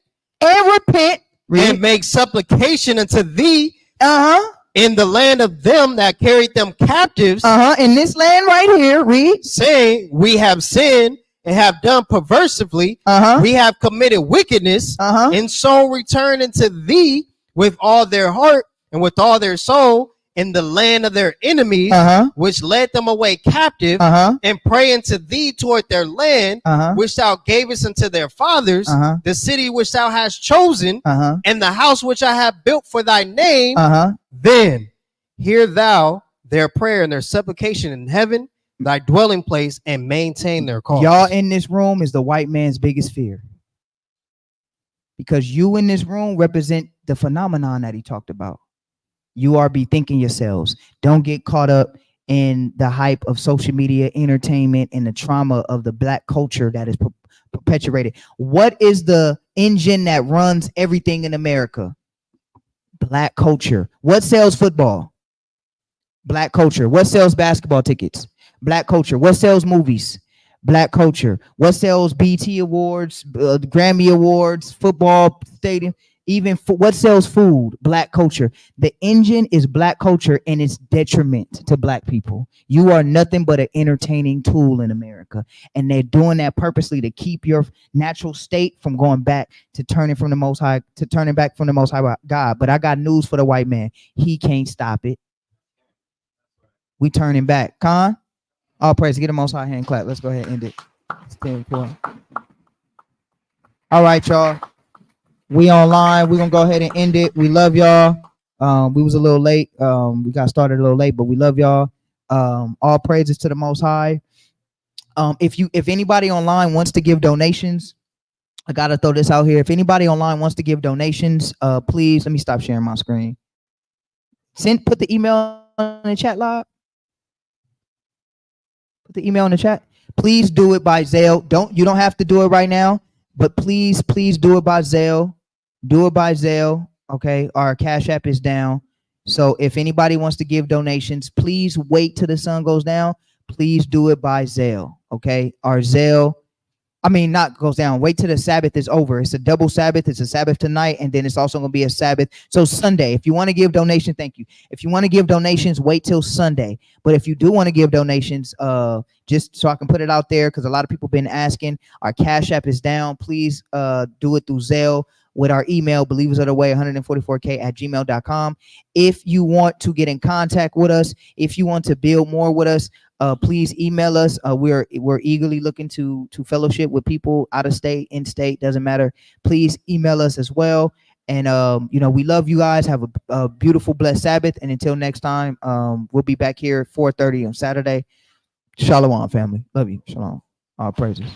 Read. And make supplication unto thee. In the land of them that carried them captives. In this land right here. Read. Saying, we have sinned and have done perversively. We have committed wickedness. And so return unto thee with all their heart and with all their soul in the land of their enemies, which led them away captive, and pray unto thee toward their land, which thou gavest unto their fathers, the city which thou hast chosen, and the house which I have built for thy name, then hear thou their prayer and their supplication in heaven, thy dwelling place, and maintain their cause. Y'all in this room is the white man's biggest fear. Because you in this room represent the phenomenon that he talked about. You are bethinking yourselves. Don't get caught up in the hype of social media, entertainment, and the trauma of the black culture that is perpetuated. What is the engine that runs everything in America? Black culture. What sells football? Black culture. What sells basketball tickets? Black culture. What sells movies? Black culture. What sells BT Awards, Grammy Awards, football stadium? Even what sells food? Black culture. The engine is black culture, and it's detriment to black people. You are nothing but an entertaining tool in America, and they're doing that purposely to keep your natural state from going back to turning from the Most High, to turning back from the Most High God. But I got news for the white man: he can't stop it. We turning back. Con, all praise. Get the Most High hand clap. Let's go ahead and end it. All right, y'all. We online. We're gonna go ahead and end it. We love y'all. We was a little late. We got started a little late, but we love y'all. All praises to the Most High. If anybody online wants to give donations, I gotta throw this out here. If anybody online wants to give donations, please let me stop sharing my screen. Put the email in the chat, Lob. Put the email in the chat. Please do it by Zelle. You don't have to do it right now, but please do it by Zelle. Do it by Zelle. Okay, our Cash App is down. So if anybody wants to give donations, please wait till the sun goes down. please do it by Zelle. Okay, our Zelle, I mean, not goes down. Wait till the Sabbath is over. It's a double Sabbath. It's a Sabbath tonight, and then it's also going to be a Sabbath. So Sunday, if you want to give donations, thank you. If you want to give donations, wait till Sunday. But if you do want to give donations, just so I can put it out there, because a lot of people been asking, our Cash App is down. Please do it through Zelle with our email, believers of the way 144k@gmail.com. If you want to get in contact with us, if you want to build more with us, please email us. We're eagerly looking to fellowship with people out of state, in state, doesn't matter. Please email us as well. And we love you guys. Have a beautiful, blessed Sabbath. And until next time, we'll be back here at 4:30 on Saturday. Shalom, family. Love you. Shalom. All praises.